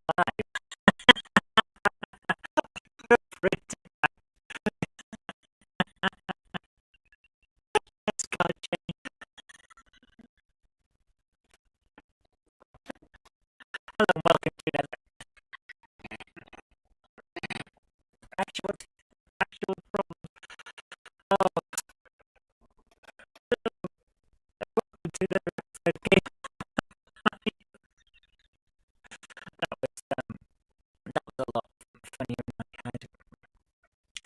Hello, welcome to another actual problem. Oh, welcome to the game. That was a lot funnier than I had.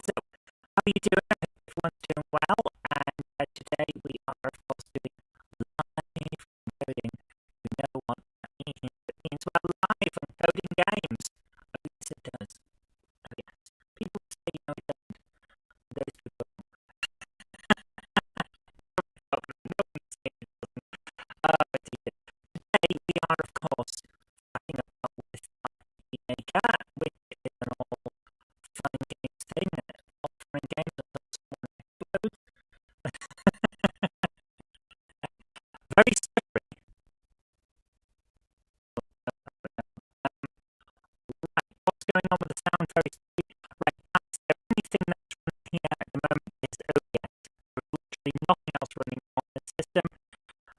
So, how are you doing? I hope everyone's doing well. And today we are, of course, doing live coding. You know what that means? It means we're live and coding games. Oh, yes, it does. Oh, yes. People say no, it doesn't. Those people. Today we are, of course, talking about with Maker, which is an all fun games thing. All fun games are also very slippery. Right, what's going on with the sound? Very slippery. Right, guys, the only thing that's running here at the moment is OBS. There's literally nothing else running on the system.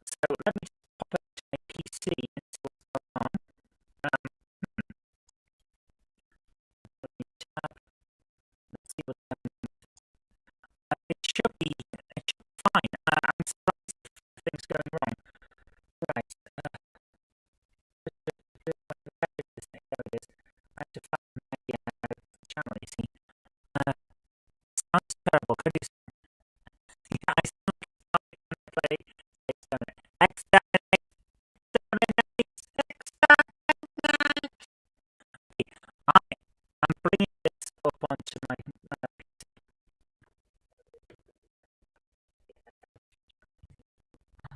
So let me just pop it to my PC and see what's going on. Let's see what's going on. It should be fine. I'm surprised if things going wrong. Right. Where is this thing? There it is. I have to find my channel, you see. Sounds terrible. Could you... Yeah, I sound like I'm going to play Exterminate. I'm bringing this up onto my PC.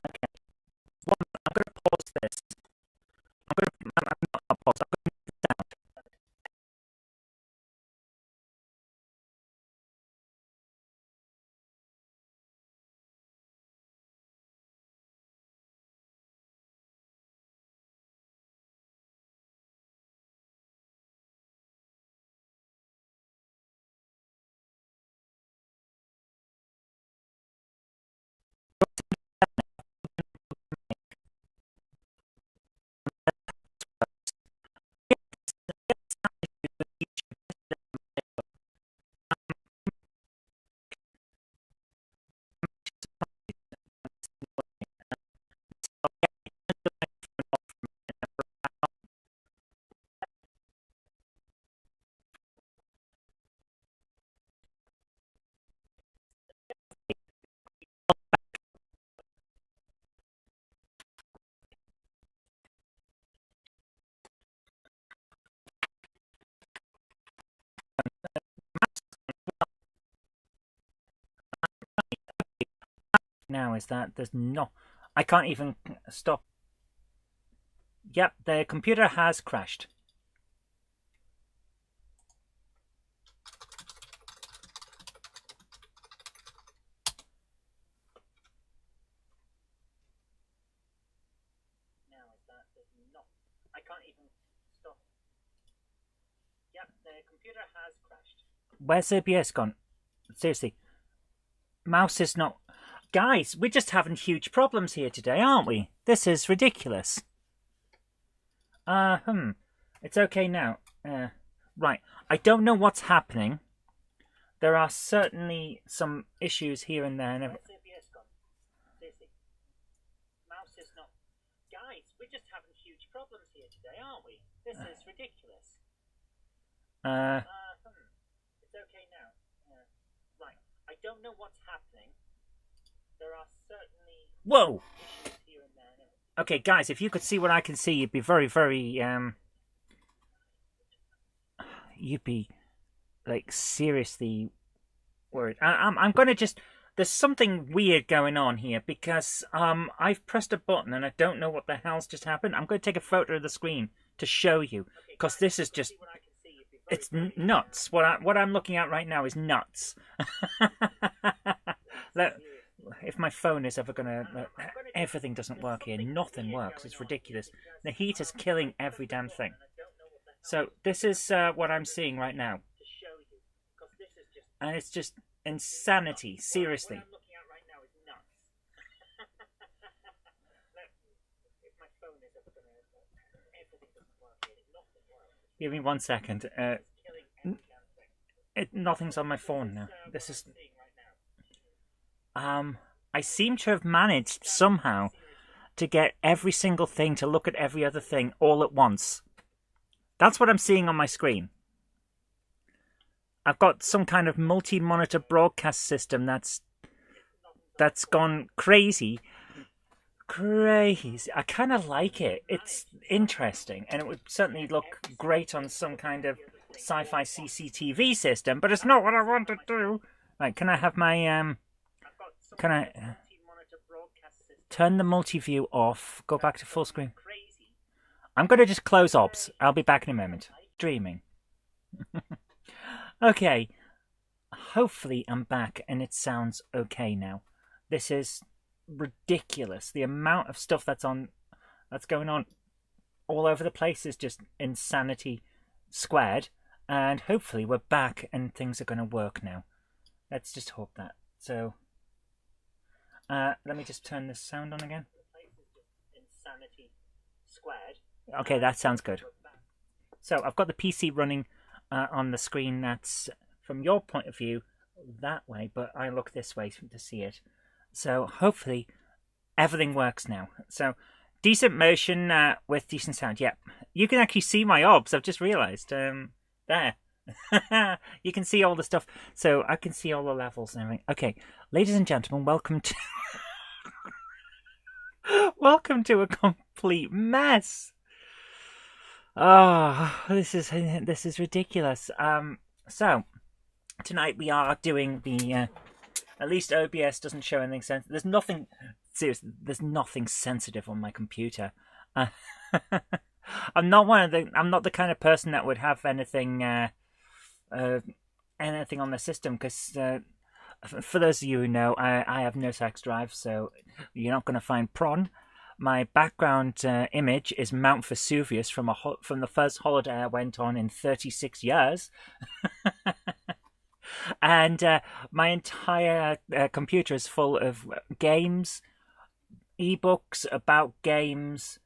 Okay. I'm going to pause this. I'm not pause. I'm going to move it down. Now is that there's no... I can't even stop. Yep, the computer has crashed. Now is that there's no... I can't even stop. Yep, the computer has crashed. Where's OBS gone? Seriously. Mouse is not... Guys, we're just having huge problems here today, aren't we? This is ridiculous. It's okay now. Right. I don't know what's happening. There are certainly some issues here and there. Where's OBS gone? Seriously. Mouse is not... Guys, we're just having huge problems here today, aren't we? This is ridiculous. It's okay now. Right. I don't know what's happening. There are certainly... Whoa! Here and there. Okay, guys, if you could see what I can see, you'd be very, very, you'd be, like, seriously worried. I'm going to just... There's something weird going on here because I've pressed a button and I don't know what the hell's just happened. I'm going to take a photo of the screen to show you because this is just... It's nuts. What I'm looking at right now is nuts. If my phone is ever gonna... everything doesn't work here. Nothing works. It's ridiculous. The heat is killing every damn thing. So this is what I'm seeing right now. And it's just insanity, seriously. Give me 1 second. Nothing's on my phone now. This is... I seem to have managed somehow to get every single thing to look at every other thing all at once. That's what I'm seeing on my screen. I've got some kind of multi-monitor broadcast system that's gone crazy. Crazy. I kind of like it. It's interesting, and it would certainly look great on some kind of sci-fi CCTV system, but it's not what I want to do. Right, can I have my can I turn the multi-view off, go back to full screen? I'm going to just close OBS. I'll be back in a moment. Dreaming. Okay. Hopefully I'm back and it sounds okay now. This is ridiculous. The amount of stuff that's going on all over the place is just insanity squared. And hopefully we're back and things are going to work now. Let's just hope that. So, let me just turn this sound on again. Insanity squared. Okay, that sounds good. So I've got the PC running on the screen that's, from your point of view, that way, but I look this way to see it. So hopefully everything works now. So decent motion with decent sound. Yep, you can actually see my OBS. I've just realised. There. You can see all the stuff. So I can see all the levels and everything. Okay, ladies and gentlemen, welcome to welcome to a complete mess. Oh, this is ridiculous. So tonight we are doing the at least OBS doesn't show anything sensitive. There's nothing seriously. There's nothing sensitive on my computer. I'm not the kind of person that would have anything anything on the system, because for those of you who know, I have no sex drive, so you're not going to find prawn. My background image is Mount Vesuvius from the first holiday I went on in 36 years. And my entire computer is full of games, ebooks about games,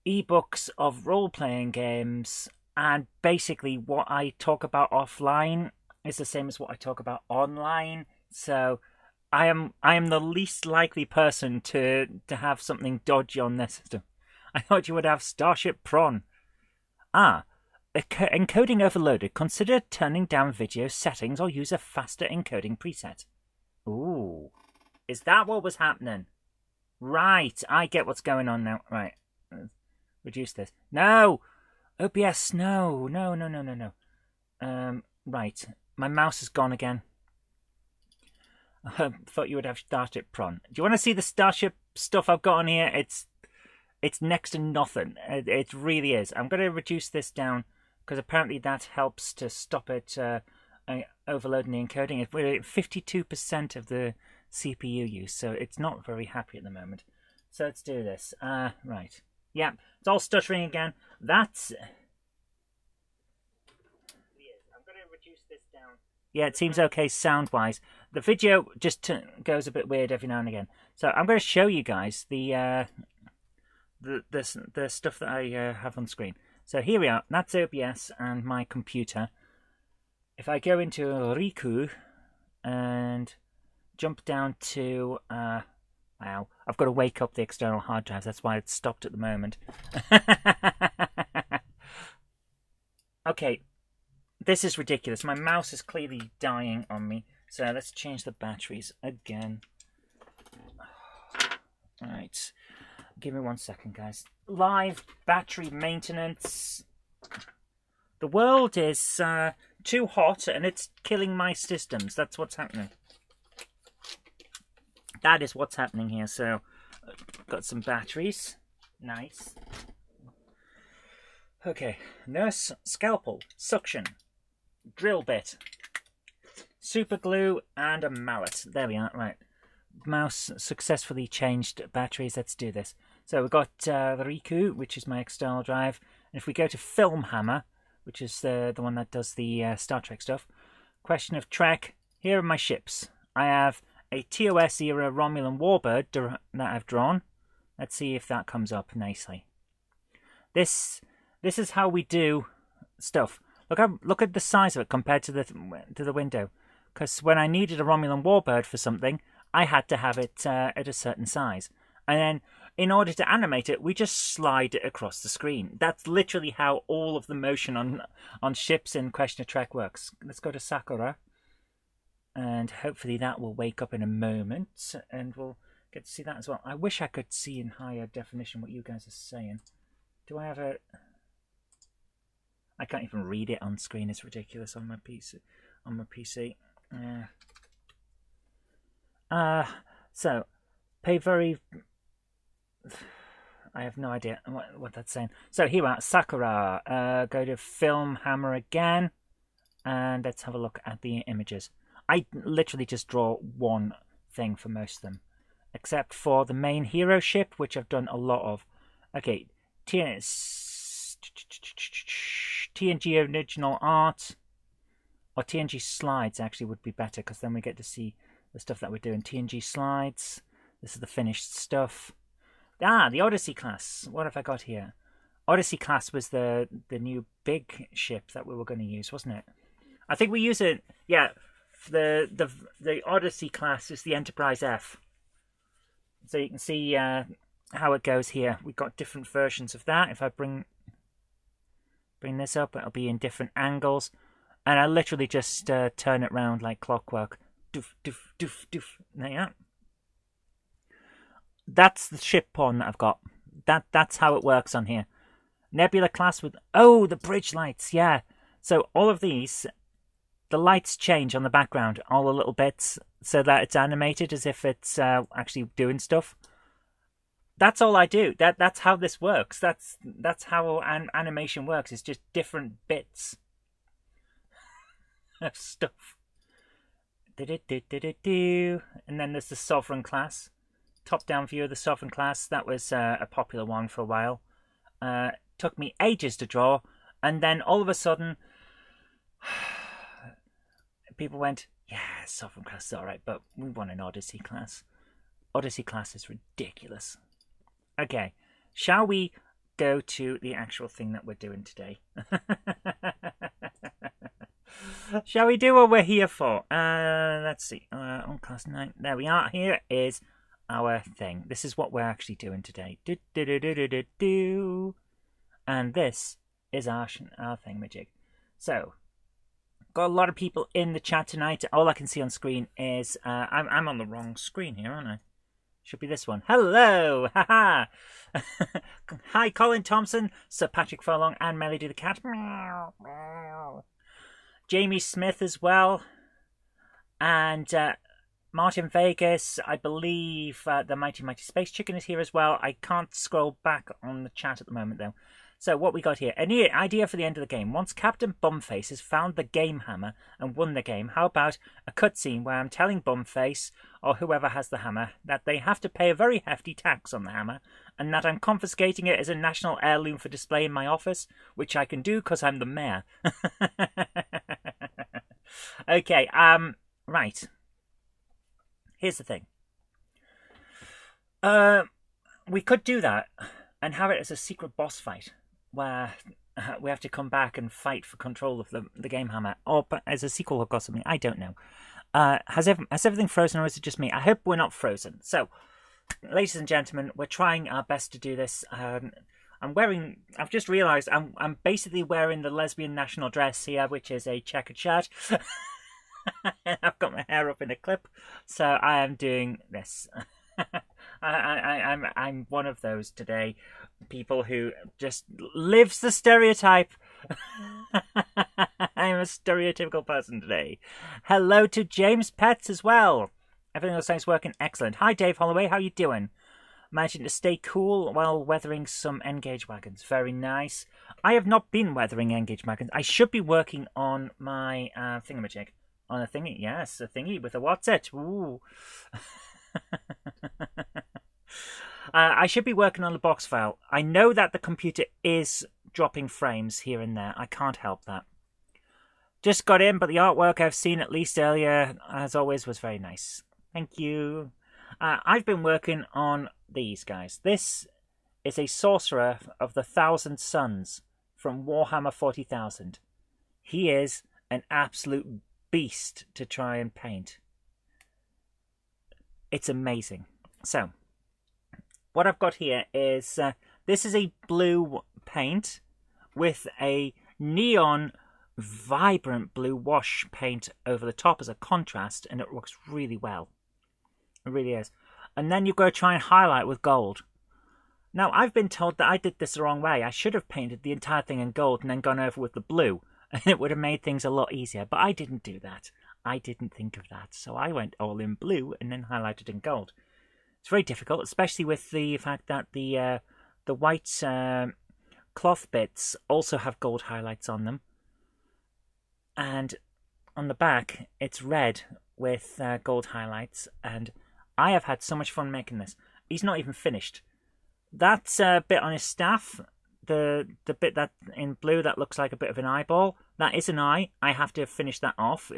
ebooks of role-playing games, and basically what I talk about offline is the same as what I talk about online. So I am the least likely person to have something dodgy on this system. I thought you would have Starship Prawn. Encoding overloaded. Consider turning down video settings or use a faster encoding preset. Ooh. Is that what was happening? Right. I get what's going on now. Right. Reduce this. No! OBS, no. No. Right. My mouse is gone again. I thought you would have Starship Prawn. Do you want to see the Starship stuff I've got on here? It's next to nothing. It really is. I'm going to reduce this down because apparently that helps to stop it overloading the encoding. It's 52% of the CPU use, so it's not very happy at the moment. So let's do this. Right. Yeah, it's all stuttering again. That's... I'm going to reduce this down. Yeah, it seems okay sound-wise. The video just goes a bit weird every now and again. So I'm going to show you guys the stuff that I have on screen. So here we are. That's OBS and my computer. If I go into Riku and jump down to... wow, I've got to wake up the external hard drives. That's why it's stopped at the moment. Okay, this is ridiculous. My mouse is clearly dying on me. So let's change the batteries again. Right. Give me 1 second, guys. Live battery maintenance. The world is too hot and it's killing my systems. That's what's happening. That is what's happening here. So, got some batteries. Nice. Okay. Nurse, scalpel, suction, drill bit, super glue, and a mallet. There we are. Right. Mouse successfully changed batteries. Let's do this. So we've got the Riku, which is my external drive. And if we go to Film Hammer, which is the one that does the Star Trek stuff, question of Trek, here are my ships. I have a TOS era Romulan warbird that I've drawn. Let's see if that comes up nicely. This is how we do stuff. Look at the size of it compared to the window. Because when I needed a Romulan warbird for something, I had to have it at a certain size. And then, in order to animate it, we just slide it across the screen. That's literally how all of the motion on ships in Question of Trek works. Let's go to Sakura. And hopefully that will wake up in a moment. And we'll get to see that as well. I wish I could see in higher definition what you guys are saying. Do I have a... I can't even read it on screen. It's ridiculous on my PC. So, pay very... I have no idea what that's saying. So here we are, Sakura. Go to Film Hammer again. And let's have a look at the images. I literally just draw one thing for most of them. Except for the main hero ship, which I've done a lot of. Okay, TNG original art. Or TNG slides actually would be better, because then we get to see the stuff that we're doing. TNG slides. This is the finished stuff. The Odyssey class. What have I got here? Odyssey class was the new big ship that we were going to use, wasn't it? I think we use it. Yeah, the Odyssey class is the Enterprise F. So you can see how it goes here. We've got different versions of that. If I bring this up, it'll be in different angles. And I literally just turn it round like clockwork. Doof, doof, doof, doof. There you are. That's the ship pawn that I've got. That's how it works on here. Nebula class with... Oh, the bridge lights, yeah. So all of these, the lights change on the background, all the little bits, so that it's animated as if it's actually doing stuff. That's all I do. That's how this works. That's how animation works. It's just different bits of stuff. And then there's the Sovereign class. Top-down view of the Sovereign class. That was a popular one for a while. Took me ages to draw, and then all of a sudden, people went, "Yeah, Sovereign class is all right, but we want an Odyssey class. Odyssey class is ridiculous." Okay, shall we go to the actual thing that we're doing today? Shall we do what we're here for? Let's see. On class 9. There we are. Here is our thing. This is what we're actually doing today. And this is our thingamajig. So, got a lot of people in the chat tonight. All I can see on screen is... I'm on the wrong screen here, aren't I? Should be this one. Hello! Haha! Hi, Colin Thompson, Sir Patrick Furlong, and Melody the Cat. Jamie Smith as well. And... Martin Vegas, I believe the Mighty Space Chicken is here as well. I can't scroll back on the chat at the moment, though. So what we got here. An idea for the end of the game. Once Captain Bumface has found the game hammer and won the game, how about a cutscene where I'm telling Bumface, or whoever has the hammer, that they have to pay a very hefty tax on the hammer, and that I'm confiscating it as a national heirloom for display in my office, which I can do because I'm the mayor. Okay, right. Here's the thing. We could do that and have it as a secret boss fight where we have to come back and fight for control of the game hammer, or as a sequel hook or something. I don't know. Has everything frozen, or is it just me? I hope we're not frozen. So, ladies and gentlemen, we're trying our best to do this. I've just realised I'm basically wearing the lesbian national dress here, which is a checkered shirt. I've got my hair up in a clip, so I am doing this. I'm one of those today, people who just lives the stereotype. I'm a stereotypical person today. Hello to James Pets as well. Everything else is working excellent. Hi Dave Holloway, how you doing? Managing to stay cool while weathering some N-Gage wagons. Very nice. I have not been weathering N-Gage wagons. I should be working on my thingamajig. On a thingy, yes, a thingy with a what's it? Ooh. I should be working on the box file. I know that the computer is dropping frames here and there. I can't help that. Just got in, but the artwork I've seen at least earlier, as always, was very nice. Thank you. I've been working on these guys. This is a sorcerer of the 1,000 Suns from Warhammer 40,000. He is an absolute beast to try and paint. It's amazing. So, what I've got here is, this is a blue paint with a neon vibrant blue wash paint over the top as a contrast, and it works really well. It really is. And then you've got to try and highlight with gold. Now, I've been told that I did this the wrong way. I should have painted the entire thing in gold and then gone over with the blue, and it would have made things a lot easier. But I didn't do that. I didn't think of that. So I went all in blue and then highlighted in gold. It's very difficult, especially with the fact that the white cloth bits also have gold highlights on them. And on the back, it's red with gold highlights. And I have had so much fun making this. He's not even finished. That bit on his staff, the bit that in blue that looks like a bit of an eyeball, that is an eye. I have to finish that off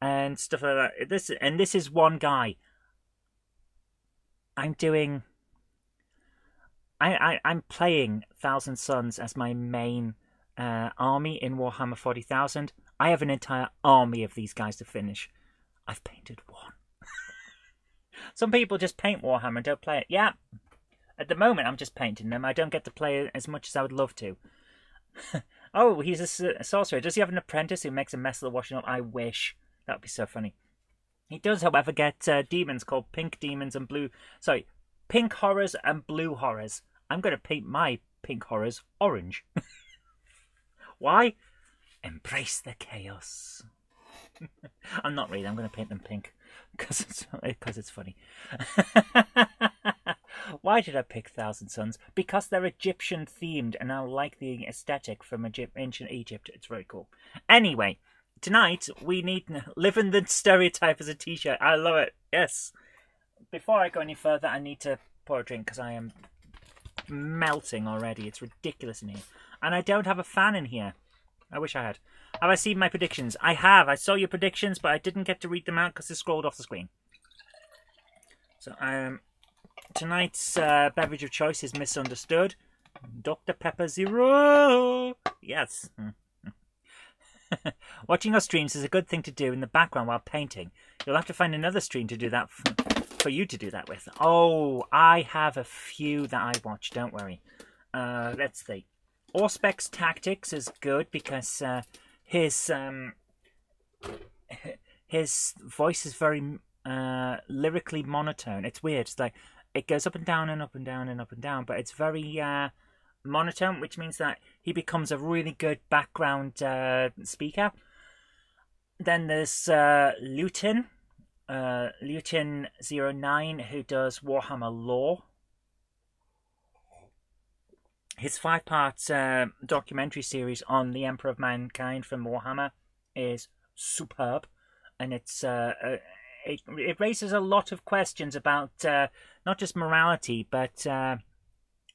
and stuff like that. This is one guy. I'm playing 1,000 Suns as my main army in Warhammer 40,000. I have an entire army of these guys to finish. I've painted one. Some people just paint Warhammer and don't play it. Yeah, at the moment I'm just painting them. I don't get to play as much as I would love to. Oh, he's a sorcerer. Does he have an apprentice who makes a mess of the washing up? I wish. That would be so funny. He does, however, get demons called pink demons and blue... Sorry, pink horrors and blue horrors. I'm going to paint my pink horrors orange. Why? Embrace the chaos. I'm not really. I'm going to paint them pink because it's funny. Why did I pick 1,000 Suns? Because they're Egyptian themed and I like the aesthetic from ancient Egypt. It's very cool. Anyway, tonight we need Living the Stereotype as a t-shirt. I love it. Yes. Before I go any further, I need to pour a drink because I am melting already. It's ridiculous in here. And I don't have a fan in here. I wish I had. Have I seen my predictions? I have. I saw your predictions, but I didn't get to read them out because they scrolled off the screen. So, tonight's beverage of choice is Misunderstood. Dr. Pepper Zero. Yes. Watching our streams is a good thing to do in the background while painting. You'll have to find another stream to do that for you to do that with. Oh, I have a few that I watch. Don't worry. Let's see. Auspex Tactics is good because his voice is very lyrically monotone. It's weird. It's like it goes up and down and up and down and up and down, but it's very monotone, which means that he becomes a really good background speaker. Then there's Lutin, Lutin09, who does Warhammer Lore. His 5-part documentary series on the Emperor of Mankind from Warhammer is superb, and it's it raises a lot of questions about not just morality but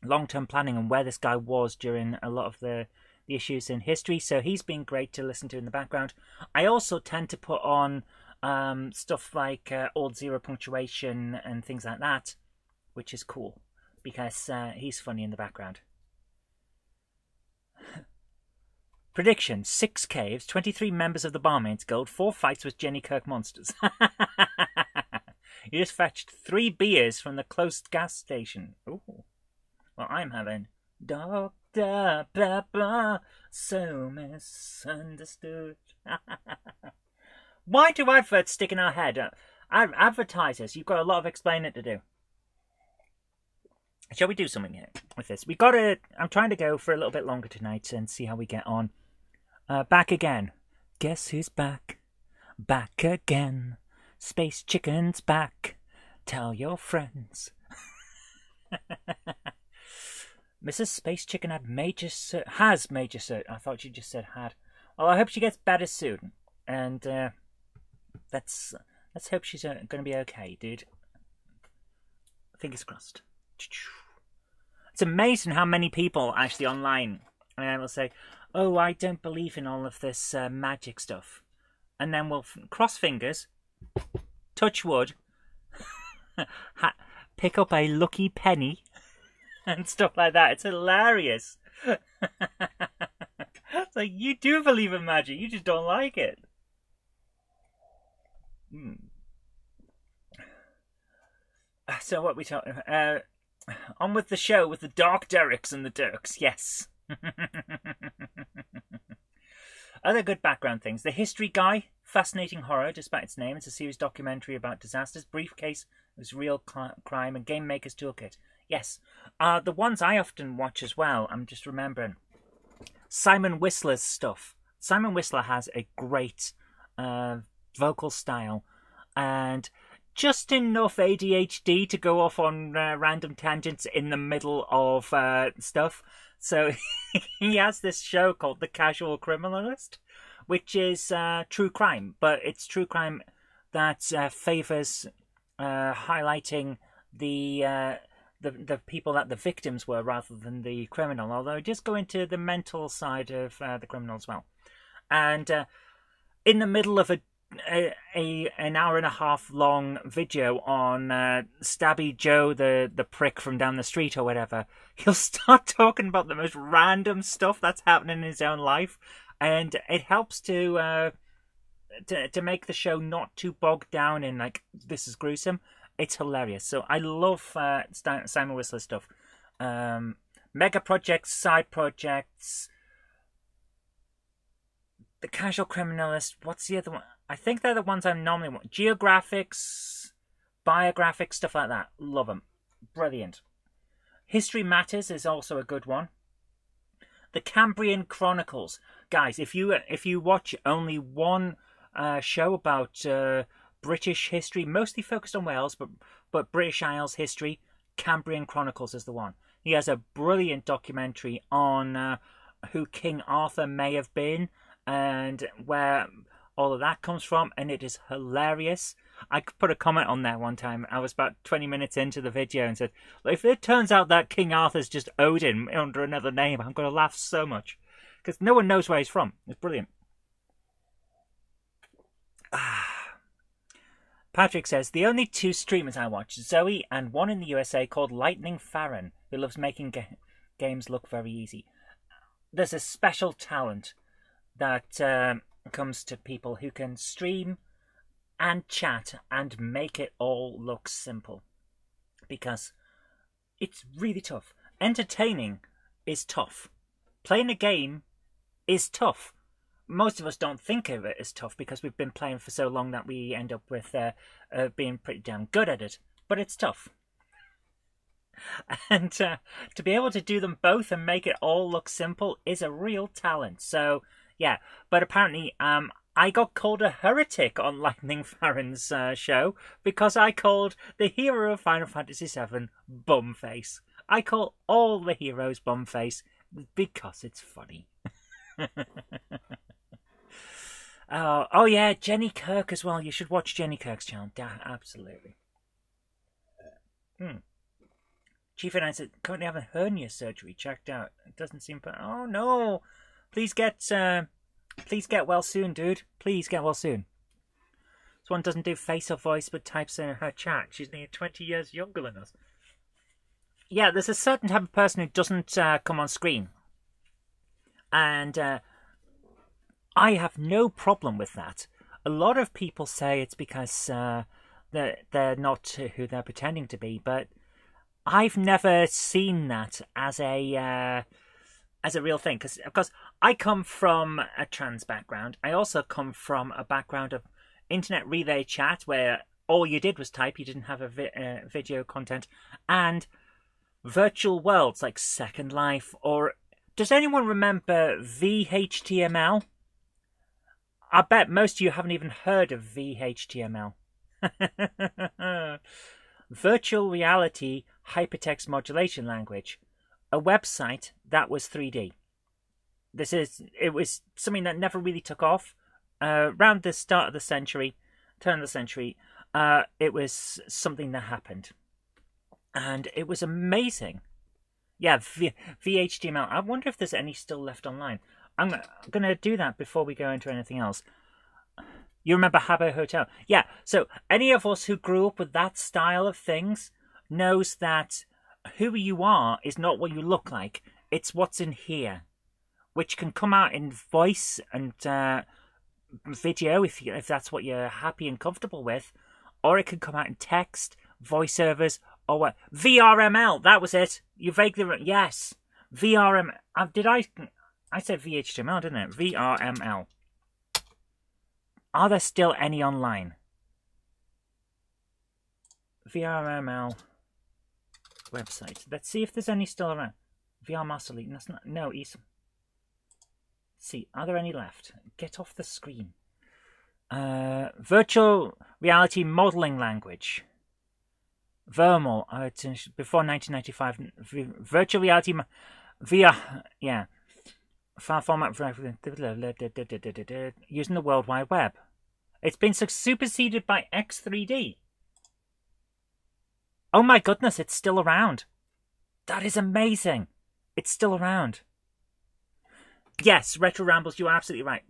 long-term planning and where this guy was during a lot of the issues in history. So he's been great to listen to in the background. I also tend to put on stuff like Old Zero Punctuation and things like that, which is cool because he's funny in the background. Prediction: 6 caves, 23 members of the Barmaids Guild, 4 fights with Jenny Kirk monsters. You just fetched 3 beers from the closed gas station. Ooh. Well, I'm having Dr. Pepper, so misunderstood. Why do adverts stick in our head? Advertisers, you've got a lot of explaining to do. Shall we do something here with this? I'm trying to go for a little bit longer tonight and see how we get on. Back again. Guess who's back? Back again. Space Chicken's back. Tell your friends. Mrs. Space Chicken has major cert. I thought you just said had. Well, I hope she gets better soon. And let's hope she's going to be okay, dude. Fingers crossed. It's amazing how many people actually online will say, "Oh, I don't believe in all of this magic stuff," and then we'll cross fingers, touch wood, pick up a lucky penny, and stuff like that. It's hilarious. It's like, you do believe in magic, you just don't like it. So what we talking? On with the show with the Dark Derricks and the Dirks. Yes. Other good background things. The History Guy, fascinating horror, despite its name. It's a serious documentary about disasters. Briefcase was real crime, and Game Maker's Toolkit. Yes. The ones I often watch as well, I'm just remembering. Simon Whistler's stuff. Simon Whistler has a great vocal style and just enough ADHD to go off on random tangents in the middle of stuff. So he has this show called The Casual Criminalist, which is true crime, but it's true crime that favours highlighting the people that the victims were rather than the criminal, although it does go into the mental side of the criminal as well. And in the middle of an hour and a half long video on Stabby Joe, the prick from down the street or whatever, he'll start talking about the most random stuff that's happening in his own life, and it helps to make the show not too bogged down in like, this is gruesome. It's hilarious. So I love Simon Whistler stuff. Mega projects, side projects. The Casual Criminalist. What's the other one? I think they're the ones I normally want. Geographics, biographics, stuff like that. Love them. Brilliant. History Matters is also a good one. The Cambrian Chronicles. Guys, if you watch only one show about British history, mostly focused on Wales, but British Isles history, Cambrian Chronicles is the one. He has a brilliant documentary on who King Arthur may have been and where all of that comes from, and it is hilarious. I put a comment on there one time. I was about 20 minutes into the video and said, if it turns out that King Arthur's just Odin under another name, I'm going to laugh so much. Because no one knows where he's from. It's brilliant. Patrick says, the only two streamers I watch, Zoe and one in the USA called Lightning Farron, who loves making games look very easy. There's a special talent that comes to people who can stream and chat and make it all look simple. Because it's really tough. Entertaining is tough. Playing a game is tough. Most of us don't think of it as tough because we've been playing for so long that we end up with being pretty damn good at it. But it's tough. And to be able to do them both and make it all look simple is a real talent. So, yeah. But apparently, I got called a heretic on Lightning Farron's show because I called the hero of Final Fantasy VII Bumface. I call all the heroes Bumface because it's funny. Oh yeah, Jenny Kirk as well. You should watch Jenny Kirk's channel. Absolutely. Chief Announcer currently having hernia surgery checked out. It doesn't seem. Oh no! Please get well soon, dude. Please get well soon. This one doesn't do face or voice, but types in her chat. She's nearly 20 years younger than us. Yeah, there's a certain type of person who doesn't come on screen, and I have no problem with that. A lot of people say it's because they're not who they're pretending to be, but I've never seen that as a real thing. Because I come from a trans background. I also come from a background of internet relay chat where all you did was type. You didn't have a video content. And virtual worlds like Second Life, or does anyone remember VHTML? I bet most of you haven't even heard of VHTML. Virtual Reality Hypertext Modulation Language. A website that was 3D. It was something that never really took off. Around the start of the century, turn of the century, it was something that happened. and it was amazing. Yeah, VHTML. I wonder if there's any still left online. I'm going to do that before we go into anything else. You remember Habbo Hotel? Yeah, so any of us who grew up with that style of things knows that who you are is not what you look like. It's what's in here, which can come out in voice and video if that's what you're happy and comfortable with, or it can come out in text, voiceovers, or what? VRML, that was it. You vaguely... Yes. VRML. I said VHTML, didn't it? VRML. Are there still any online? VRML website. Let's see if there's any still around. VR Master League. That's not... No, let's see. Are there any left? Get off the screen. Virtual reality modeling language. Vermal, before 1995, virtual reality, VR, yeah, file format using the World Wide Web. It's been superseded by X3D. Oh my goodness, it's still around. That is amazing. It's still around. Yes, Retro Rambles, you are absolutely right.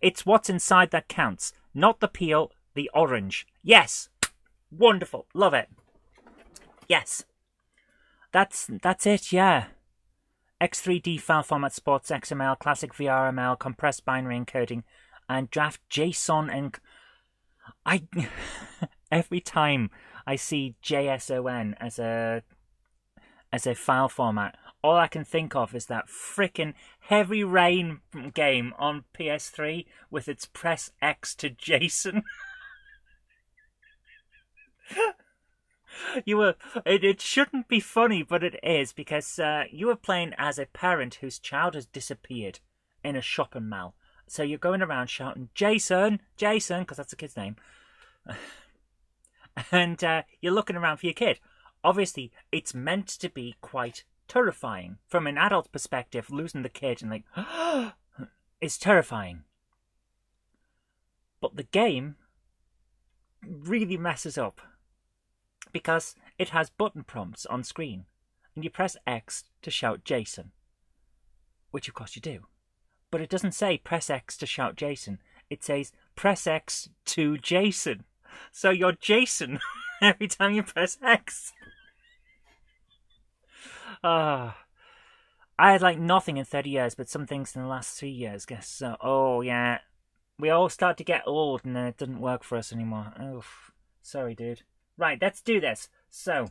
It's what's inside that counts, not the peel, the orange. Yes, wonderful, love it. Yes, that's it, yeah. X3D file format supports XML, classic VRML, compressed binary encoding, and draft JSON. And every time I see JSON as a file format, all I can think of is that frickin' Heavy Rain game on PS3 with its press X to JSON. It shouldn't be funny, but it is, because you were playing as a parent whose child has disappeared in a shopping mall. So you're going around shouting, Jason, because that's the kid's name. And you're looking around for your kid. Obviously, it's meant to be quite terrifying. From an adult perspective, losing the kid and is terrifying. But the game really messes up, because it has button prompts on screen, and you press X to shout Jason, which of course you do. But it doesn't say press X to shout Jason. It says press X to Jason. So you're Jason every time you press X. I had nothing in 30 years, but some things in the last 3 years, guess so. Oh yeah, we all start to get old and then it doesn't work for us anymore. Oof. Sorry, dude. Right, let's do this. So,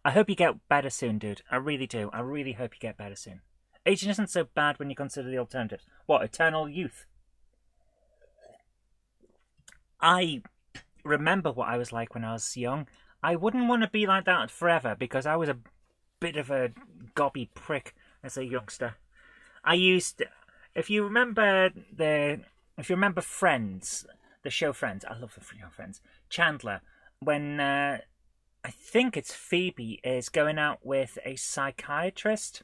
I hope you get better soon, dude. I really do. I really hope you get better soon. Aging isn't so bad when you consider the alternatives. What, eternal youth? I remember what I was like when I was young. I wouldn't want to be like that forever, because I was a bit of a gobby prick as a youngster. If you remember Friends, the show Friends, I love the show Friends. Chandler, when I think it's Phoebe is going out with a psychiatrist,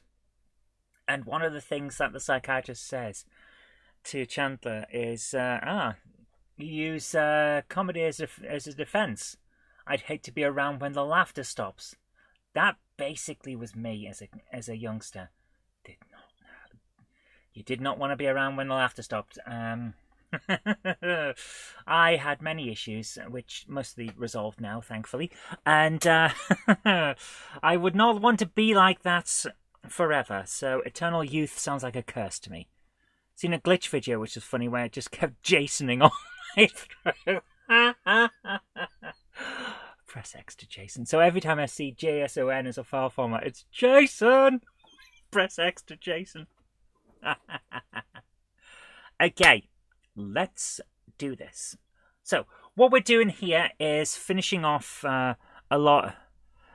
and one of the things that the psychiatrist says to Chandler is, you use comedy as a defense. I'd hate to be around when the laughter stops. That basically was me as a youngster. You did not want to be around when the laughter stopped. I had many issues, which mostly resolved now, thankfully. And I would not want to be like that forever. So eternal youth sounds like a curse to me. Seen a glitch video, which was funny, where it just kept Jasoning all the way through. Press X to Jason. So every time I see JSON as a file format, it's Jason! Press X to Jason. Okay, let's do this. So, what we're doing here is finishing off a lot.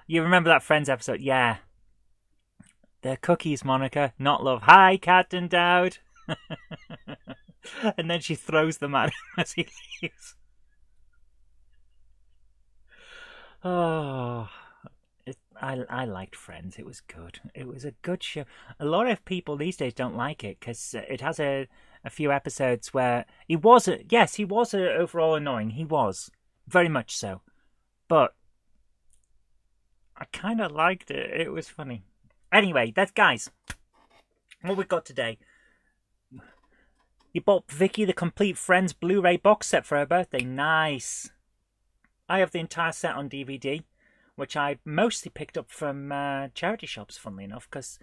You remember that Friends episode? Yeah. They're cookies, Monica, not love. Hi, Captain Dowd. And then she throws them at him as he leaves. Oh, I liked Friends. It was good. It was a good show. A lot of people these days don't like it because it has a few episodes where he was overall annoying. He was very much so, but I kind of liked it. It was funny. Anyway, that's guys. What we got today? You bought Vicky the Complete Friends Blu-ray box set for her birthday. Nice. I have the entire set on DVD, which I mostly picked up from charity shops, funnily enough, because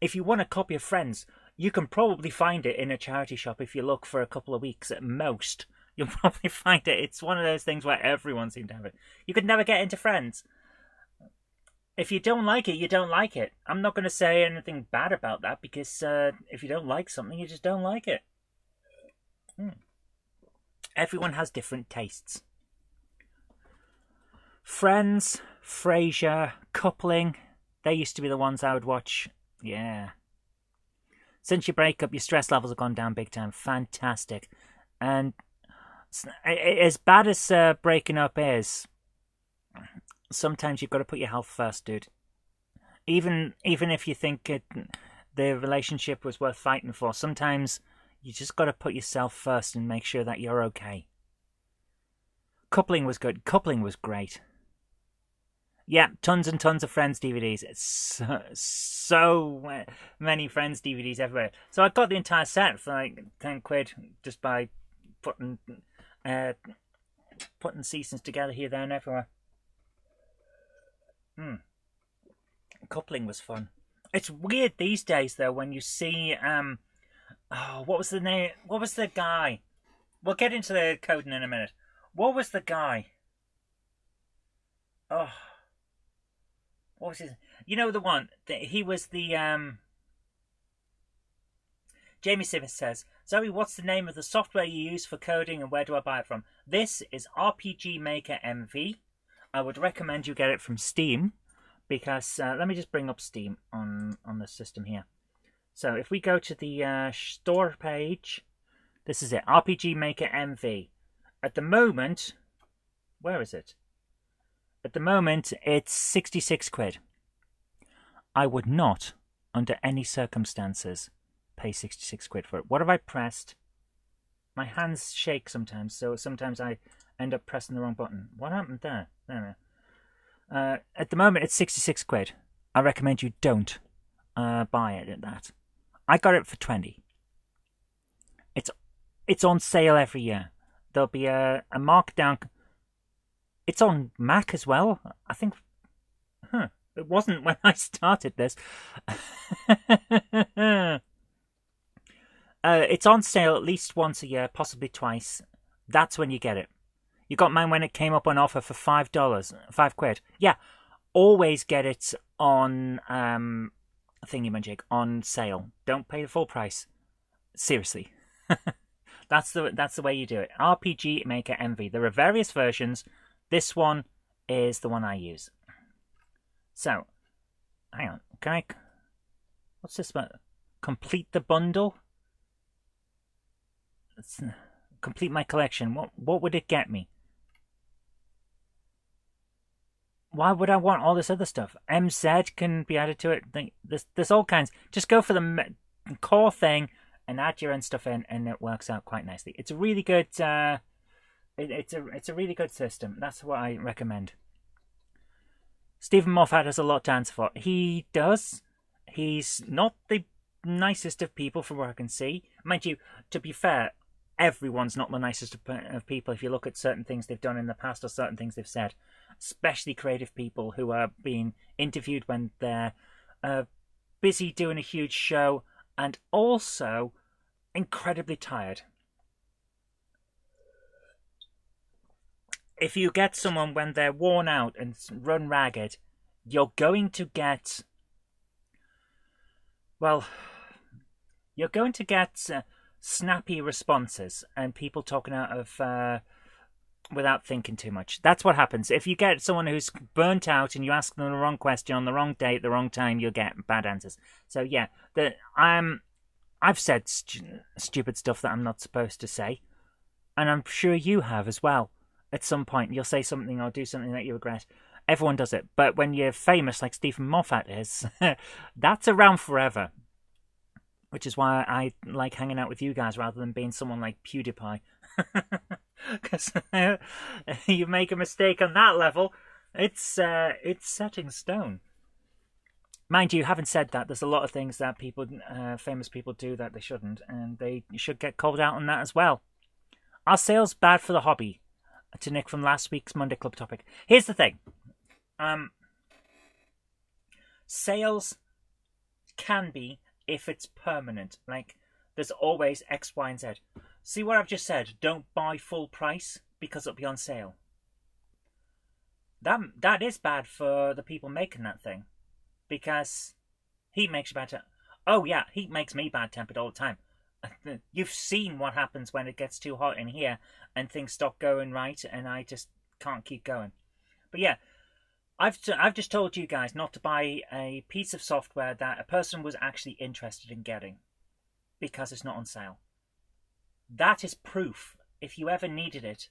if you want a copy of Friends, you can probably find it in a charity shop if you look for a couple of weeks at most. You'll probably find it. It's one of those things where everyone seems to have it. You could never get into Friends. If you don't like it, you don't like it. I'm not going to say anything bad about that, because if you don't like something, you just don't like it. Everyone has different tastes. Friends, Frasier, Coupling, they used to be the ones I would watch. Yeah. Since your breakup, your stress levels have gone down big time. Fantastic. And as bad as breaking up is, sometimes you've got to put your health first, dude. Even if you think the relationship was worth fighting for, sometimes you just got to put yourself first and make sure that you're okay. Coupling was good. Coupling was great. Yeah, tons and tons of Friends DVDs. It's so many Friends DVDs everywhere. So I got the entire set for like £10 just by putting seasons together here, there, and everywhere. Coupling was fun. It's weird these days though when you see what was the name? What was the guy? We'll get into the coding in a minute. What was the guy? Oh, what was his? You know the one that he was the Jamie Simmons says, Zoe, what's the name of the software you use for coding and where do I buy it from? This is RPG Maker MV. I would recommend you get it from Steam because let me just bring up Steam on the system here. So if we go to the store page, this is it, RPG Maker MV. At the moment, where is it? At the moment, it's £66. I would not, under any circumstances, pay £66 for it. What have I pressed? My hands shake sometimes, so sometimes I end up pressing the wrong button. What happened there? There. At the moment, it's £66. I recommend you don't buy it at that. I got it for 20. It's on sale every year. There'll be a markdown. It's on Mac as well. I think. It wasn't when I started this. It's on sale at least once a year, possibly twice. That's when you get it. You got mine when it came up on offer for $5, £5. Yeah, always get it on thingamajig on sale. Don't pay the full price. Seriously, that's the way you do it. RPG Maker MV. There are various versions. This one is the one I use. So, hang on. Can I? What's this about? Complete the bundle. Let's complete my collection. What would it get me? Why would I want all this other stuff? MZ can be added to it. There's all kinds. Just go for the core thing and add your own stuff in, and it works out quite nicely. It's a really good. It's a really good system. That's what I recommend. Stephen Moffat has a lot to answer for. He does. He's not the nicest of people from what I can see. Mind you, to be fair, everyone's not the nicest of people if you look at certain things they've done in the past or certain things they've said. Especially creative people who are being interviewed when they're busy doing a huge show and also incredibly tired. If you get someone when they're worn out and run ragged, you're going to get... Well, you're going to get snappy responses and people talking out of... without thinking too much. That's what happens. If you get someone who's burnt out and you ask them the wrong question on the wrong day at the wrong time, you'll get bad answers. So yeah, I've said stupid stuff that I'm not supposed to say. And I'm sure you have as well. At some point, you'll say something or do something that you regret. Everyone does it. But when you're famous like Stephen Moffat is, that's around forever. Which is why I like hanging out with you guys rather than being someone like PewDiePie. Because you make a mistake on that level, It's set in stone. Mind you, having said that, there's a lot of things that people, famous people do that they shouldn't, and they should get called out on that as well. Are sales bad for the hobby? To Nick from last week's Monday Club topic. Here's the thing. Sales can be if it's permanent. Like, there's always X, Y, and Z. See what I've just said? Don't buy full price because it'll be on sale. That is bad for the people making that thing. Because heat makes you bad. Oh yeah, heat makes me bad-tempered all the time. You've seen what happens when it gets too hot in here and things stop going right, and I just can't keep going. But yeah, I've just told you guys not to buy a piece of software that a person was actually interested in getting because it's not on sale. That is proof, if you ever needed it,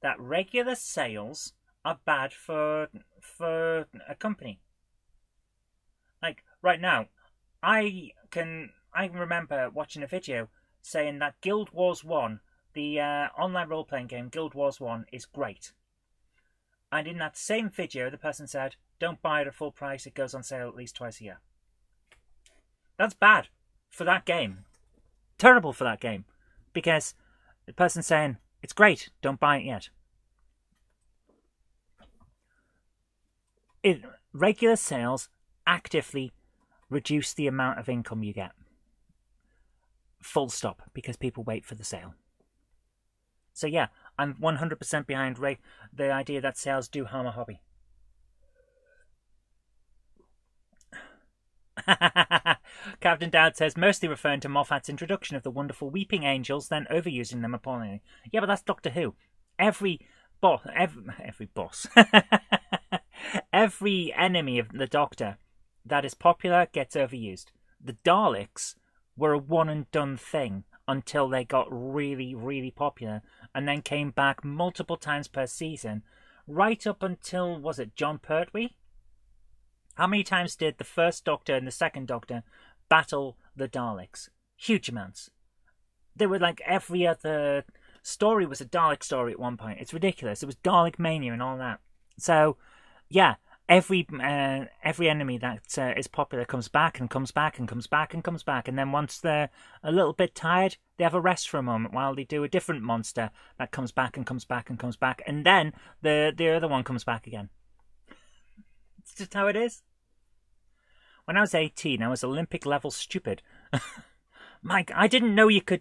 that regular sales are bad for a company. Like, right now, I remember watching a video saying that Guild Wars 1, the online role-playing game Guild Wars 1, is great. And in that same video, the person said, don't buy it at full price, it goes on sale at least twice a year. That's bad for that game. Terrible for that game. Because the person's saying, it's great, don't buy it yet. Regular sales actively reduce the amount of income you get. Full stop, because people wait for the sale. So yeah, I'm 100% behind the idea that sales do harm a hobby. Captain Dowd says, mostly referring to Moffat's introduction of the wonderful weeping angels, then overusing them appallingly. Yeah, but that's Doctor Who. Every boss, every enemy of the Doctor that is popular gets overused. The Daleks were a one-and-done thing until they got really, really popular and then came back multiple times per season, right up until, was it John Pertwee? How many times did the first Doctor and the second Doctor battle the Daleks? Huge amounts. They were like every other story was a Dalek story at one point. It's ridiculous. It was Dalek Mania and all that. So, yeah. Every enemy that is popular comes back and comes back and comes back and comes back, and then once they're a little bit tired, they have a rest for a moment while they do a different monster that comes back and comes back and comes back, and then the other one comes back again. It's just how it is. When I was 18, I was Olympic level stupid. Mike, I didn't know you could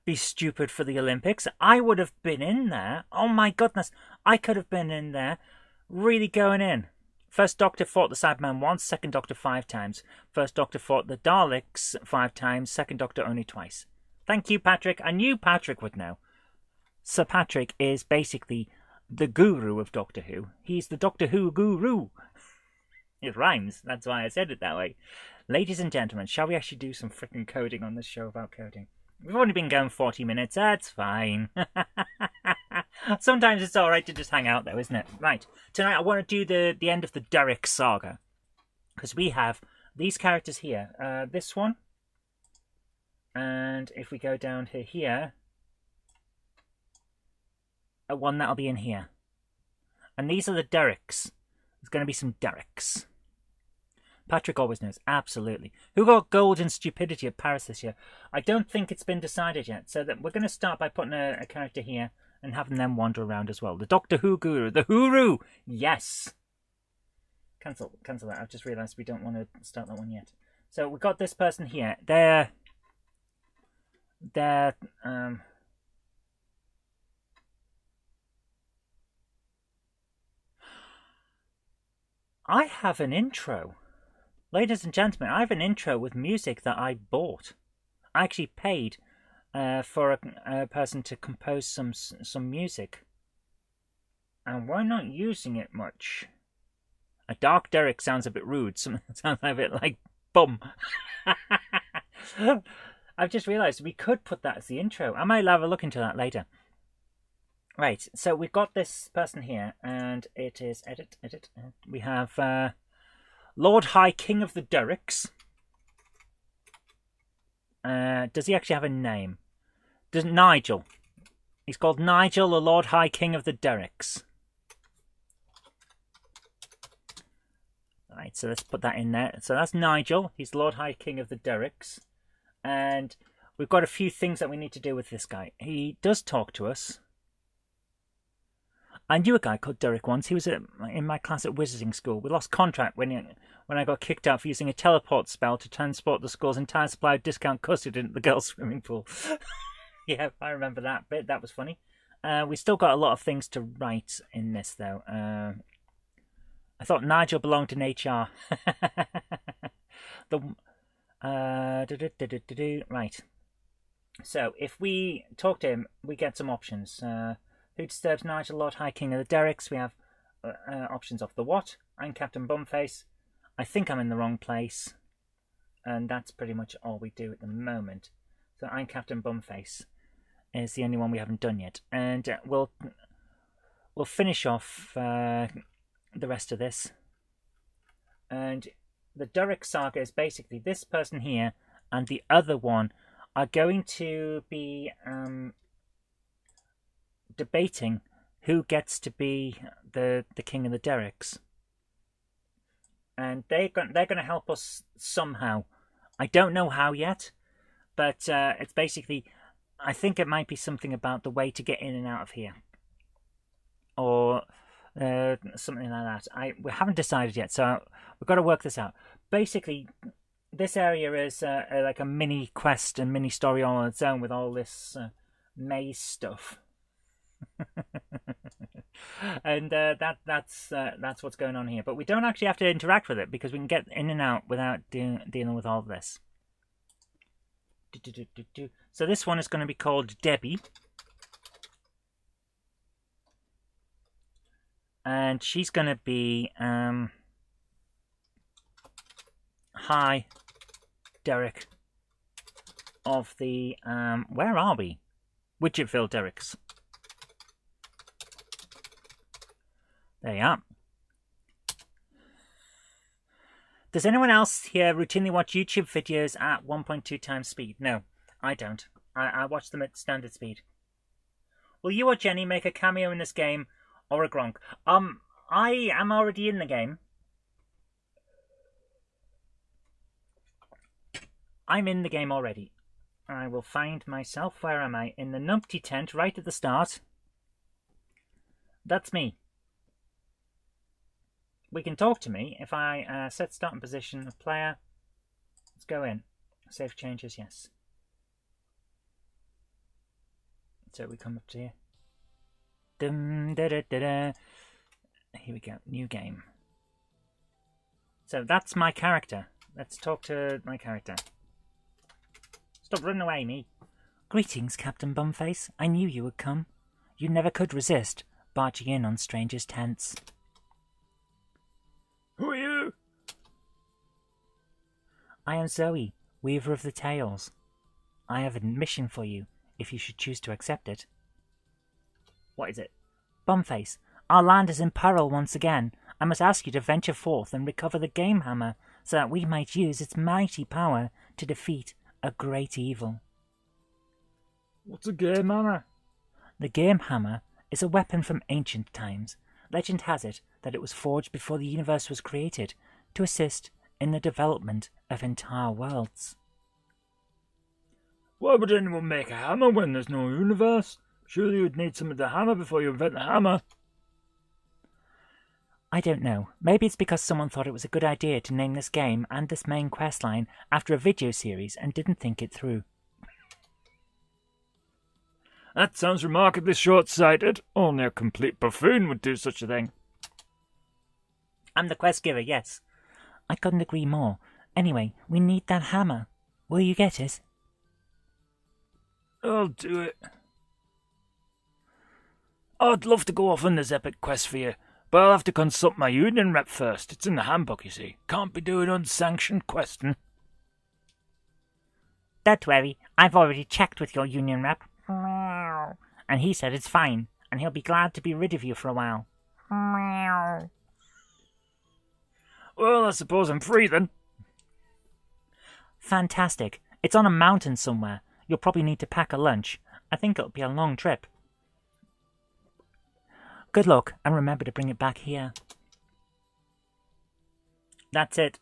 be stupid for the Olympics. I would have been in there. Oh my goodness. I could have been in there. Really going in. First Doctor fought the Cybermen once. Second Doctor 5 times. First Doctor fought the Daleks 5 times. Second Doctor only twice. Thank you, Patrick. I knew Patrick would know. Sir Patrick is basically the guru of Doctor Who. He's the Doctor Who guru. It rhymes. That's why I said it that way. Ladies and gentlemen, shall we actually do some freaking coding on this show about coding? We've only been going 40 minutes. That's fine. Sometimes it's alright to just hang out though, isn't it? Right. Tonight I want to do the end of the Derek saga. Because we have these characters here. This one. And if we go down to here. One that'll be in here. And these are the Dereks. There's going to be some Dereks. Patrick always knows. Absolutely. Who got gold in stupidity at Paris this year? I don't think it's been decided yet. So that we're going to start by putting a character here and having them wander around as well. The Doctor Who guru. The Hooroo. Yes. Cancel that. I've just realised we don't want to start that one yet. So we've got this person here. I have an intro. Ladies and gentlemen, I have an intro with music that I bought. I actually paid for a person to compose some music. And we're not using it much. A Dark Derek sounds a bit rude. Sounds a bit like bum. I've just realised we could put that as the intro. I might have a look into that later. Right, so we've got this person here, and it is edit. We have Lord High King of the Derricks. Does he actually have a name? Nigel. He's called Nigel, the Lord High King of the Derricks. Right, so let's put that in there. So that's Nigel. He's Lord High King of the Derricks. And we've got a few things that we need to do with this guy. He does talk to us. I knew a guy called Derek once. He was in my class at Wizarding School. We lost contract when I got kicked out for using a teleport spell to transport the school's entire supply of discount custard into the girls' swimming pool. Yeah, I remember that bit. That was funny. We still got a lot of things to write in this, though. I thought Nigel belonged in HR. Right. So, if we talk to him, we get some options. Who disturbs Nigel, Lord High King of the Derricks? We have options of the what? I'm Captain Bumface. I think I'm in the wrong place. And that's pretty much all we do at the moment. So I'm Captain Bumface is the only one we haven't done yet. And we'll finish off the rest of this. And the Derrick Saga is basically this person here and the other one are going to be debating who gets to be the king of the Derricks, and they're going to help us somehow. I don't know how yet, but it's basically, I think it might be something about the way to get in and out of here, or something like that. We haven't decided yet, so we've got to work this out. Basically, this area is like a mini quest and mini story all on its own with all this maze stuff. And that's what's going on here. But we don't actually have to interact with it because we can get in and out without dealing with all of this. So this one is going to be called Debbie. And she's going to be Hi, Derek of the where are we? Widgetville Derricks. There you are. Does anyone else here routinely watch YouTube videos at 1.2 times speed? No, I don't. I watch them at standard speed. Will you or Jenny make a cameo in this game or a Gronk? I am already in the game. I'm in the game already. I will find myself. Where am I? In the numpty tent right at the start. That's me. We can talk to me if I set starting position of player. Let's go in. Save changes, yes. So we come up to here. Dum, da, da, da, da. Here we go. New game. So that's my character. Let's talk to my character. Stop running away, me. Greetings, Captain Bumface. I knew you would come. You never could resist barging in on strangers' tents. Who are you? I am Zoe, Weaver of the Tales. I have a mission for you, if you should choose to accept it. What is it? Bumface, our land is in peril once again. I must ask you to venture forth and recover the GameHammer, so that we might use its mighty power to defeat a great evil. What's a GameHammer? The GameHammer is a weapon from ancient times. Legend has it that it was forged before the universe was created to assist in the development of entire worlds. Why would anyone make a hammer when there's no universe? Surely you'd need some of the hammer before you invent the hammer. I don't know. Maybe it's because someone thought it was a good idea to name this game and this main questline after a video series and didn't think it through. That sounds remarkably short-sighted. Only a complete buffoon would do such a thing. I'm the quest giver, yes. I couldn't agree more. Anyway, we need that hammer. Will you get it? I'll do it. I'd love to go off on this epic quest for you, but I'll have to consult my union rep first. It's in the handbook, you see. Can't be doing unsanctioned questing. Don't worry, I've already checked with your union rep. And he said it's fine, and he'll be glad to be rid of you for a while. Well, I suppose I'm free then. Fantastic. It's on a mountain somewhere. You'll probably need to pack a lunch. I think it'll be a long trip. Good luck, and remember to bring it back here. That's it.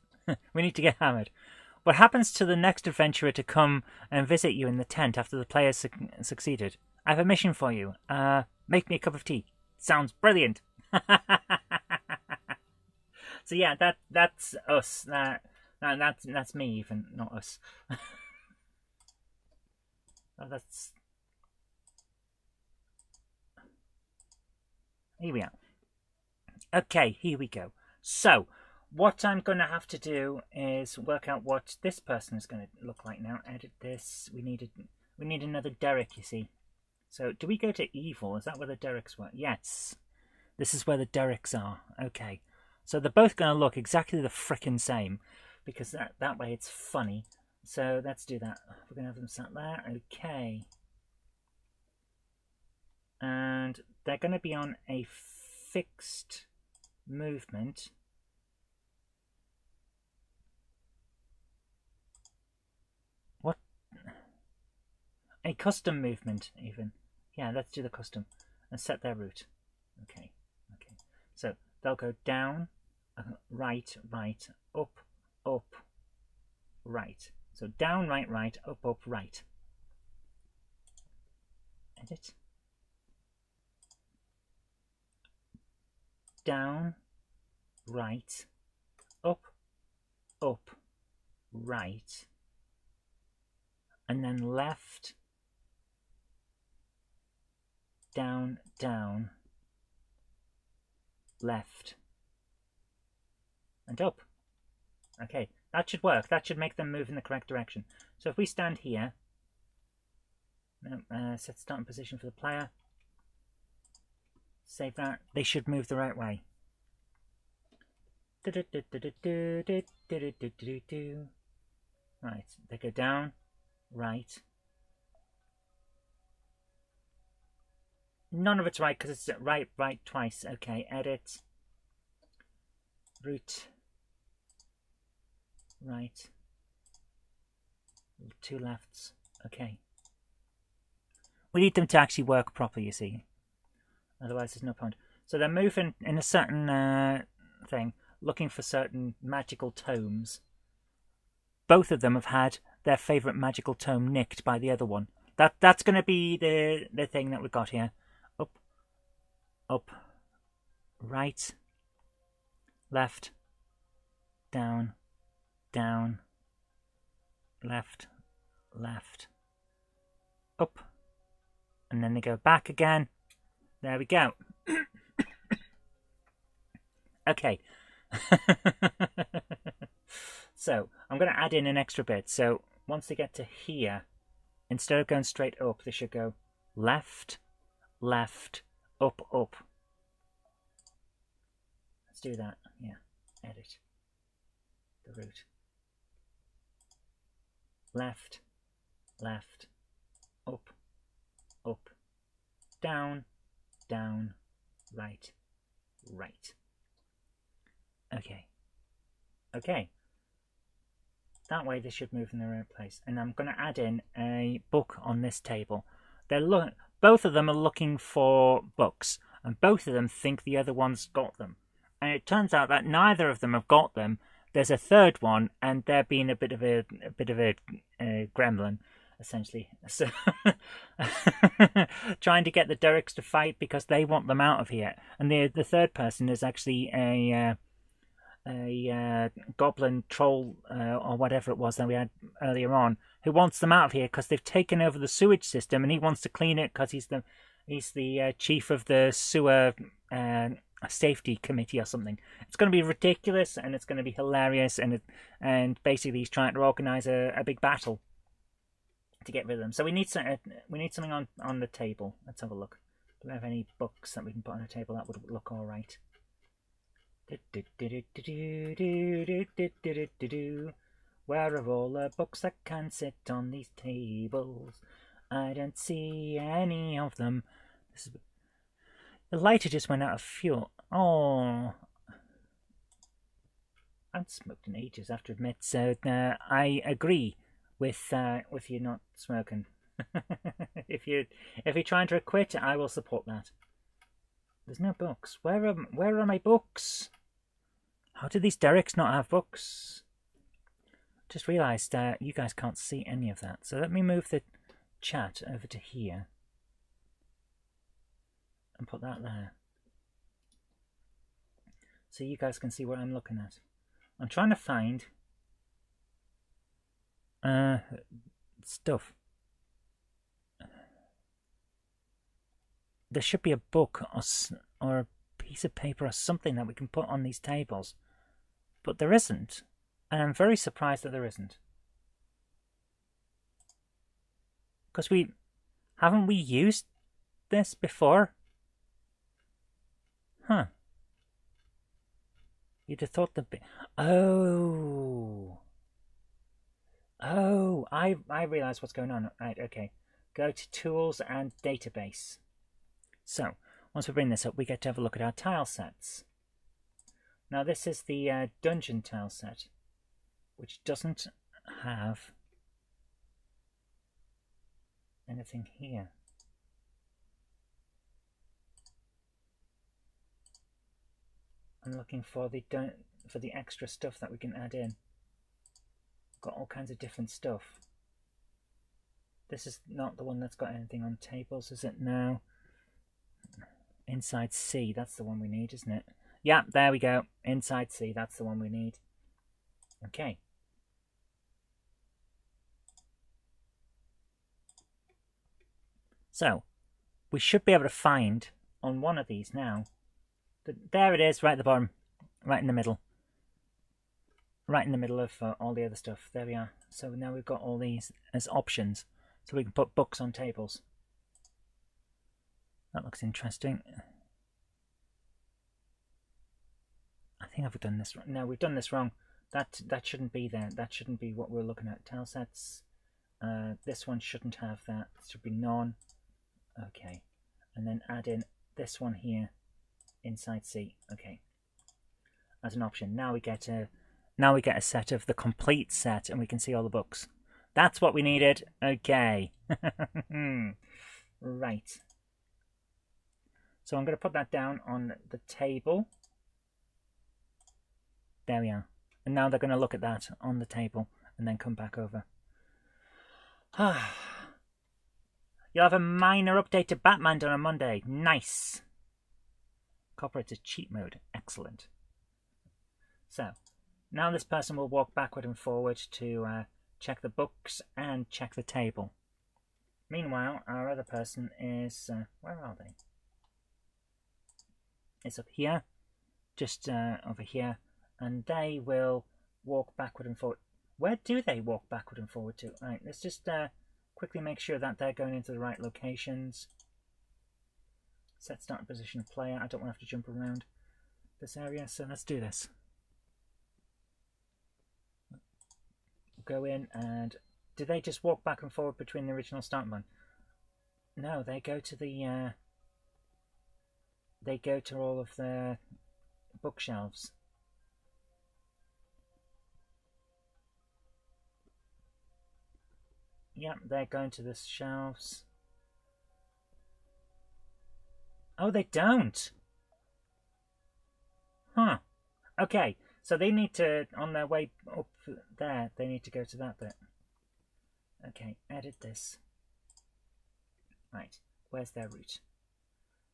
We need to get hammered. What happens to the next adventurer to come and visit you in the tent after the players succeeded? I have a mission for you. Make me a cup of tea. Sounds brilliant. So yeah, that's us. That's me, even, not us. Oh, that's... Here we are. Okay, here we go. So, what I'm going to have to do is work out what this person is going to look like now. Edit this. We need another Derek, you see. So, do we go to evil? Is that where the Dereks were? Yes. This is where the Dereks are. Okay. So they're both going to look exactly the frickin' same, because that way it's funny. So let's do that. We're going to have them sat there. Okay. And they're going to be on a fixed movement. What? A custom movement, even. Yeah, let's do the custom and set their route. Okay. Okay. So they'll go down, right, right, up, right. So down, right, right, up, right. Edit. Down, right, up, right, and then left, down, down, left, and up. Okay, that should work. That should make them move in the correct direction. So if we stand here, set starting position for the player, save that, they should move the right way. Right, they go down, right. None of it's right because it's right, right twice. Okay, edit, route, right, 2 lefts. Okay. We need them to actually work properly, you see. Otherwise there's no point. So they're moving in a certain thing, looking for certain magical tomes. Both of them have had their favourite magical tome nicked by the other one. That's going to be the thing that we've got here. Up, right, left, down, down, left, up, and then they go back again. There we go. Okay. So I'm going to add in an extra bit. So once they get to here, instead of going straight up, they should go left, up. Let's do that. Yeah. Edit the route. Left, up, down, right. Okay. That way they should move in the right place. And I'm going to add in a book on this table. Both of them are looking for books, and both of them think the other one's got them. And it turns out that neither of them have got them. There's a third one, and they're being a bit of a gremlin, essentially. So trying to get the Dereks to fight because they want them out of here. And the third person is actually a goblin troll or whatever it was that we had earlier on, who wants them out of here because they've taken over the sewage system, and he wants to clean it because he's the chief of the sewer safety committee or something. It's going to be ridiculous, and it's going to be hilarious, and basically he's trying to organize a big battle to get rid of them. So we need something on the table. Let's have a look. Do we have any books that we can put on the table that would look all right? Where are all the books that can sit on these tables? I don't see any of them. The lighter just went out of fuel. Oh, I haven't smoked in ages, I have to admit. So I agree with you not smoking. If you're trying to quit, I will support that. There's no books. Where are my books? How do these derricks not have books? Just realised you guys can't see any of that. So let me move the chat over to here. And put that there. So you guys can see what I'm looking at. I'm trying to find stuff. There should be a book or a piece of paper or something that we can put on these tables. But there isn't. And I'm very surprised that there isn't. Because haven't we used this before? Huh. You'd have thought that... Oh, I realise what's going on. Right, okay. Go to Tools and Database. So, once we bring this up, we get to have a look at our tile sets. Now, this is the dungeon tile set, which doesn't have anything here. I'm looking for the extra stuff that we can add in. Got all kinds of different stuff. This is not the one that's got anything on tables, is it? No. Inside C, that's the one we need, isn't it? Yeah, there we go. Inside C, that's the one we need. Okay. So, we should be able to find on one of these now. There it is, right at the bottom. Right in the middle. Right in the middle of all the other stuff. There we are. So now we've got all these as options. So we can put books on tables. That looks interesting. I think I've done this wrong. No, we've done this wrong. That shouldn't be there. That shouldn't be what we're looking at. Tile sets. This one shouldn't have that. It should be none. Okay. And then add in this one here. Inside C. Okay. As an option. Now we get a set of the complete set, and we can see all the books. That's what we needed. Okay. Right. So I'm going to put that down on the table. There we are. And now they're going to look at that on the table and then come back over. You'll have a minor update to Batman done on Monday. Nice. Incorporated cheat mode. Excellent. So, now this person will walk backward and forward to check the books and check the table. Meanwhile, our other person is... where are they? It's up here. Just over here. And they will walk backward and forward. Where do they walk backward and forward to? Right, let's just quickly make sure that they're going into the right locations. Set start position of player. I don't want to have to jump around this area, so let's do this. Go in and... Do they just walk back and forward between the original start one? No, they go to the... they go to all of the bookshelves. Yep, they're going to the shelves. Oh, they don't! Huh. Okay, so they need to, on their way up there, they need to go to that bit. Okay, edit this. Right, where's their route?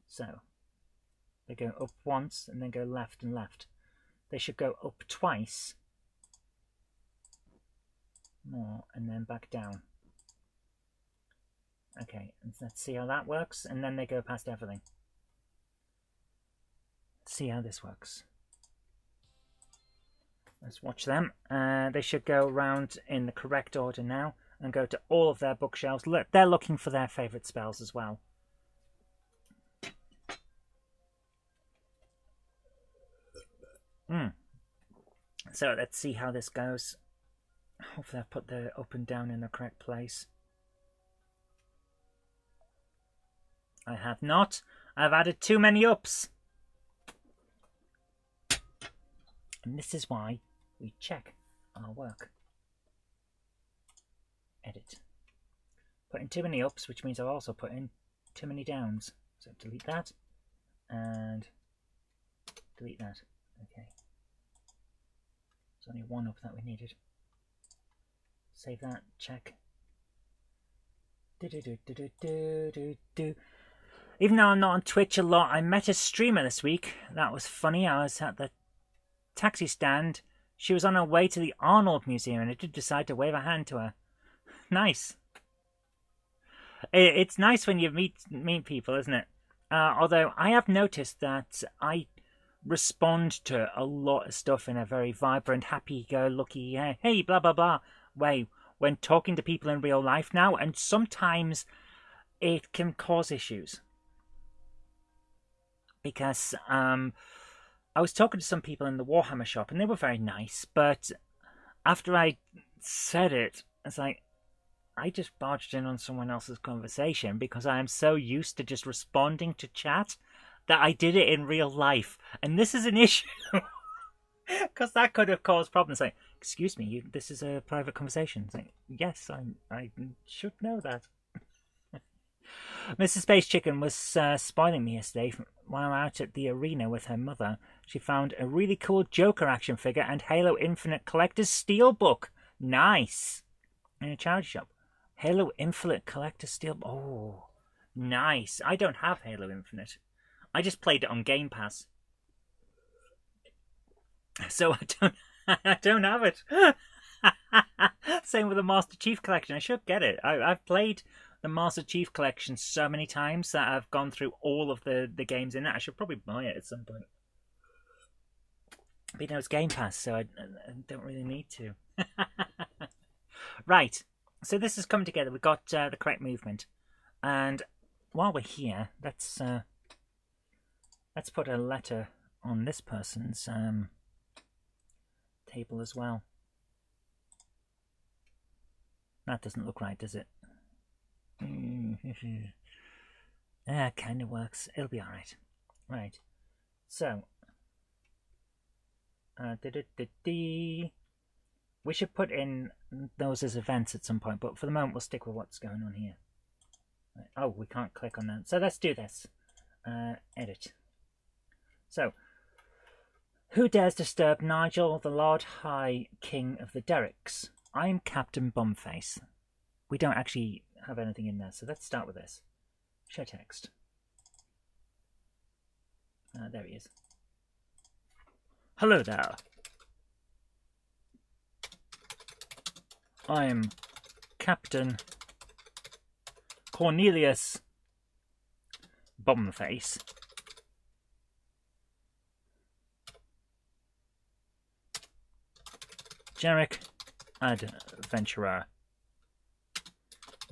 So, they go up once and then go left and left. They should go up twice. More, and then back down. Okay, let's see how that works, and then they go past everything. Let's see how this works. Let's watch them. They should go around in the correct order now and go to all of their bookshelves. Look, they're looking for their favourite spells as well. So let's see how this goes. Hopefully I've put the up and down in the correct place. I have not. I've added too many ups. And this is why we check our work. Edit. Put in too many ups, which means I've also put in too many downs. So delete that and delete that. Okay. There's only one up that we needed. Save that. Check. Even though I'm not on Twitch a lot, I met a streamer this week. That was funny. I was at the taxi stand. She was on her way to the Arnold Museum, and I did decide to wave a hand to her. Nice. It's nice when you meet people, isn't it? Although I have noticed that I respond to a lot of stuff in a very vibrant, happy-go-lucky, hey, blah, blah, blah way when talking to people in real life now, and sometimes it can cause issues. Because I was talking to some people in the Warhammer shop, and they were very nice, but after I said it, it's like, I just barged in on someone else's conversation because I am so used to just responding to chat that I did it in real life. And this is an issue. Because that could have caused problems. Like, excuse me, this is a private conversation. It's like, yes, I should know that. Mrs. Space Chicken was spoiling me yesterday while out at the arena with her mother. She found a really cool Joker action figure and Halo Infinite Collector's Steelbook. Nice. In a charity shop. Halo Infinite Collector's Steelbook. Oh, nice. I don't have Halo Infinite. I just played it on Game Pass. So I don't have it. Same with the Master Chief Collection. I should get it. I've played the Master Chief Collection so many times that I've gone through all of the games in it. I should probably buy it at some point. But you know, it's Game Pass, so I don't really need to. Right. So this is coming together. We've got the correct movement. And while we're here, let's put a letter on this person's table as well. That doesn't look right, does it? Yeah, kind of works. It'll be alright. Right. So. We should put in those as events at some point, but for the moment we'll stick with what's going on here. Right. Oh, we can't click on that. So let's do this. Edit. So, who dares disturb Nigel, the Lord High King of the Derricks? I'm Captain Bumface. We don't actually have anything in there, so let's start with this. Show text. There he is. Hello there. I'm Captain Cornelius Bumface. Generic adventurer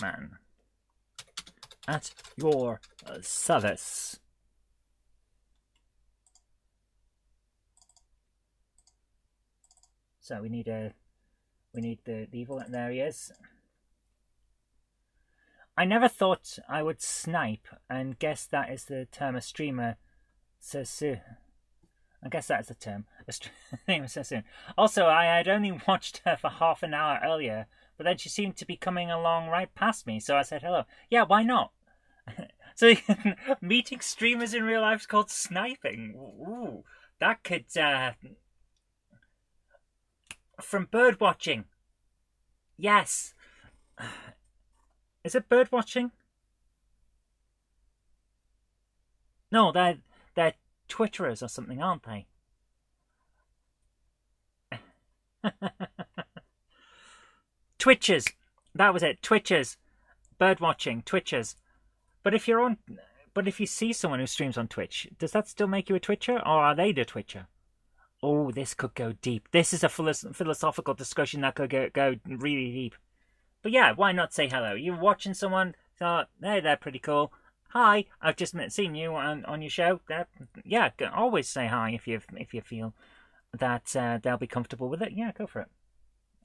man at your service. So we need the evil. There he is. I never thought I would snipe and guess that is the term a streamer says soon. I guess that's the term. A streamer says soon. Also, I had only watched her for half an hour earlier, but then she seemed to be coming along right past me, so I said hello. Yeah, why not? So meeting streamers in real life is called sniping. Ooh, that could from bird watching. Yes. Is it bird watching? No, they're Twitterers or something, aren't they? Twitchers. That was it. Twitchers. Bird watching. Twitchers. But if you see someone who streams on Twitch, does that still make you a Twitcher, or are they the Twitcher? Oh, this could go deep. This is a philosophical discussion that could go really deep. But yeah, why not say hello? You're watching someone, thought, hey, they're pretty cool. Hi, I've just seen you on your show. Yeah, always say hi if you feel that they'll be comfortable with it. Yeah, go for it.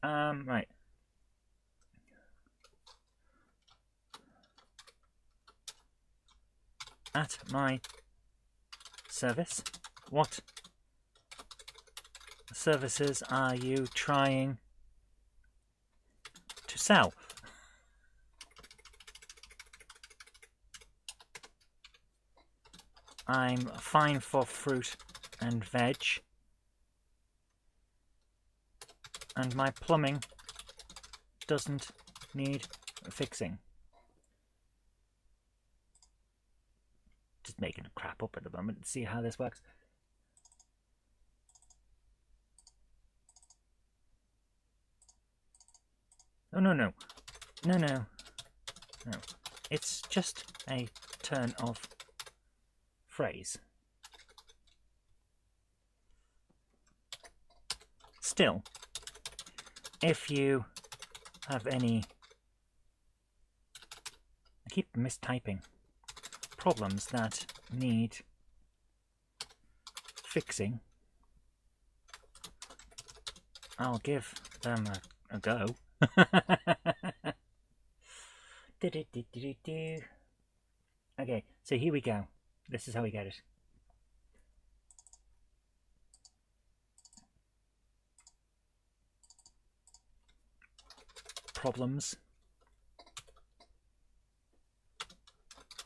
Right. At my service, what services are you trying to sell? I'm fine for fruit and veg. And my plumbing doesn't need fixing. Just making a crap up at the moment to see how this works. Oh, no. No. It's just a turn of phrase. Still, if you have any, I keep mistyping, problems that need fixing, I'll give them a go. Okay, so here we go. This is how we get it. Problems.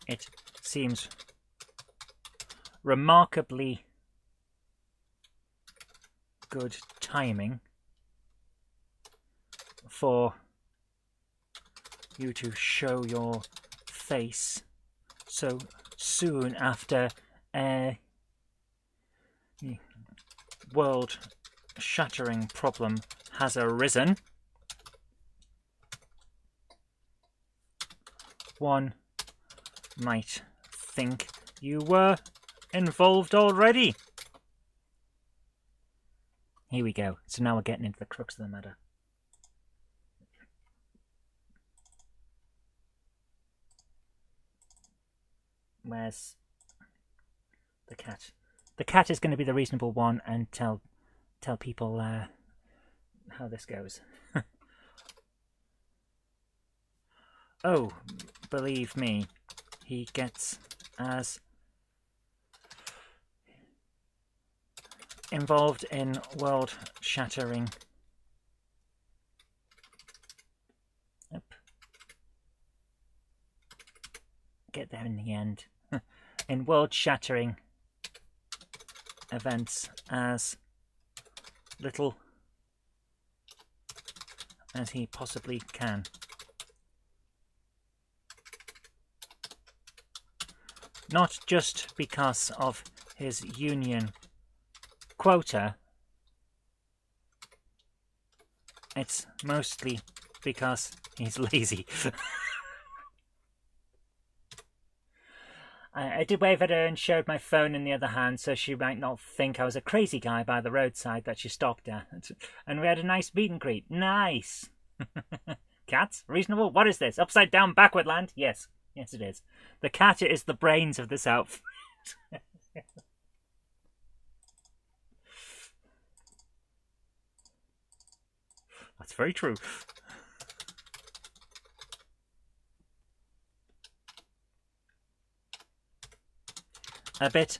It seems remarkably good timing for you to show your face so soon after a world-shattering problem has arisen. One might think you were involved already. Here we go. So now we're getting into the crux of the matter. Where's the cat? The cat is going to be the reasonable one and tell people how this goes. Oh, believe me, he gets as involved in world-shattering get there in the end. In world-shattering events as little as he possibly can. Not just because of his union quota, it's mostly because he's lazy. I did wave at her and showed my phone in the other hand so she might not think I was a crazy guy by the roadside that she stopped at. And we had a nice meet and greet. Nice! Cats? Reasonable? What is this? Upside down backward land? Yes. Yes, it is. The cat is the brains of this outfit. That's very true. A bit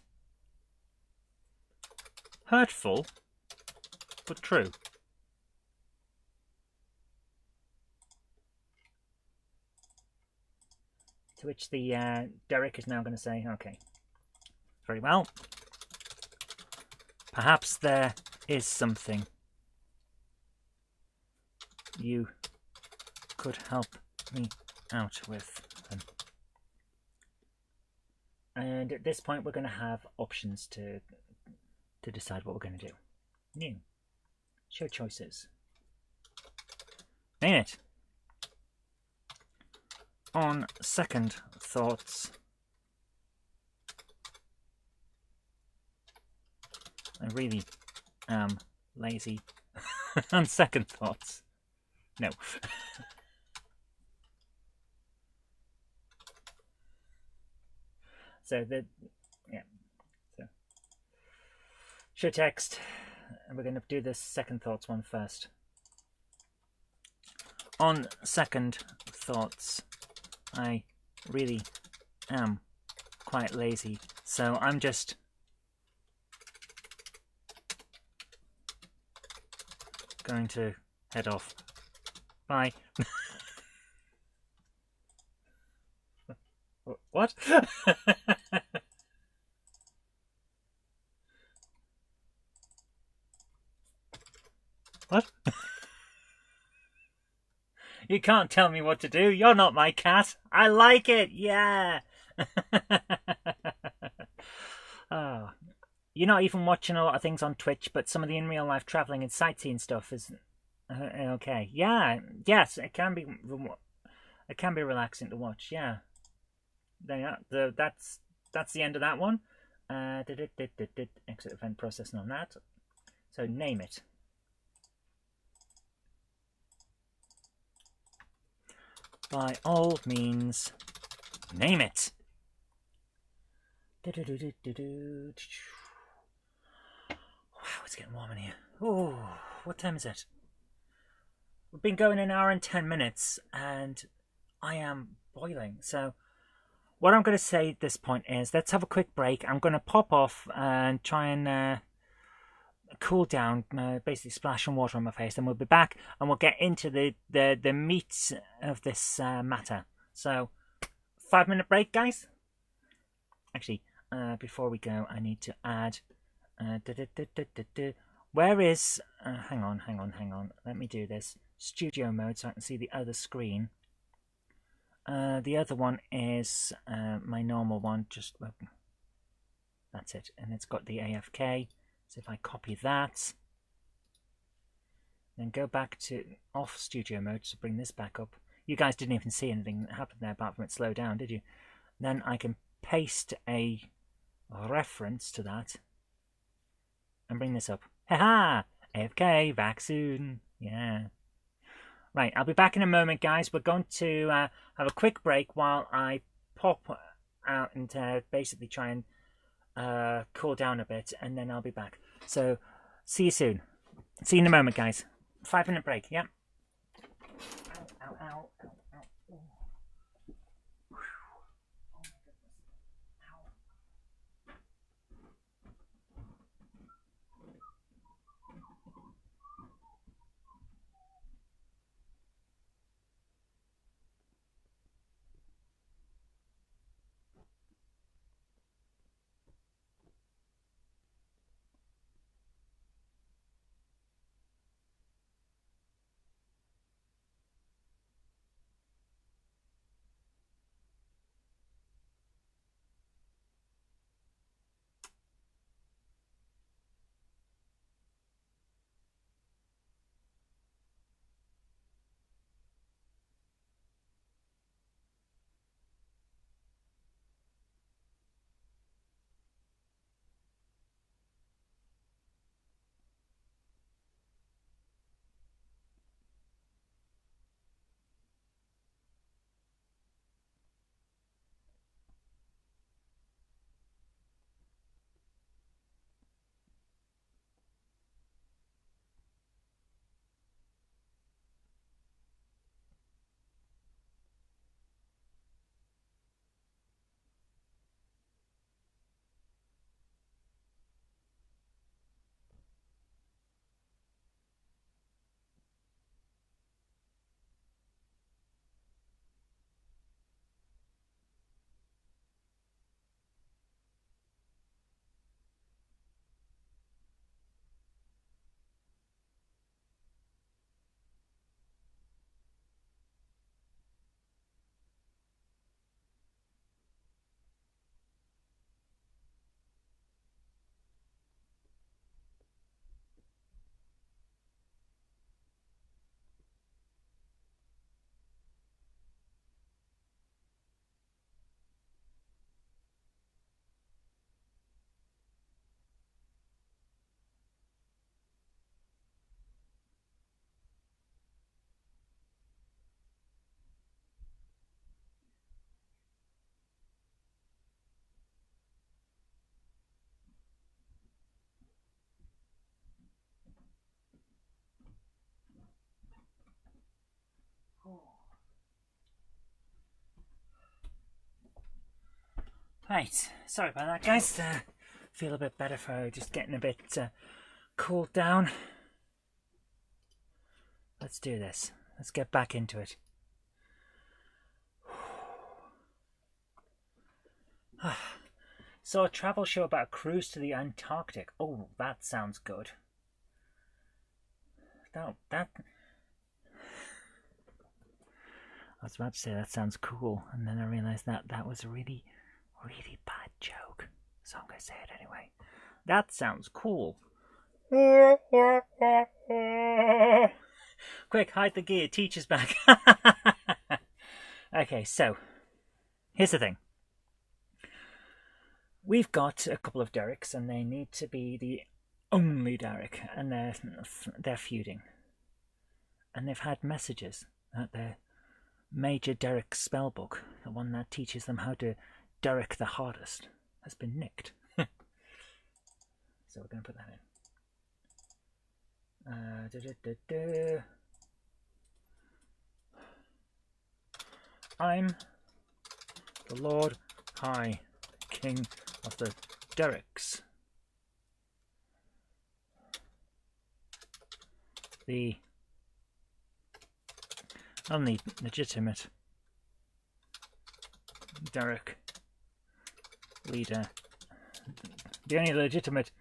hurtful, but true. To which the Derek is now going to say, okay, very well. Perhaps there is something you could help me out with. And at this point, we're going to have options to decide what we're going to do. New. Show choices. Name it. On second thoughts, I really am lazy. On second thoughts, no. So show text, and we're going to do this second thoughts one first. On second thoughts, I really am quite lazy, so I'm just going to head off. Bye. What? You can't tell me what to do. You're not my cat. I like it. Yeah. Oh, you're not even watching a lot of things on Twitch, but some of the in real life traveling and sightseeing stuff is okay. Yeah. Yes, it can be. It can be relaxing to watch. Yeah. There you are. That's the end of that one. Exit event processing on that. So name it. By all means, name it. Wow, it's getting warm in here. Oh, what time is it? We've been going an hour and 10 minutes, and I am boiling. So what I'm going to say at this point is let's have a quick break. I'm going to pop off and try and cool down, basically splash some water on my face, and we'll be back and we'll get into the meat of this matter. So 5-minute break, guys. Actually, before we go, I need to add where is hang on, let me do this studio mode so I can see the other screen. The other one is my normal one, just that's it, and it's got the AFK. So if I copy that, then go back to off studio mode to bring this back up. You guys didn't even see anything that happened there apart from it slowed down, did you? Then I can paste a reference to that and bring this up. Haha! AFK, back soon. Yeah. Right, I'll be back in a moment, guys. We're going to have a quick break while I pop out and basically try and cool down a bit, and then I'll be back. So, see you soon. See you in a moment, guys. 5-minute break, yeah? Ow, ow, ow, ow, ow. Right, sorry about that, guys. Feel a bit better for just getting a bit cooled down. Let's do this. Let's get back into it. So a travel show about a cruise to the Antarctic. Oh, that sounds good. That was about to say that sounds cool, and then I realized that was a really, really bad joke. So I'm going to say it anyway. That sounds cool. Quick, hide the gear. Teacher's back. Okay, so here's the thing. We've got a couple of Derricks, and they need to be the only Derrick, and they're feuding. And they've had messages that their Major Derrick spellbook, the one that teaches them how to Derrick the hardest, has been nicked. So we're going to put that in. I'm the Lord High King of the Derricks. The only legitimate Derrick leader. The only legitimate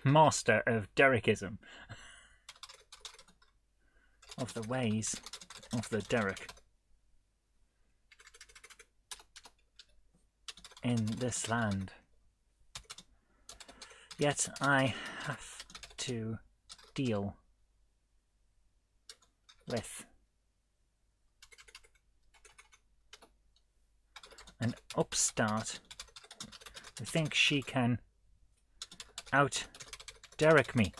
master of Derrickism. Of the ways of the Derrick. In this land. Yet I have to deal with an upstart who thinks she can out-Derrick me.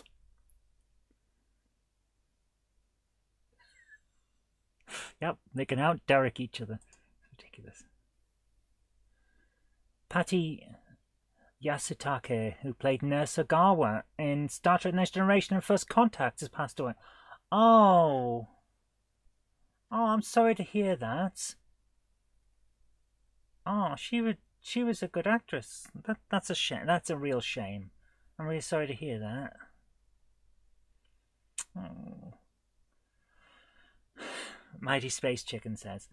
Yep, they can out-Derrick each other. It's ridiculous. Patty Yasutake, who played Nurse Ogawa in Star Trek Next Generation and First Contact, has passed away. Oh, I'm sorry to hear that. Oh, she was a good actress. That's a shame. That's a real shame. I'm really sorry to hear that. Oh. Mighty Space Chicken says,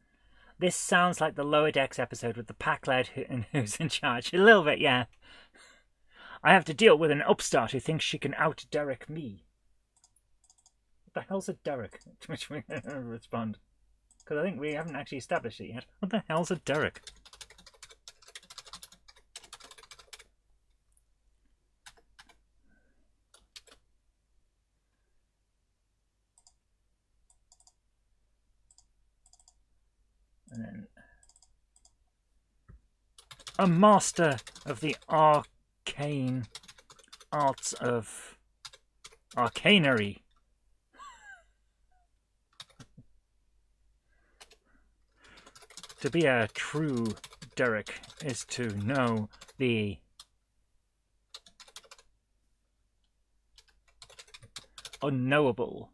this sounds like the Lower Decks episode with the pack lad who's in charge. A little bit, yeah. I have to deal with an upstart who thinks she can out-Derrick me. What the hell's a Derrick? To which we respond. Because I think we haven't actually established it yet. What the hell's a Derrick? And then a master of the arcane arts of arcanery. To be a true Derrick is to know the unknowable.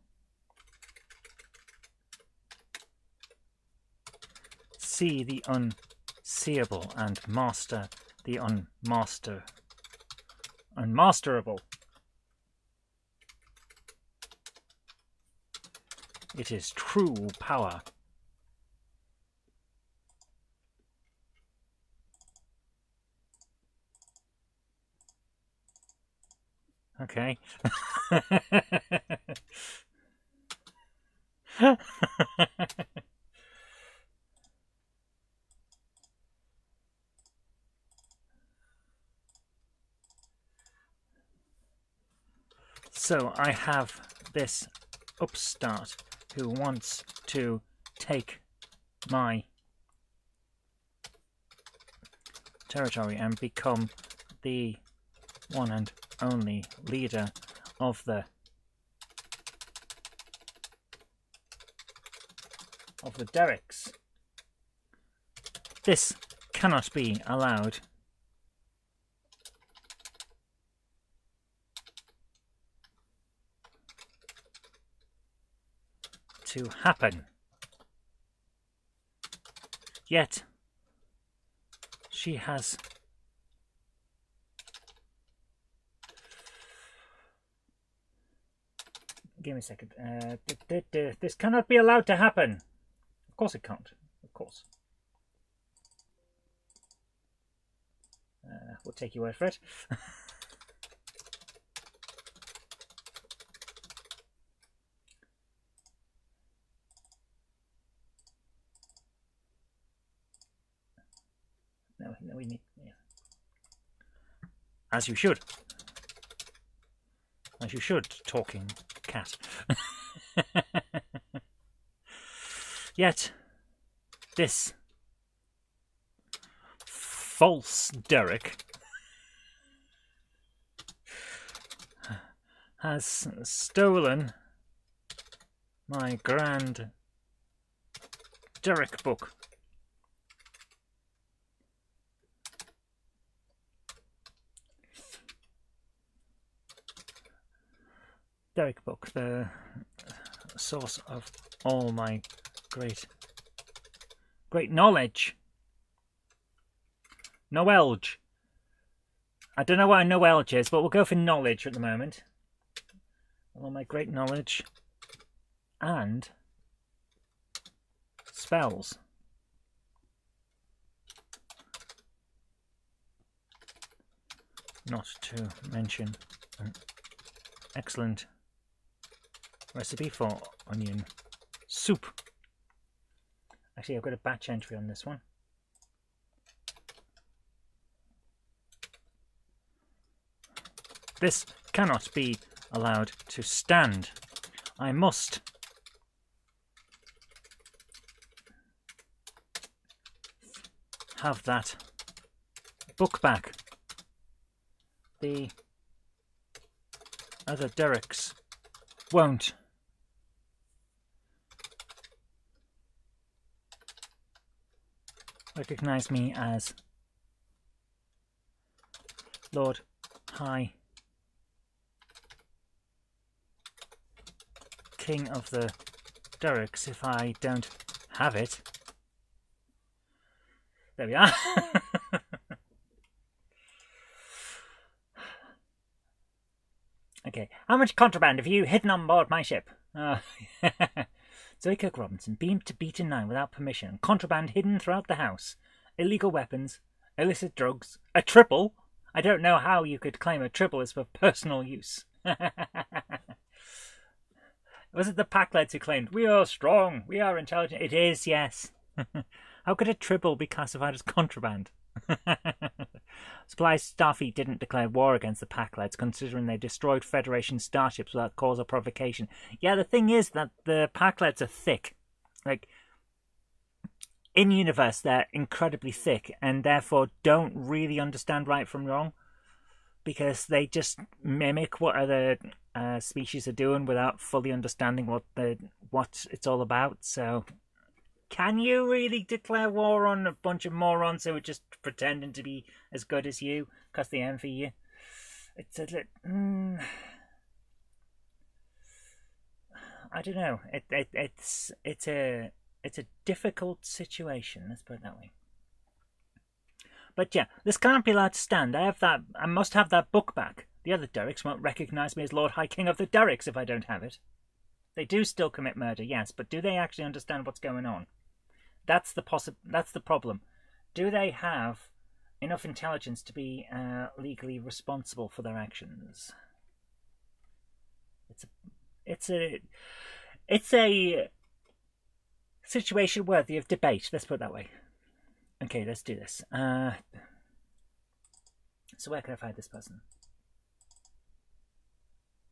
See the unseeable and master the unmasterable. It is true power. Okay. So I have this upstart who wants to take my territory and become the one and only leader of the Derricks. This cannot be allowed. To happen. Yet she has give me a second. This cannot be allowed to happen. Of course it can't. Of course. We'll take your word for it. No, we need... Yeah. As you should. As you should, talking cat. Yet, this false Derek has stolen my grand Derek book. Derek book, the source of all my great knowledge. Knowledge. I don't know what a knowledge is, but we'll go for knowledge at the moment. All my great knowledge and spells. Not to mention an excellent recipe for onion soup. Actually, I've got a batch entry on this one. This cannot be allowed to stand. I must have that book back. The other Dereks won't. Recognize me as Lord High King of the Dereks if I don't have it. There we are. Okay, how much contraband have you hidden on board my ship? Zoe Kirk Robinson beamed to Beaton 9 without permission. Contraband hidden throughout the house. Illegal weapons. Illicit drugs. A triple? I don't know how you could claim a triple is for personal use. Was it the Packlets who claimed, we are strong, we are intelligent? It is, yes. How could a triple be classified as contraband? Supplies Starfleet didn't declare war against the Packlets, considering they destroyed Federation starships without cause or provocation. Yeah, the thing is that the Packlets are thick. Like, in universe, they're incredibly thick, and therefore don't really understand right from wrong, because they just mimic what other species are doing without fully understanding what it's all about. So, can you really declare war on a bunch of morons who are just pretending to be as good as you because they envy you? It's a I don't know. It's a difficult situation. Let's put it that way. But yeah, this can't be allowed to stand. I must have that book back. The other Dereks won't recognise me as Lord High King of the Dereks if I don't have it. They do still commit murder, yes, but do they actually understand what's going on? That's the problem. Do they have enough intelligence to be legally responsible for their actions? It's a situation worthy of debate. Let's put it that way. Okay, let's do this. So where can I find this person?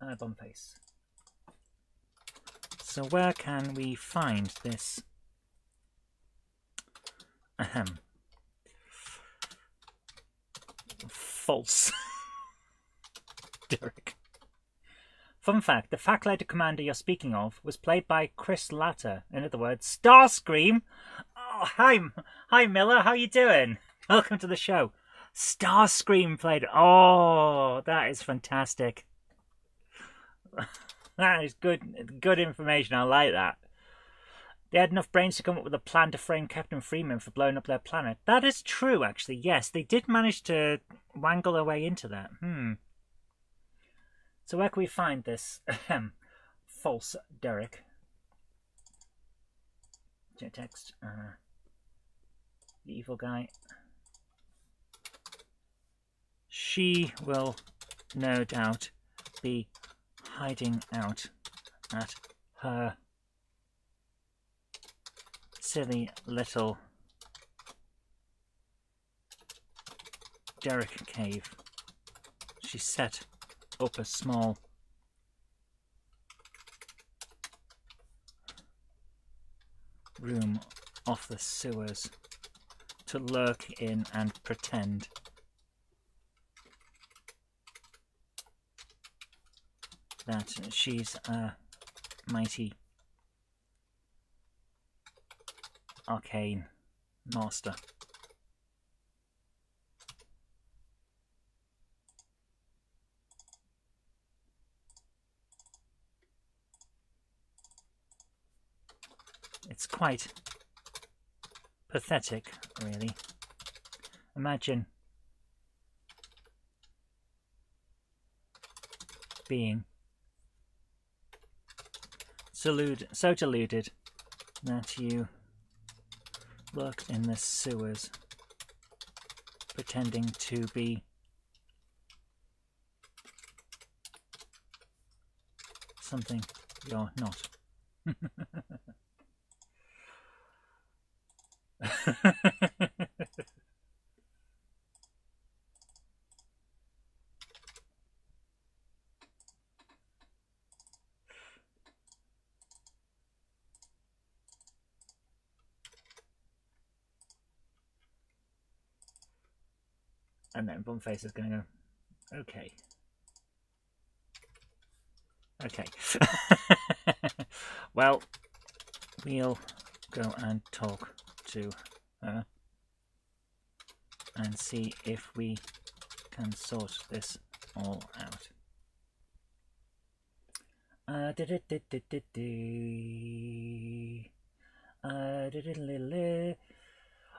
Bumface. So where can we find this? False. Derek. Fun fact, the Fact-Leader commander you're speaking of was played by Chris Latta. In other words, Starscream. Oh, hi Miller, how you doing? Welcome to the show. Starscream played... Oh, that is fantastic. That is good information, I like that. They had enough brains to come up with a plan to frame Captain Freeman for blowing up their planet. That is true, actually. Yes, they did manage to wangle their way into that. So where can we find this false Derek? Text. The evil guy. She will no doubt be hiding out at her silly little Derrick cave. She set up a small room off the sewers to lurk in and pretend that she's a mighty arcane master. It's quite pathetic, really. Imagine being so deluded that you lurk in the sewers pretending to be something you're not. And then Bumface is going to go, okay. Okay. Well, we'll go and talk to her and see if we can sort this all out.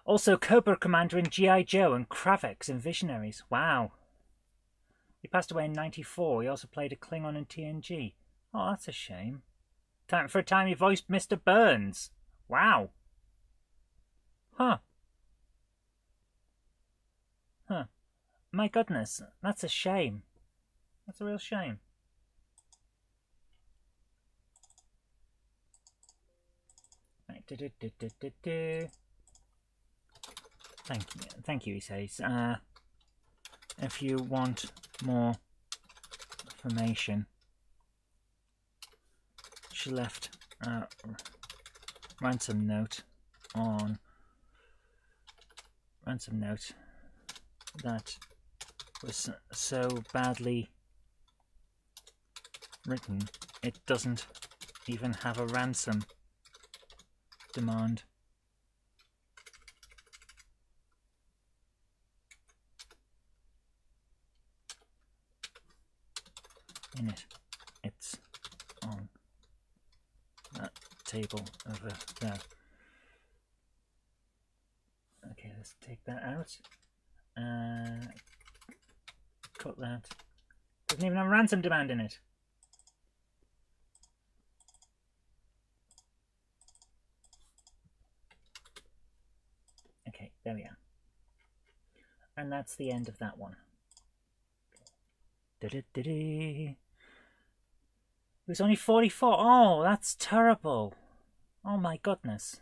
Also, Cobra Commander in G.I. Joe and Kravex in Visionaries. Wow. He passed away in '94. He also played a Klingon in TNG. Oh, that's a shame. For a time he voiced Mr. Burns. Wow. Huh. Huh. My goodness, that's a shame. That's a real shame. Right. Thank you, he says. If you want more information, she left a ransom note that was so badly written it doesn't even have a ransom demand. In it. It's on that table over there. Okay, let's take that out. Cut that. Doesn't even have a ransom demand in it. Okay, there we are. And that's the end of that one. It was only 44. Oh, that's terrible. Oh my goodness.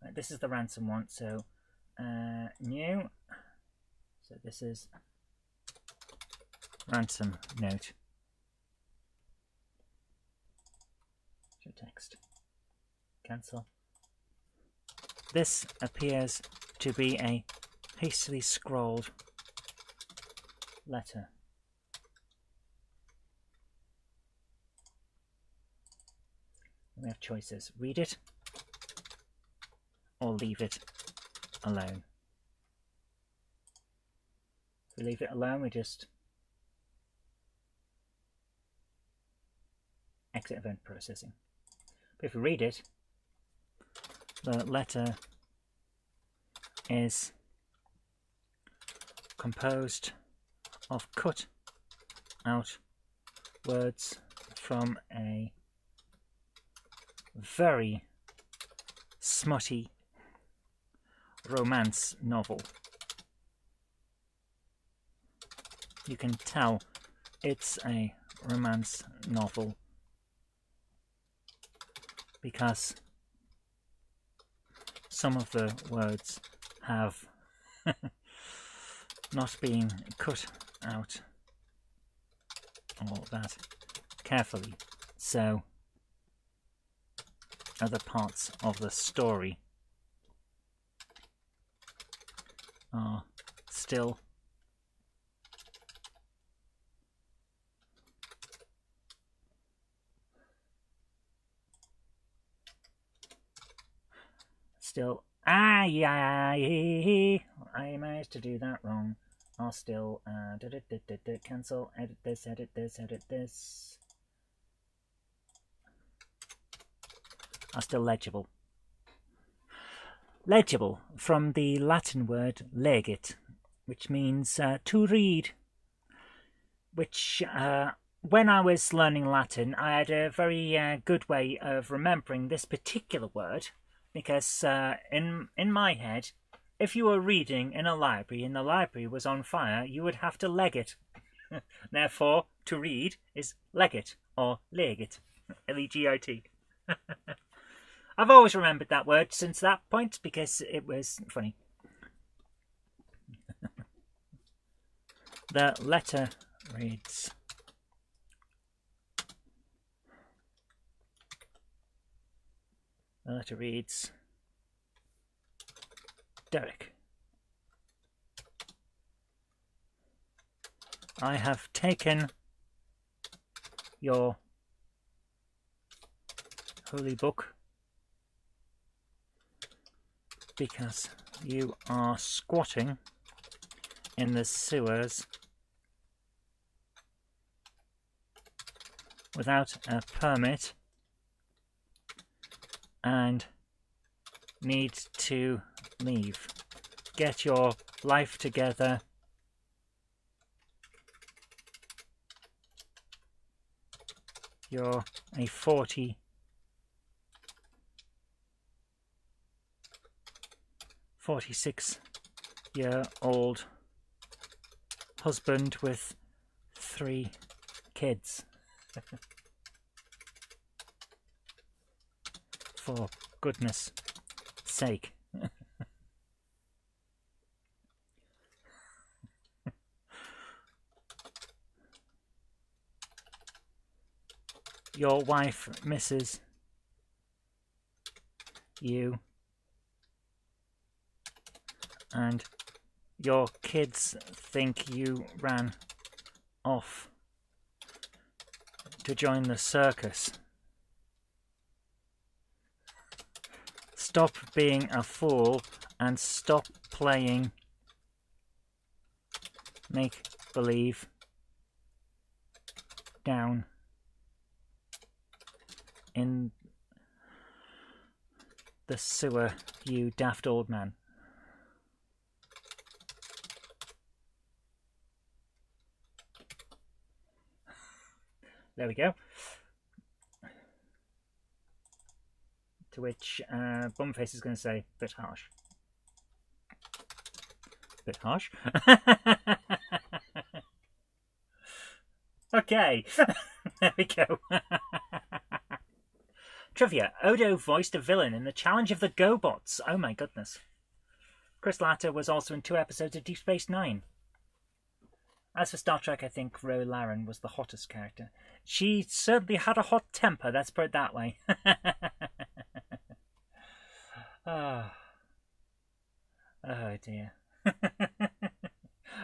Right, this is the ransom one. So, new. So this is ransom note. Show text. Cancel. This appears to be a hastily scrawled letter. We have choices. Read it or leave it alone. If we leave it alone, we just exit event processing. But if we read it, the letter is composed of cut out words from a very smutty romance novel. You can tell it's a romance novel because some of the words have not being cut out all that carefully, so other parts of the story are still yeah, I managed to do that wrong. I'll still cancel, edit this, edit this, edit this. Are still legible. Legible from the Latin word legit, which means to read. Which, when I was learning Latin, I had a very good way of remembering this particular word, because in my head, if you were reading in a library and the library was on fire, you would have to leg it. Therefore, to read is legit or legit, L-E-G-I-T. I've always remembered that word since that point because it was funny. The letter reads. The letter reads, Derek, I have taken your holy book because you are squatting in the sewers without a permit and need to leave. Get your life together. You're a 46-year-old husband with 3 kids. For goodness sake. Your wife misses you, and your kids think you ran off to join the circus. Stop being a fool and stop playing make-believe down in the sewer, you daft old man. There we go. To which Bumface is going to say, bit harsh. Bit harsh? Okay, there we go. Trivia. Odo voiced a villain in The Challenge of the GoBots. Oh my goodness. Chris Latta was also in 2 episodes of Deep Space Nine. As for Star Trek, I think Ro Laren was the hottest character. She certainly had a hot temper, let's put it that way. Oh dear.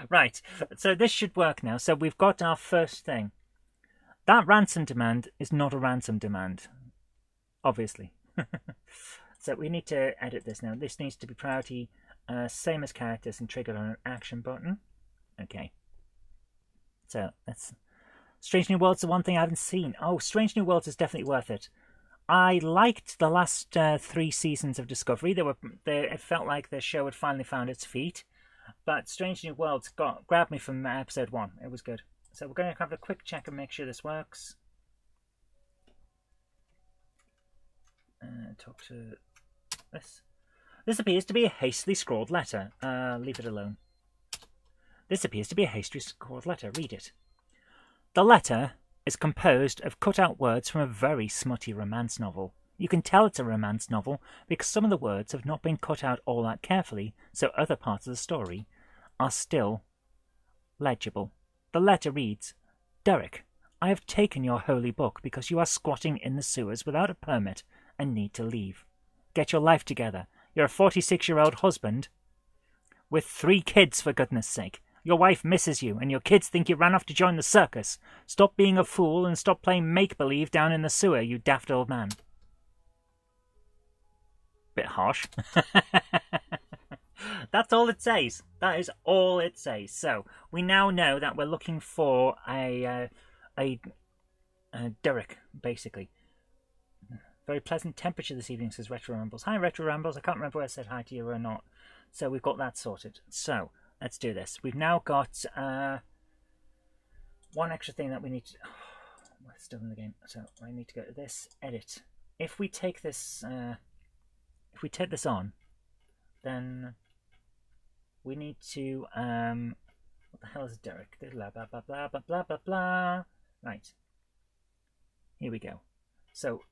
Right, so this should work now. So we've got our first thing. That ransom demand is not a ransom demand, obviously. So we need to edit this now. This needs to be priority, same as characters and triggered on an action button. Okay. So that's Strange New Worlds, the one thing I haven't seen. Oh, Strange New Worlds is definitely worth it. I liked the last 3 seasons of Discovery. It felt like the show had finally found its feet. But Strange New Worlds grabbed me from episode 1. It was good. So we're going to have a quick check and make sure this works. Talk to this. This appears to be a hastily scrawled letter. Leave it alone. This appears to be a hastily scrawled letter. Read it. The letter is composed of cut-out words from a very smutty romance novel. You can tell it's a romance novel because some of the words have not been cut out all that carefully, so other parts of the story are still legible. The letter reads, Derek, I have taken your holy book because you are squatting in the sewers without a permit and need to leave. Get your life together. You're a 46-year-old husband with 3 kids, for goodness sake. Your wife misses you, and your kids think you ran off to join the circus. Stop being a fool and stop playing make-believe down in the sewer, you daft old man. Bit harsh. That's all it says. That is all it says. So, we now know that we're looking for a Derek, basically. Very pleasant temperature this evening, says Retro Rambles. Hi, Retro Rambles. I can't remember whether I said hi to you or not. So, we've got that sorted. So, let's do this. We've now got one extra thing that we need to... Oh, we're still in the game. So, I need to go to this, edit. If we take this... on, then we need to what the hell is Derek? Blah blah blah blah blah blah blah blah. Right. Here we go. So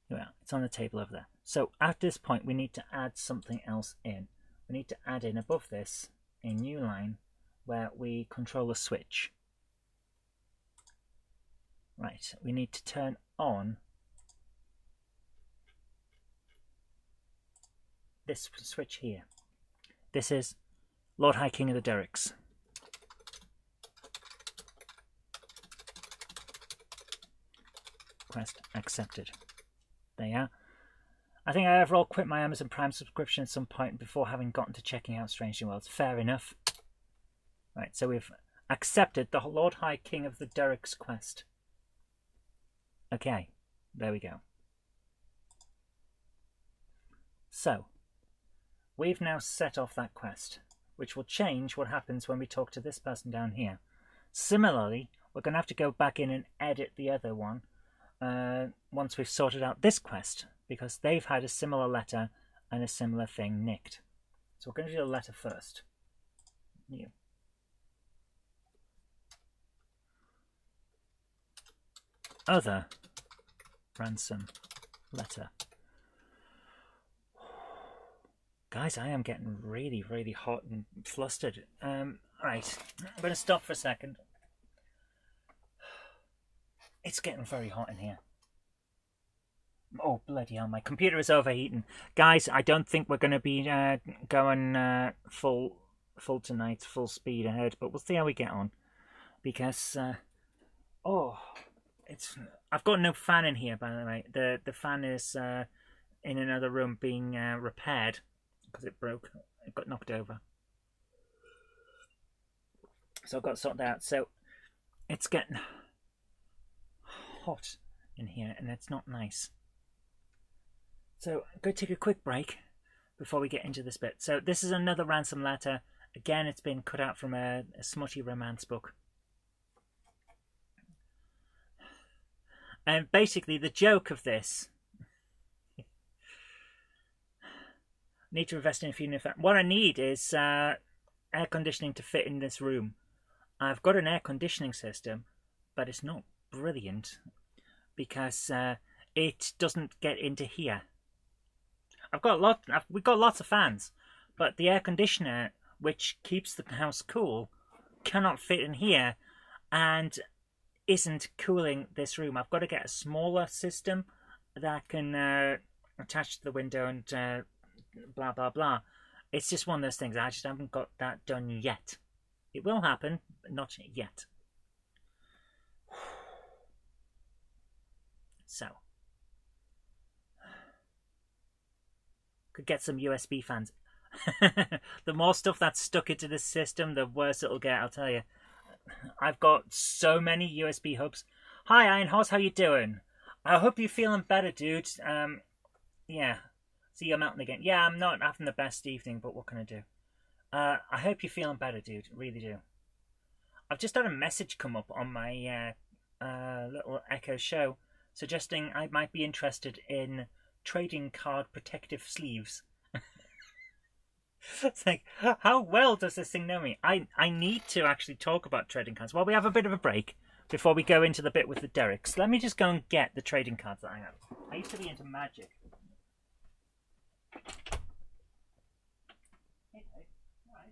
well, it's on the table over there. So at this point we need to add something else in. We need to add in above this a new line where we control a switch. Right, we need to turn on this switch here. This is Lord High King of the Derricks. Request accepted. There you are. I think I overall quit my Amazon Prime subscription at some point before having gotten to checking out Strange New Worlds. Fair enough. Right, so we've accepted the Lord High King of the Derricks quest. Okay, there we go. So, we've now set off that quest, which will change what happens when we talk to this person down here. Similarly, we're going to have to go back in and edit the other one once we've sorted out this quest, because they've had a similar letter and a similar thing nicked. So we're going to do the letter first. New. Other ransom letter. Guys, I am getting really, really hot and flustered. Right, I'm going to stop for a second. It's getting very hot in here. Oh, bloody hell, my computer is overheating. Guys, I don't think we're going to be going full tonight, full speed ahead, but we'll see how we get on. Because, I've got no fan in here, by the way. The fan is in another room being repaired. Because it broke, it got knocked over. So I've got to sort that out. So it's getting hot in here and it's not nice. So I'm going to take a quick break before we get into this bit. So this is another ransom letter. Again, it's been cut out from a smutty romance book. And basically the joke of this... Need to invest in a few new fans. What I need is air conditioning to fit in this room. I've got an air conditioning system, but it's not brilliant because it doesn't get into here. We've got lots of fans, but the air conditioner, which keeps the house cool, cannot fit in here and isn't cooling this room. I've got to get a smaller system that can attach to the window and blah blah blah. It's just one of those things. I just haven't got that done yet. It will happen, but not yet. So could get some USB fans. The more stuff that's stuck into this system, the worse it'll get, I'll tell you. I've got so many USB hubs. Hi Iron Horse, how you doing? I hope you're feeling better, dude. Yeah. See you mountain again. Yeah, I'm not having the best evening, but what can I do? I hope you're feeling better, dude. Really do. I've just had a message come up on my little Echo show suggesting I might be interested in trading card protective sleeves. It's like, how well does this thing know me? I need to actually talk about trading cards. Well, we have a bit of a break before we go into the bit with the Derricks. Let me just go and get the trading cards that I have. I used to be into Magic. Right.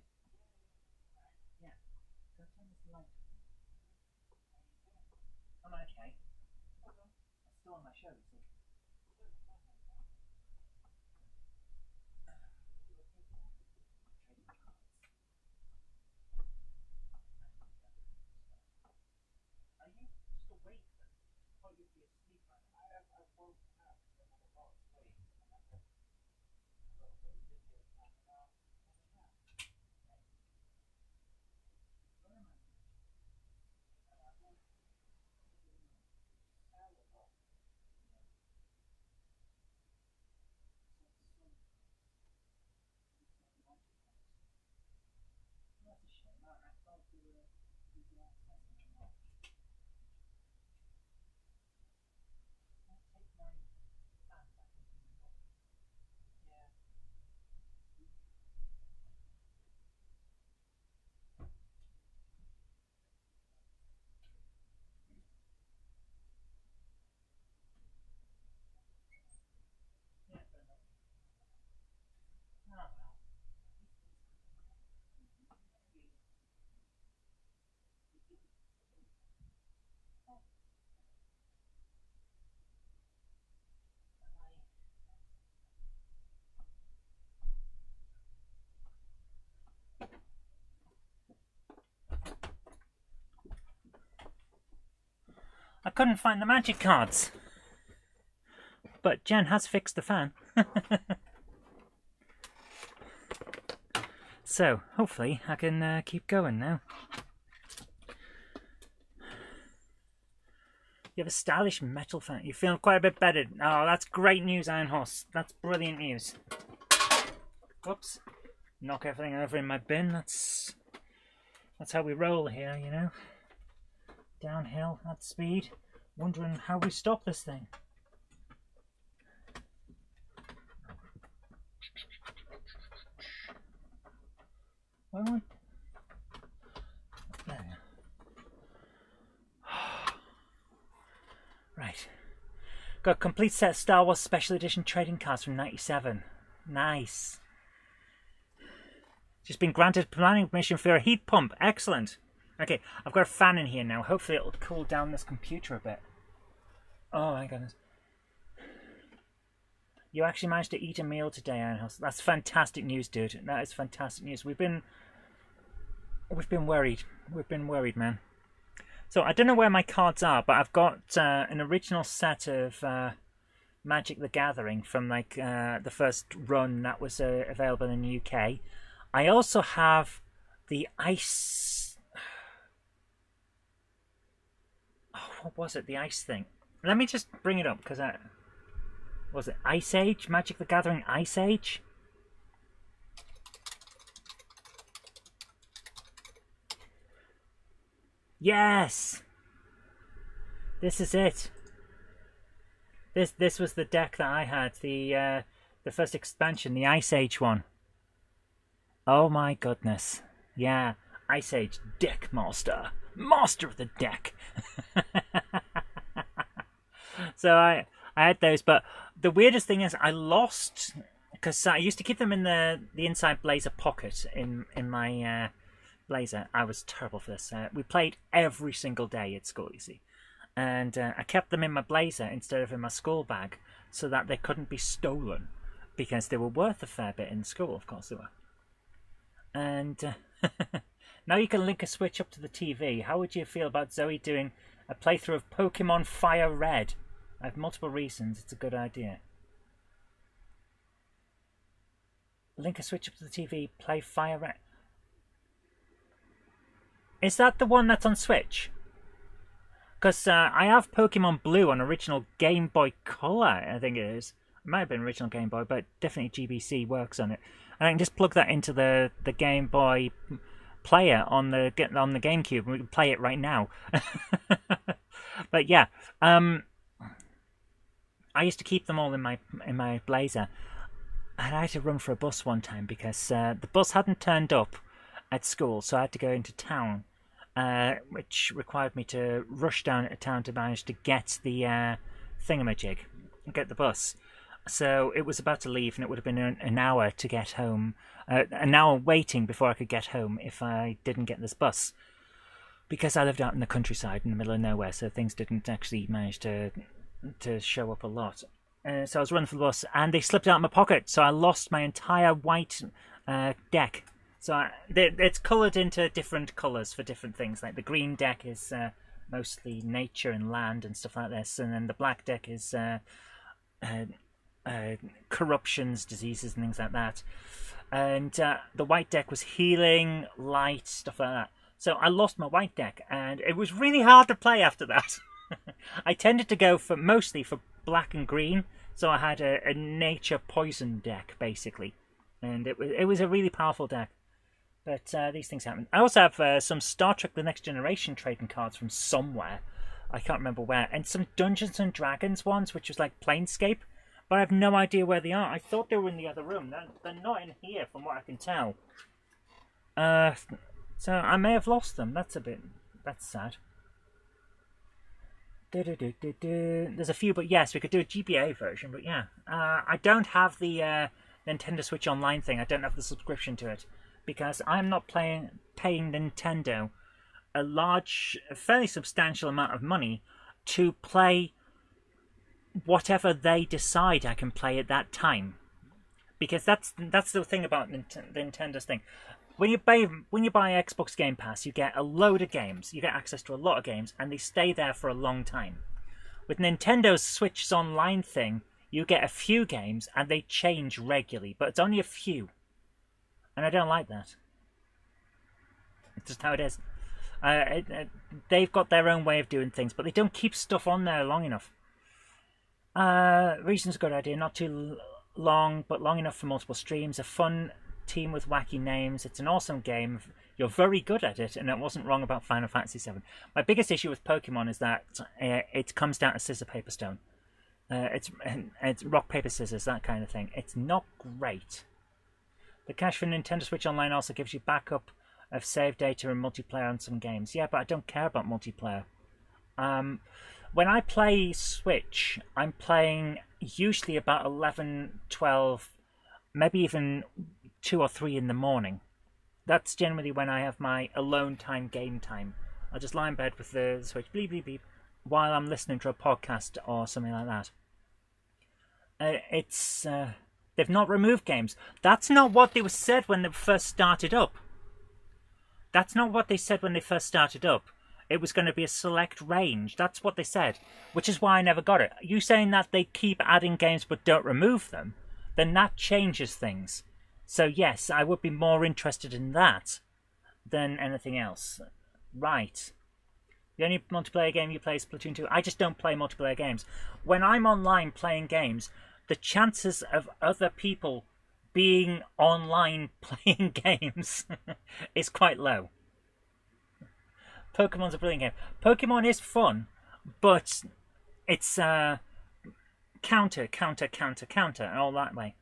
I couldn't find the magic cards. But Jen has fixed the fan. So, hopefully, I can keep going now. You have a stylish metal fan. You feel quite a bit better. Oh, that's great news, Iron Horse. That's brilliant news. Whoops. Knock everything over in my bin. That's how we roll here, you know. Downhill at speed. Wondering how we stop this thing. Well, there. Right. Got a complete set of Star Wars Special Edition trading cards from '97. Nice. Just been granted planning permission for a heat pump. Excellent. Okay, I've got a fan in here now. Hopefully it'll cool down this computer a bit. Oh my goodness. You actually managed to eat a meal today, Ironhouse. That's fantastic news, dude. That is fantastic news. We've been worried. We've been worried, man. So I don't know where my cards are, but I've got an original set of Magic the Gathering from like the first run that was available in the UK. I also have the ice. Oh, what was it? The ice thing. Let me just bring it up because was it Ice Age? Magic the Gathering Ice Age? Yes! This is it. This was the deck that I had, the first expansion, the Ice Age one. Oh my goodness. Yeah, Ice Age Deck Master. Master of the deck. So I had those, but the weirdest thing is I lost, because I used to keep them in the inside blazer pocket in my blazer. I was terrible for this. We played every single day at school, you see. And I kept them in my blazer instead of in my school bag so that they couldn't be stolen, because they were worth a fair bit in school, of course they were. And now you can link a Switch up to the TV. How would you feel about Zoe doing a playthrough of Pokemon Fire Red? I have multiple reasons it's a good idea. Link a Switch up to the TV, play Fire Red. Is that the one that's on Switch? Because I have Pokemon Blue on original Game Boy Color, I think it is. It might have been original Game Boy, but definitely GBC works on it. And I can just plug that into the Game Boy player on the GameCube, and we can play it right now. But yeah, I used to keep them all in my blazer, and I had to run for a bus one time because the bus hadn't turned up at school, so I had to go into town, which required me to rush down to town to manage to get the thingamajig, get the bus. So it was about to leave, and it would have been an hour to get home, an hour waiting before I could get home if I didn't get this bus, because I lived out in the countryside in the middle of nowhere, so things didn't actually manage to show up a lot. So I was running for the bus, and they slipped out of my pocket, so I lost my entire white deck. So it's coloured into different colours for different things. Like the green deck is mostly nature and land and stuff like this, and then the black deck is corruptions, diseases, and things like that. And the white deck was healing, light, stuff like that. So I lost my white deck, and it was really hard to play after that. I tended to go mostly for black and green, so I had a nature poison deck basically, and it was a really powerful deck. But these things happen. I also have some Star Trek: The Next Generation trading cards from somewhere. I can't remember where, and some Dungeons and Dragons ones, which was like Planescape, but I have no idea where they are. I thought they were in the other room. They're not in here, from what I can tell. So I may have lost them. That's sad. There's a few, but yes, we could do a GBA version, but yeah. I don't have the Nintendo Switch Online thing. I don't have the subscription to it, because I'm not paying Nintendo a fairly substantial amount of money to play whatever they decide I can play at that time. because that's the thing about the Nintendo's thing. When you buy Xbox Game Pass, you get a load of games. You get access to a lot of games, and they stay there for a long time. With Nintendo's Switch's online thing, you get a few games, and they change regularly, but it's only a few. And I don't like that. It's just how it is. They've got their own way of doing things, but they don't keep stuff on there long enough. Region's a good idea. Not too long, but long enough for multiple streams. A fun team with wacky names. It's an awesome game. You're very good at it, and it wasn't wrong about Final Fantasy VII. My biggest issue with Pokemon is that it comes down to scissor, paper, stone. It's rock, paper, scissors, that kind of thing. It's not great. The cache for Nintendo Switch Online also gives you backup of save data and multiplayer on some games. Yeah, but I don't care about multiplayer. When I play Switch, I'm playing usually about 11, 12, maybe even 2 or 3 in the morning. That's generally when I have my alone time, game time. I'll just lie in bed with the Switch, bleep, bleep, bleep, while I'm listening to a podcast or something like that. They've not removed games. That's not what they said when they first started up. That's not what they said when they first started up. It was going to be a select range. That's what they said, which is why I never got it. You saying that they keep adding games but don't remove them, then that changes things. So yes, I would be more interested in that than anything else. Right. The only multiplayer game you play is Splatoon 2. I just don't play multiplayer games. When I'm online playing games, the chances of other people being online playing games is quite low. Pokemon's a brilliant game. Pokemon is fun, but it's counter, and all that way.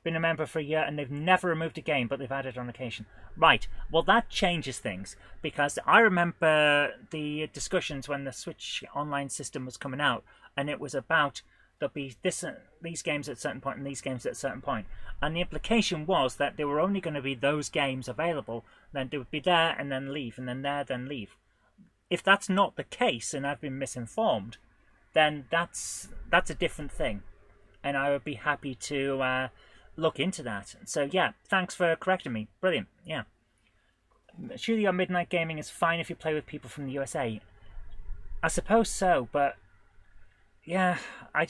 Been a member for a year, and they've never removed a game, but they've added on occasion. Right, well that changes things, because I remember the discussions when the Switch online system was coming out, and it was about there'll be these games at a certain point and these games at a certain point. And the implication was that there were only going to be those games available, then they would be there and then leave, and then there, then leave. If that's not the case, and I've been misinformed, then that's a different thing. And I would be happy to look into that. So yeah, thanks for correcting me. Brilliant, yeah. Surely your midnight gaming is fine if you play with people from the USA. I suppose so, but yeah, I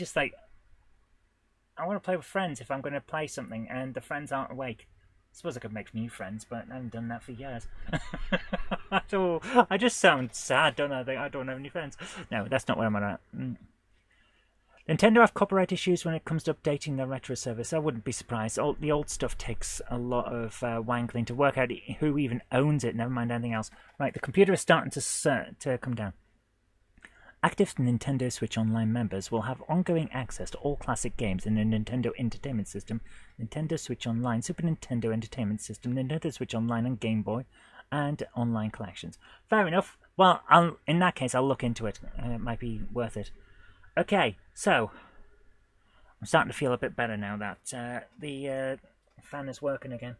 want to play with friends if I'm going to play something and the friends aren't awake. I suppose I could make new friends, but I haven't done that for years. I just sound sad, don't I? I don't have any friends. No, that's not where I'm at. Nintendo have copyright issues when it comes to updating their retro service. I wouldn't be surprised. The old stuff takes a lot of wangling to work out who even owns it, never mind anything else. Right, the computer is starting to come down. Active Nintendo Switch Online members will have ongoing access to all classic games in the Nintendo Entertainment System, Nintendo Switch Online, Super Nintendo Entertainment System, Nintendo Switch Online and Game Boy, and online collections. Fair enough. Well, in that case, I'll look into it. It might be worth it. Okay, so I'm starting to feel a bit better now that the fan is working again.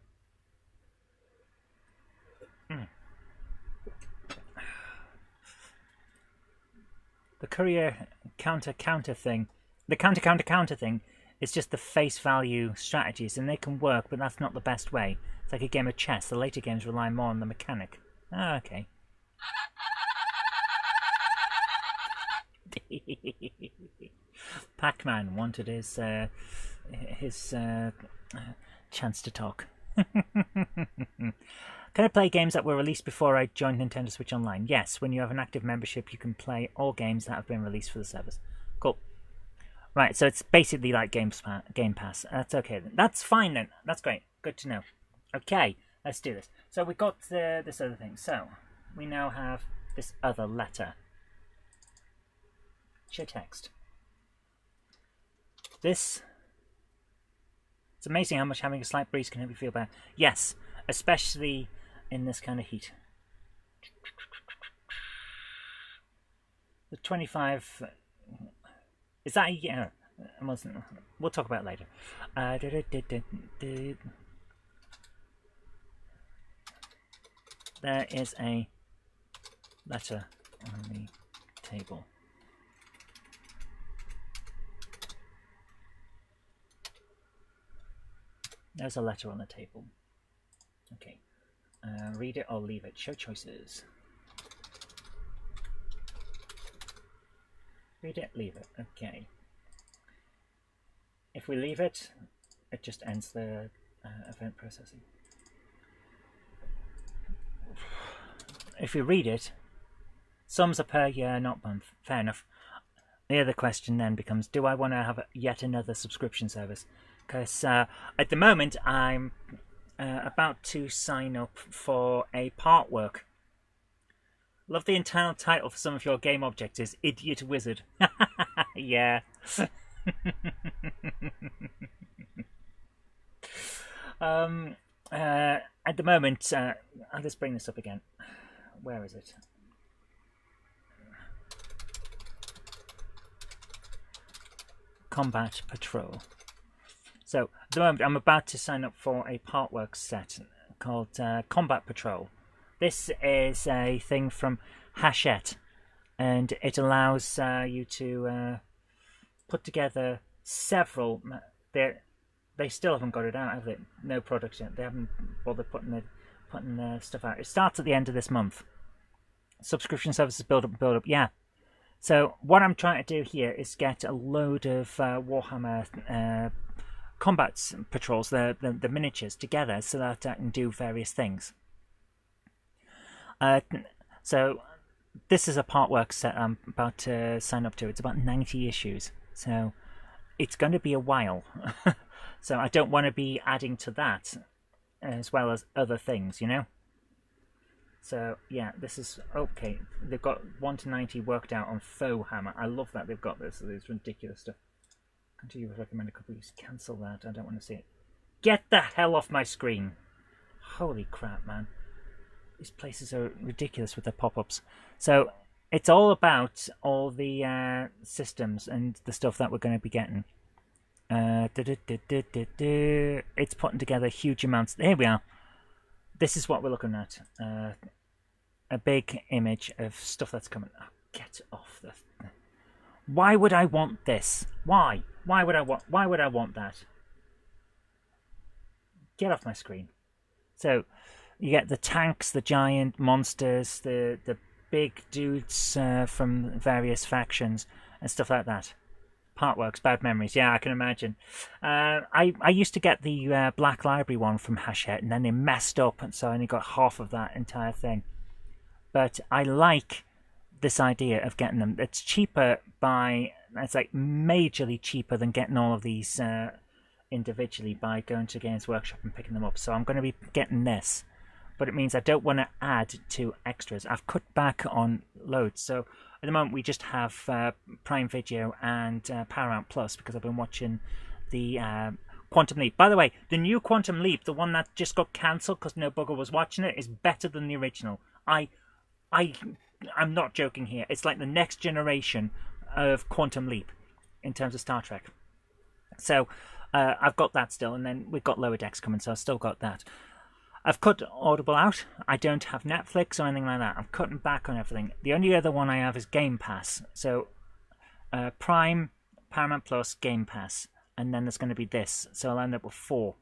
The courier counter thing, the counter thing is just the face value strategies, and they can work, but that's not the best way. It's like a game of chess. The later games rely more on the mechanic. Ah, okay. Pac-Man wanted his chance to talk. Can I play games that were released before I joined Nintendo Switch Online? Yes, when you have an active membership, you can play all games that have been released for the service. Cool. Right, so it's basically like Game Pass. That's okay then. That's fine then. That's great. Good to know. Okay, let's do this. So we got this other thing. So we now have this other letter. Share text. It's amazing how much having a slight breeze can help you feel better. Yes, especially in this kind of heat. The 25 is that? Yeah, we'll talk about it later. There is a letter on the table. There's a letter on the table. Okay. Read it or leave it. Show choices. Read it, leave it. Okay. If we leave it, it just ends the event processing. If we read it, sums are per year, not month. Fair enough. The other question then becomes, do I want to have yet another subscription service? Because at the moment, I'm about to sign up for a part work. Love the internal title for some of your game objects is Idiot Wizard. Yeah. At the moment, I'll just bring this up again. Where is it? Combat Patrol. So, at the moment, I'm about to sign up for a part work set called Combat Patrol. This is a thing from Hachette, and it allows you to put together several. They still haven't got it out, have they? No product yet. They haven't bothered putting the stuff out. It starts at the end of this month. Subscription services build up. Yeah. So what I'm trying to do here is get a load of Warhammer combat patrols, the miniatures, together so that I can do various things. So this is a part work set I'm about to sign up to. It's about 90 issues, so it's going to be a while. So I don't want to be adding to that as well as other things, you know. So yeah, this is okay. They've got 1 to 90 worked out on faux hammer. I love that they've got this. It's ridiculous stuff. Continue with recommended copies. Cancel that. I don't want to see it. Get the hell off my screen! Holy crap, man. These places are ridiculous with their pop-ups. So it's all about all the systems and the stuff that we're going to be getting. It's putting together huge amounts. Here we are. This is what we're looking at. A big image of stuff that's coming. Oh, get off the. Why would I want this? Why? Why would I want that? Get off my screen. So you get the tanks, the giant monsters, the big dudes from various factions and stuff like that. Partworks, bad memories. Yeah, I can imagine. I used to get the Black Library one from Hachette, and then they messed up, and so I only got half of that entire thing. But I like this idea of getting them. It's cheaper it's like majorly cheaper than getting all of these individually by going to Games Workshop and picking them up. So I'm going to be getting this. But it means I don't want to add to extras. I've cut back on loads. So at the moment we just have Prime Video and Paramount Plus because I've been watching the Quantum Leap. By the way, the new Quantum Leap, the one that just got cancelled because no bugger was watching it, is better than the original. I'm not joking here. It's like the next generation of Quantum Leap in terms of Star Trek. So I've got that still, and then we've got Lower Decks coming, so I've still got that. I've cut Audible out. I don't have Netflix or anything like that. I'm cutting back on everything. The only other one I have is Game Pass. So Prime, Paramount Plus, Game Pass, and then there's going to be this. So I'll end up with four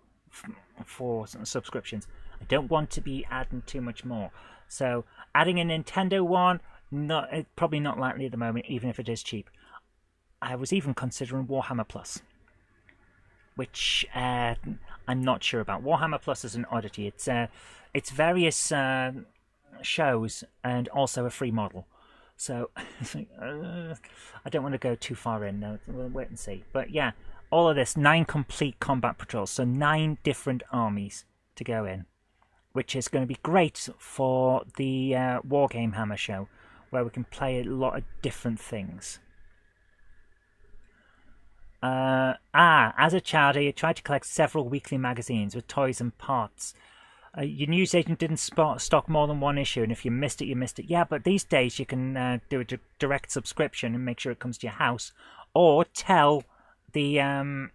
subscriptions. I don't want to be adding too much more. So adding a Nintendo one, probably not likely at the moment, even if it is cheap. I was even considering Warhammer Plus, which I'm not sure about. Warhammer Plus is an oddity. It's various shows and also a free model. So I don't want to go too far in. No, we'll wait and see. But yeah, all of this, 9 complete combat patrols. So 9 different armies to go in, which is going to be great for the GameHammer show, where we can play a lot of different things. As a child, I tried to collect several weekly magazines with toys and parts. Your newsagent didn't stock more than 1 issue, and if you missed it, you missed it. Yeah, but these days you can do a direct subscription and make sure it comes to your house, or tell tell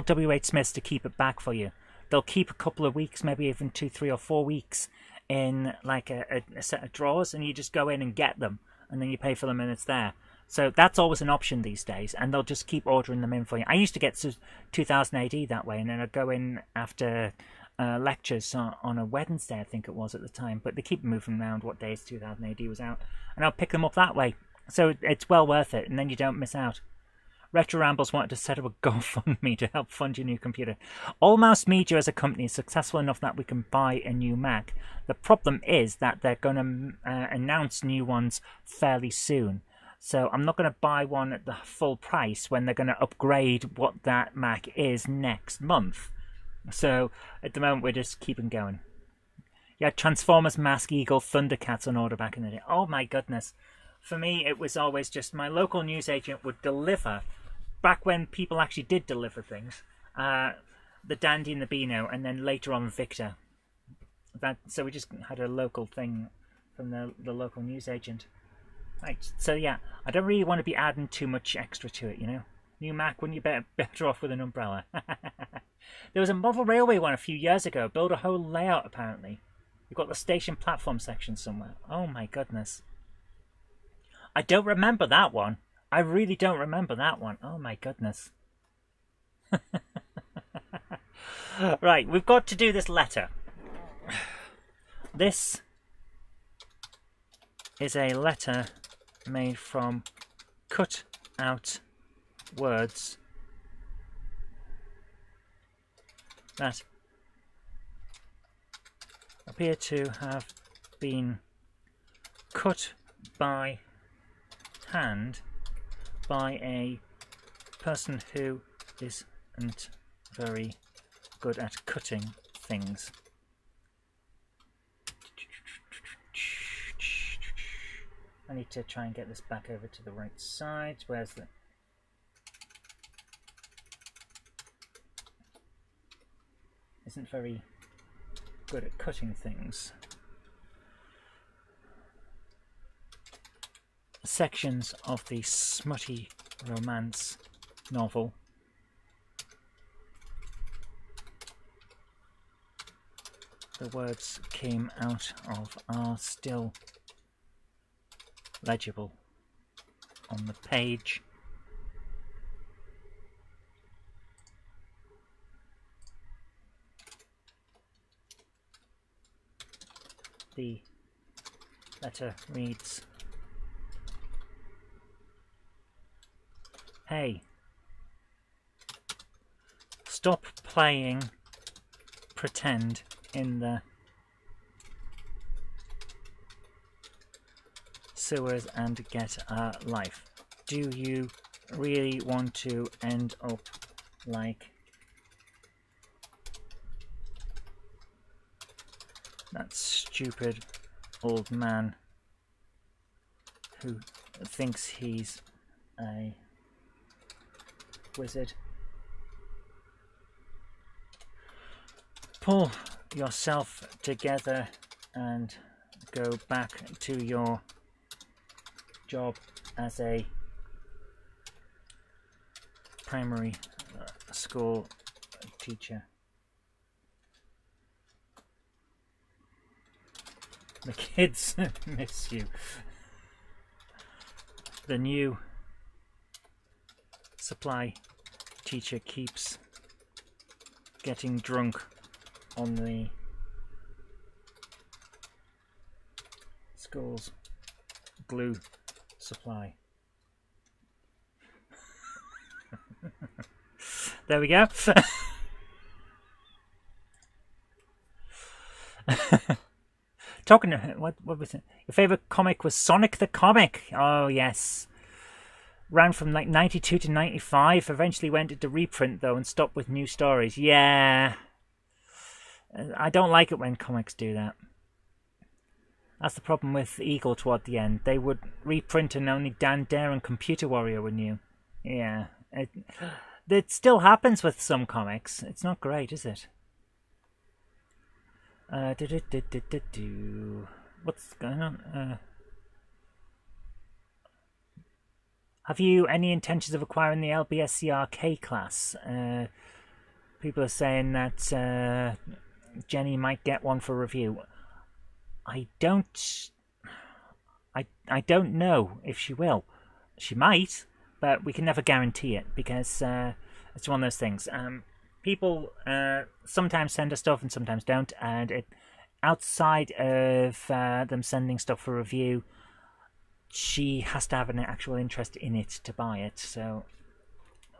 WH Smiths to keep it back for you. They'll keep a couple of weeks, maybe even 2, 3, or 4 weeks in like a set of drawers, and you just go in and get them, and then you pay for them and it's there. So that's always an option these days, and they'll just keep ordering them in for you. I used to get 2000 AD that way, and then I'd go in after lectures on a Wednesday, I think it was at the time, but they keep moving around what days 2000 AD was out, and I'll pick them up that way. So it's well worth it, and then you don't miss out. Retro Rambles wanted to set up a GoFundMe to help fund your new computer. All Mouse Media as a company is successful enough that we can buy a new Mac. The problem is that they're going to announce new ones fairly soon. So I'm not going to buy one at the full price when they're going to upgrade what that Mac is next month. So at the moment we're just keeping going. Yeah, Transformers, Mask Eagle, Thundercats on order back in the day. Oh my goodness. For me, it was always just my local newsagent would deliver, back when people actually did deliver things, the Dandy and the Beano, and then later on Victor. So we just had a local thing from the local newsagent. Right, so yeah, I don't really want to be adding too much extra to it, you know. New Mac, wouldn't you better off with an umbrella? There was a model railway one a few years ago, build a whole layout apparently. You've got the station platform section somewhere. Oh my goodness. I don't remember that one. I really don't remember that one. Oh my goodness. Right, we've got to do this letter. This is a letter made from cut out words that appear to have been cut by hand by a person who isn't very good at cutting things. I need to try and get this back over to the right side. Where's the... Isn't very good at cutting things. Sections of the smutty romance novel the words came out of are still legible on the page. The letter reads, "Hey, stop playing pretend in the sewers and get a life. Do you really want to end up like that stupid old man who thinks he's a wizard? Pull yourself together and go back to your job as a primary school teacher. The kids miss you. The new supply teacher keeps getting drunk on the school's glue supply." There we go. Talking to what was it? Your favorite comic was Sonic the Comic. Oh yes. Ran from like 92 to 95. Eventually went into reprint though and stopped with new stories. Yeah. I don't like it when comics do that. That's the problem with Eagle toward the end. They would reprint and only Dan Dare and Computer Warrior were new. Yeah. It still happens with some comics. It's not great, is it? What's going on? Have you any intentions of acquiring the LBSCRK class? People are saying that Jenny might get one for review. I don't know if she will. she might, but we can never guarantee it because it's one of those things. People sometimes send us stuff and sometimes don't, and outside of them sending stuff for review, she has to have an actual interest in it to buy it. So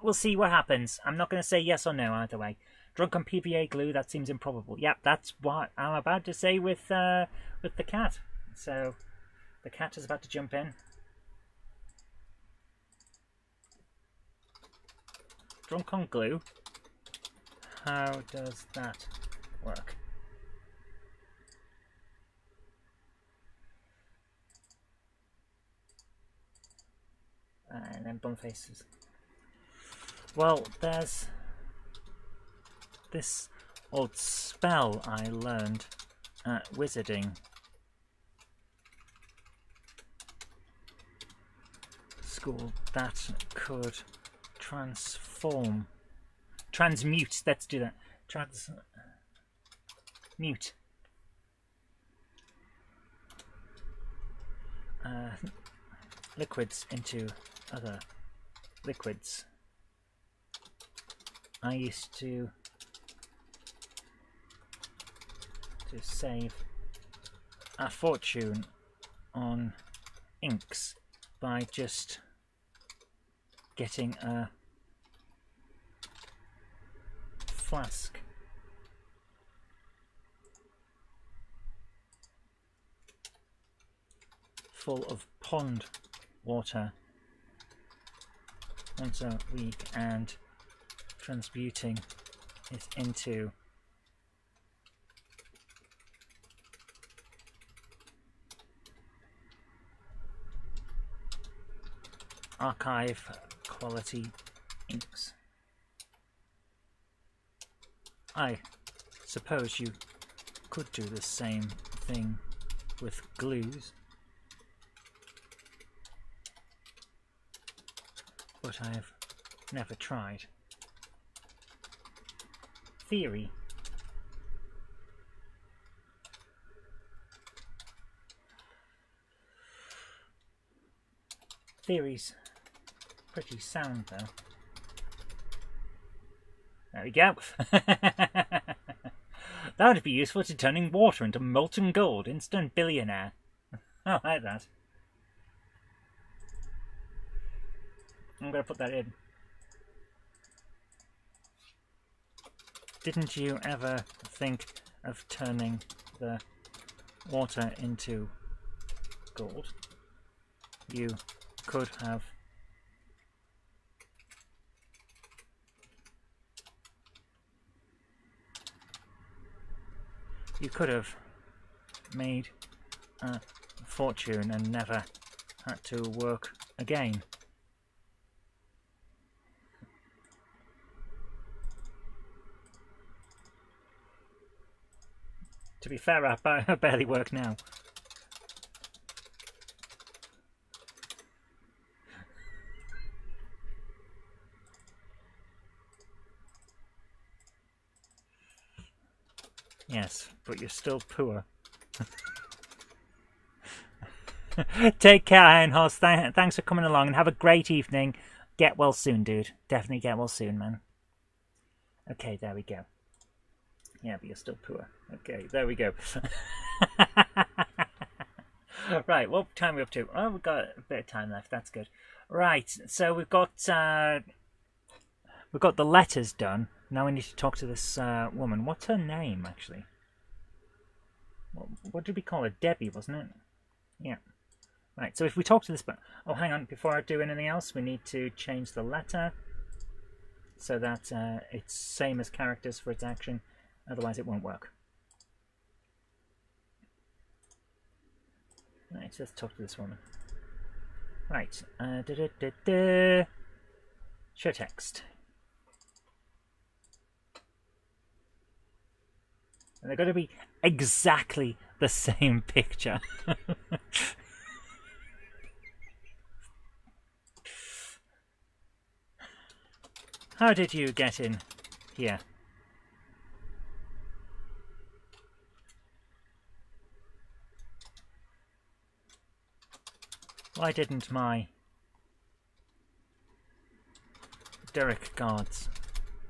we'll see what happens. I'm not going to say yes or no either way. Drunk on PVA glue, that seems improbable. Yep, that's what I'm about to say with the cat. So the cat is about to jump in. Drunk on glue. How does that work? And then bum faces. Well, there's this old spell I learned at wizarding school that could transmute, let's do that, transmute liquids into other liquids. I used to save a fortune on inks by just getting a flask full of pond water once a week and transmuting it into archive quality inks. I suppose you could do the same thing with glues, but I've never tried. Theory. Theory's pretty sound though. There we go. That would be useful to turning water into molten gold. Instant billionaire. I like that. I'm going to put that in. Didn't you ever think of turning the water into gold? You could have made a fortune and never had to work again. To be fair, I barely work now. Yes, but you're still poor. Take care, Iron Horse. Thanks for coming along and have a great evening. Get well soon, dude. Definitely get well soon, man. Okay, there we go. Yeah, but you're still poor. Okay, there we go. Right, what time are we up to? Oh, we've got a bit of time left. That's good. Right, so we've got the letters done. Now we need to talk to this woman. What's her name, actually? What did we call her? Debbie, wasn't it? Yeah. Right, so if we talk to this... Oh, hang on. Before I do anything else, we need to change the letter so that it's same as characters for its action. Otherwise, it won't work. Right, so let's talk to this woman. Right. Show text. And they're going to be exactly the same picture. How did you get in here? Why didn't my Derek guards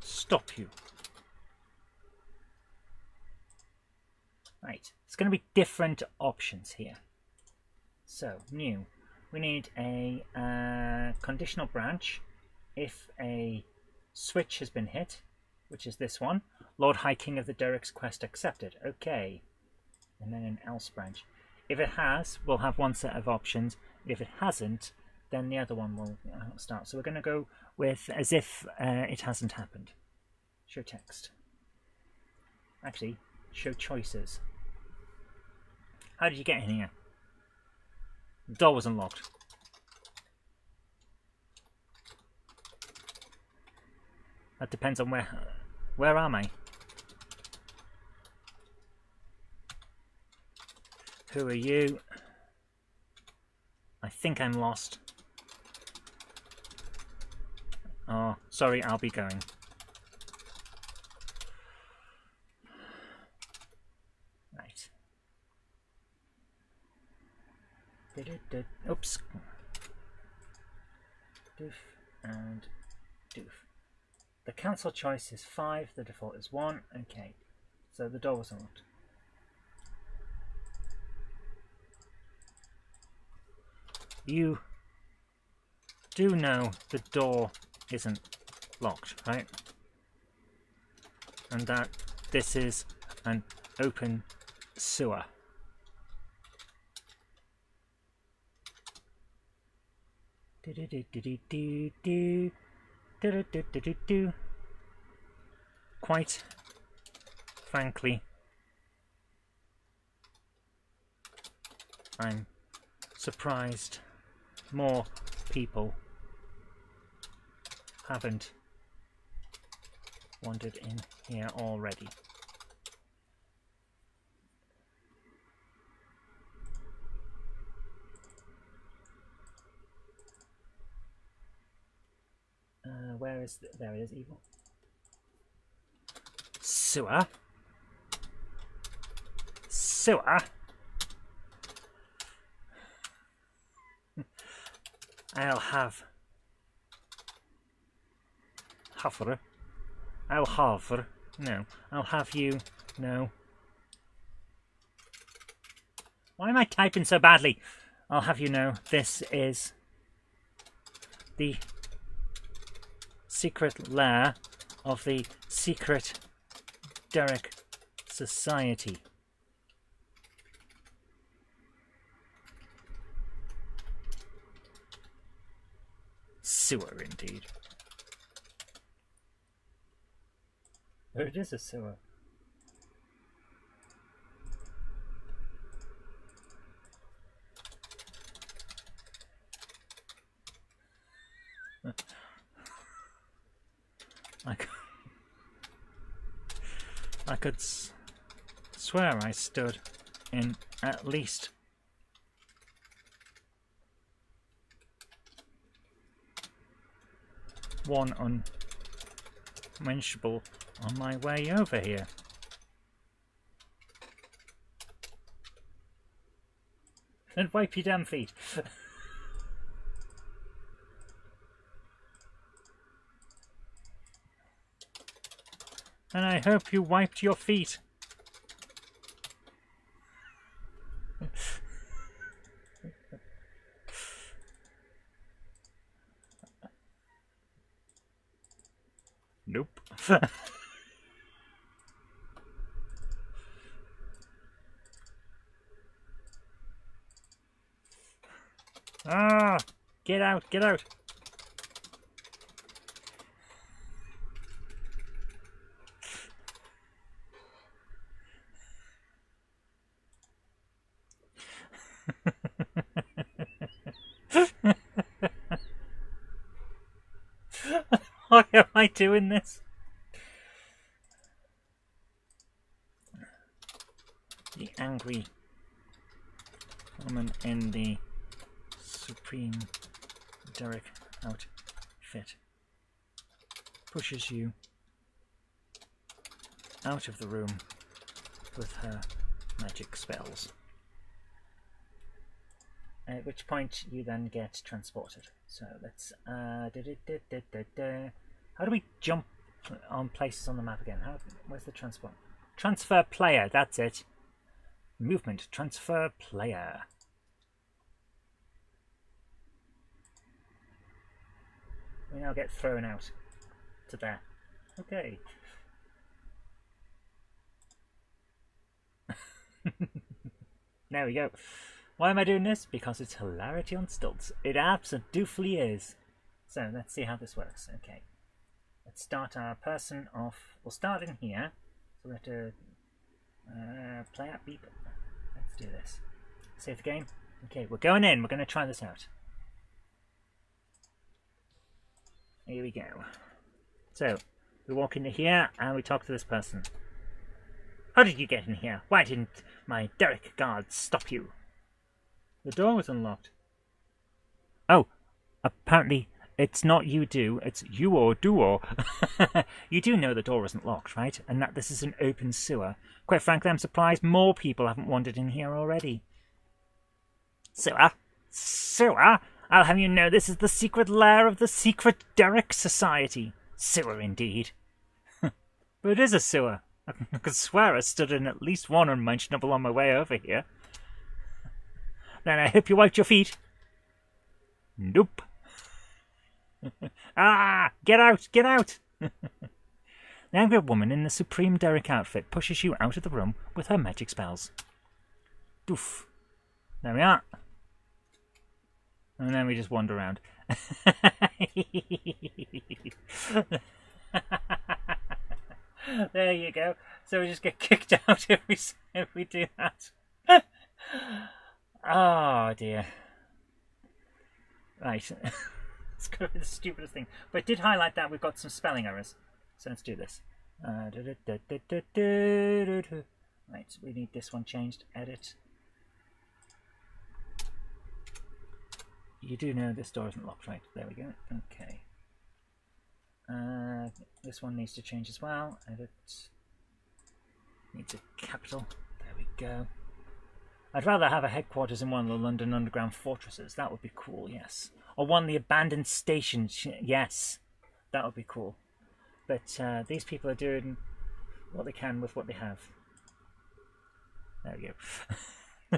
stop you. Right, it's going to be different options here. So, new. We need a conditional branch if a switch has been hit, which is this one. Lord High King of the Derek's quest accepted. Okay. And then an else branch. If it has, we'll have one set of options. If it hasn't, then the other one will start. So we're going to go with as if it hasn't happened. Show text. Actually, show choices. How did you get in here? The door wasn't locked. That depends on where am I? Who are you? I think I'm lost. Oh, sorry, I'll be going. Right. Oops. Doof and doof. The cancel choice is 5, the default is 1. Okay, so the door wasn't locked. You do know the door isn't locked, right? And that this is an open sewer. Quite frankly, I'm surprised more people haven't wandered in here already. Where is there it is, evil. Sewer. Sewer. I'll have Huffer. I'll have. No. I'll have you. No. Why am I typing so badly? I'll have you know this is the secret lair of the secret Derek Society. Sewer, indeed. But it is a sewer. I could swear I stood in at least one unmentionable on my way over here. Then wipe your damn feet. And I hope you wiped your feet. Nope. Ah! Get out, get out! Why am I doing this? The angry woman in the Supreme Derek outfit pushes you out of the room with her magic spells. At which point you then get transported. So let's How do we jump on places on the map again? Where's the transport? Transfer player, that's it. Movement, transfer player. We now get thrown out to there. Okay. There we go. Why am I doing this? Because it's hilarity on stilts. It absolutely is. So let's see how this works. Okay. Let's start our person off. We'll start in here. So we have to play at beep. Let's do this. Save the game. Okay, we're going in. We're going to try this out. Here we go. So, we walk into here and we talk to this person. How did you get in here? Why didn't my Derek guards stop you? The door was unlocked. Oh, apparently it's not you do, it's you or duo. You do know the door isn't locked, right? And that this is an open sewer. Quite frankly, I'm surprised more people haven't wandered in here already. Sewer? Sewer? I'll have you know this is the secret lair of the secret Derek Society. Sewer indeed. But it is a sewer. I could swear I stood in at least one unmentionable on my way over here. Then I hope you wiped your feet. Nope. Ah! Get out! Get out! The angry woman in the Supreme Derek outfit pushes you out of the room with her magic spells. Doof. There we are. And then we just wander around. There you go. So we just get kicked out if we do that. Oh dear. Right. It's going to be the stupidest thing. But it did highlight that we've got some spelling errors. So let's do this. Right, we need this one changed. Edit. You do know this door isn't locked, right? There we go. Okay. This one needs to change as well. Edit. Needs a capital. There we go. I'd rather have a headquarters in one of the London Underground fortresses. That would be cool, yes. Or one of the abandoned stations. Yes. That would be cool. But these people are doing what they can with what they have. There we go.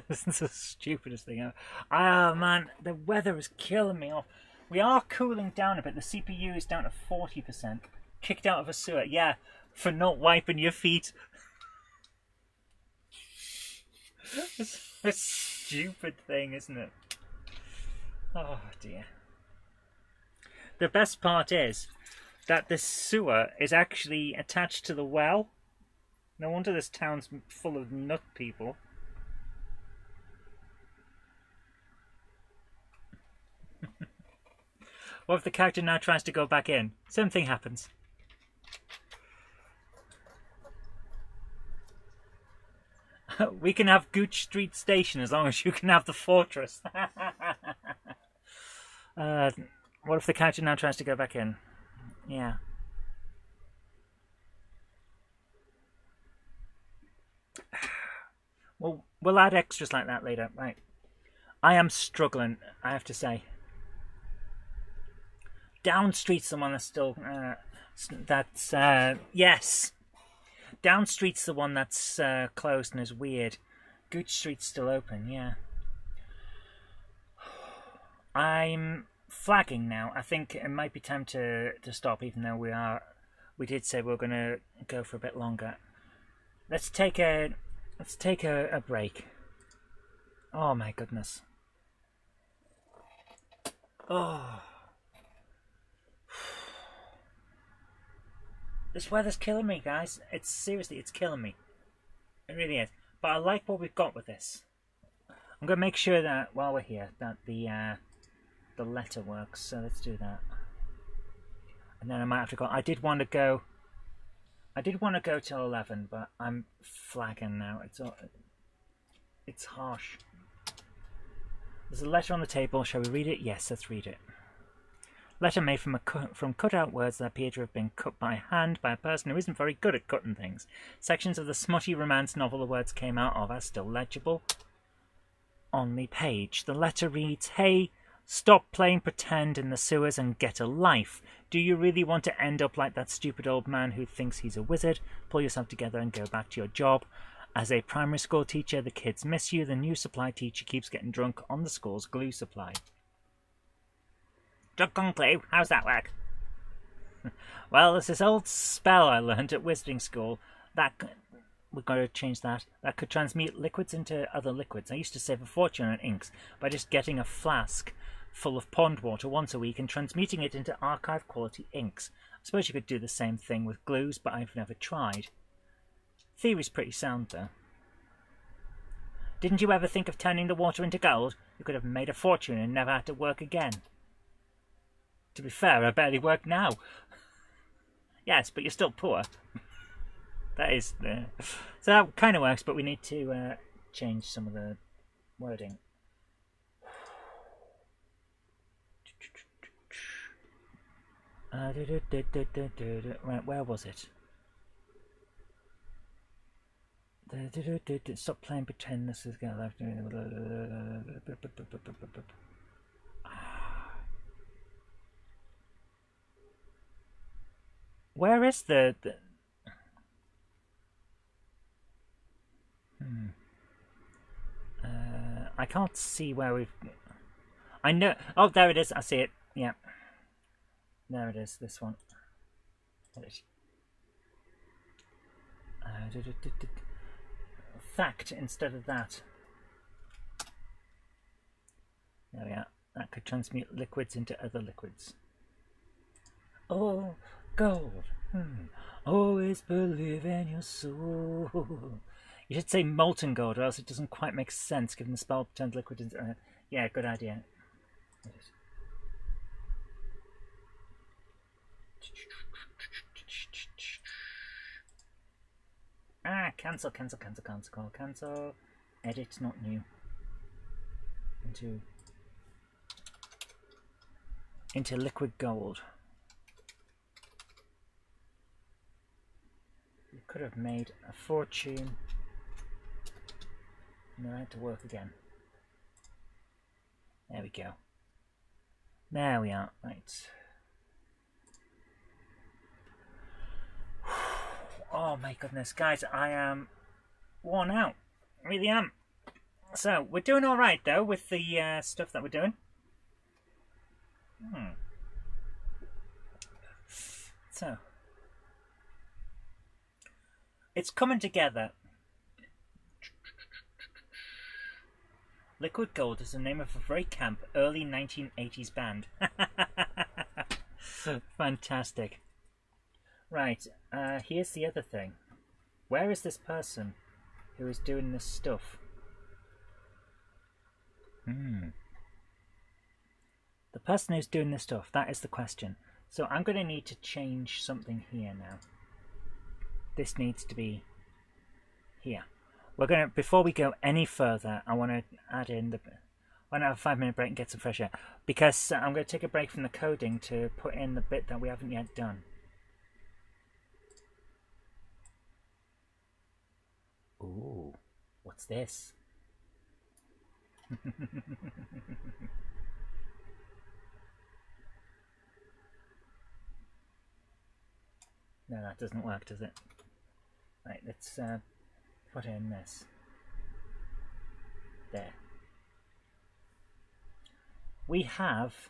This is the stupidest thing ever. Ah, man, the weather is killing me off. We are cooling down a bit. The CPU is down to 40%. Kicked out of a sewer. Yeah, for not wiping your feet. It's a stupid thing, isn't it? Oh, dear. The best part is that this sewer is actually attached to the well. No wonder this town's full of nut people. What if the character now tries to go back in? Same thing happens. We can have Gooch Street Station as long as you can have the fortress. What if the character now tries to go back in? Yeah. Well, we'll add extras like that later. Right. I am struggling, I have to say. Down Street's the one that's still... yes! Down Street's the one that's closed and is weird. Gooch Street's still open, yeah. I'm flagging now. I think it might be time to stop, even though we did say we were going to go for a bit longer. Let's take a break. Oh my goodness. Oh. This weather's killing me, guys. It's killing me. It really is. But I like what we've got with this. I'm going to make sure that while we're here, that the letter works. So let's do that. And then I might have to go. I did want to go till 11, but I'm flagging now. It's harsh. There's a letter on the table. Shall we read it? Yes, let's read it. Letter made from cut-out words that appear to have been cut by hand by a person who isn't very good at cutting things. Sections of the smutty romance novel the words came out of are still legible on the page. The letter reads, "Hey, Stop playing pretend in the sewers and get a life. Do you really want to end up like that stupid old man who thinks he's a wizard? Pull yourself together and go back to your job. As a primary school teacher, the kids miss you. The new supply teacher keeps getting drunk on the school's glue supply. Drunk on glue? How's that work? Well, there's this old spell I learned at wizarding school. We've got to change that. That could transmute liquids into other liquids. I used to save a fortune on inks by just getting a flask full of pond water once a week and transmuting it into archive quality inks. I suppose you could do the same thing with glues, but I've never tried. Theory's pretty sound, though. Didn't you ever think of turning the water into gold? You could have made a fortune and never had to work again. To be fair, I barely work now. Yes, but you're still poor. That is... So that kind of works, but we need to change some of the wording. Right, where was it? Stop playing pretend this is going left. Where is the I can't see where we've... I know... Oh, there it is. I see it. Yeah. There it is. This one. Fact instead of that. There we are. That could transmute liquids into other liquids. Oh, gold. Always believe in your soul. You should say molten gold, or else it doesn't quite make sense given the spell turns liquid into... yeah, good idea. Cancel. Edit, not new. Into liquid gold. You could have made a fortune. And I had to work again. There we go. There we are. Right. Oh my goodness, guys, I am worn out. I really am. So, we're doing alright though with the stuff that we're doing. So, it's coming together. Liquid Gold is the name of a very camp early 1980s band. Fantastic. Right, here's the other thing. Where is this person who is doing this stuff? The person who's doing this stuff, that is the question. So I'm going to need to change something here now. This needs to be here. We're going to, before we go any further, I want to add in the... I want to have a 5-minute break and get some fresh air. Because I'm going to take a break from the coding to put in the bit that we haven't yet done. Ooh, what's this? No, that doesn't work, does it? Right, let's put in this. There. We have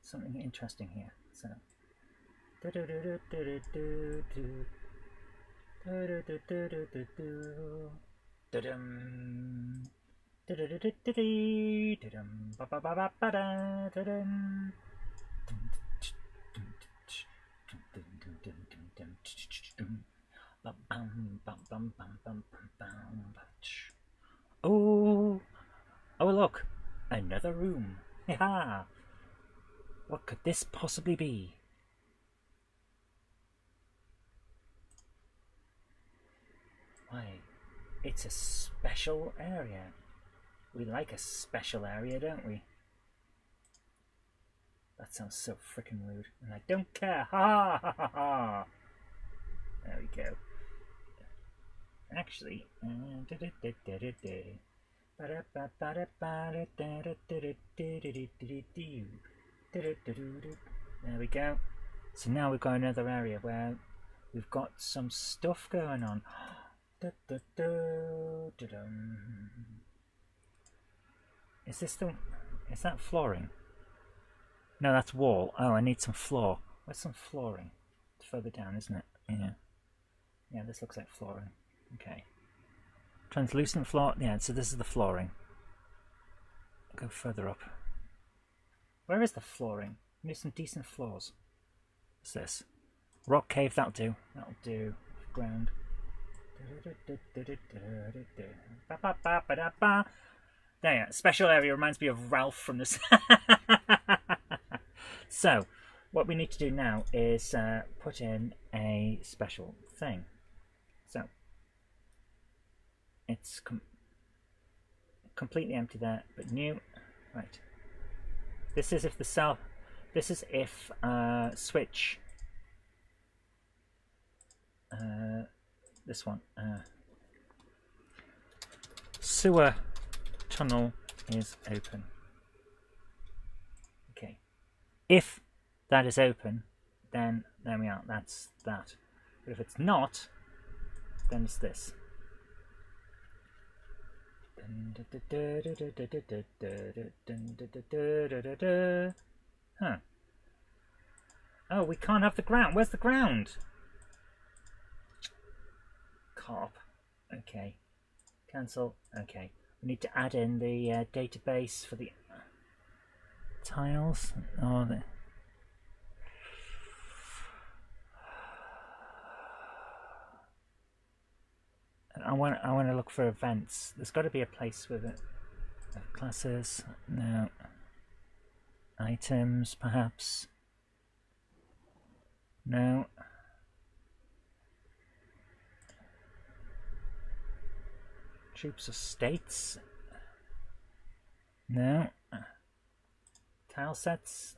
something interesting here. So, oh, look, another room. Ha! What could this possibly be? Why, it's a special area. We like a special area, don't we? That sounds so freaking rude, and I don't care. Ha ha ha ha! There we go. Actually, There we go. So now we've got another area where we've got some stuff going on. Is this the... Is that flooring? No, that's wall. Oh, I need some floor. Where's some flooring? It's further down, isn't it? Yeah. Yeah, this looks like flooring. Okay. Translucent floor. Yeah, so this is the flooring. Go further up. Where is the flooring? We need some decent floors. What's this? Rock cave, that'll do. That'll do. Ground. There you go. Special area reminds me of Ralph from this. So, what we need to do now is put in a special thing. So, it's completely empty there, but new. Right. This is if the cell. This is if switch. This one. Sewer tunnel is open. Okay. If that is open, then there we are. That's that. But if it's not, then it's this. Huh. Oh, we can't have the ground. Where's the ground? Carp. Okay. Cancel. Okay. We need to add in the database for the tiles. Oh, I want to look for events. There's got to be a place with it. Classes. No. Items, perhaps. No. Troops of states. No. Tile sets.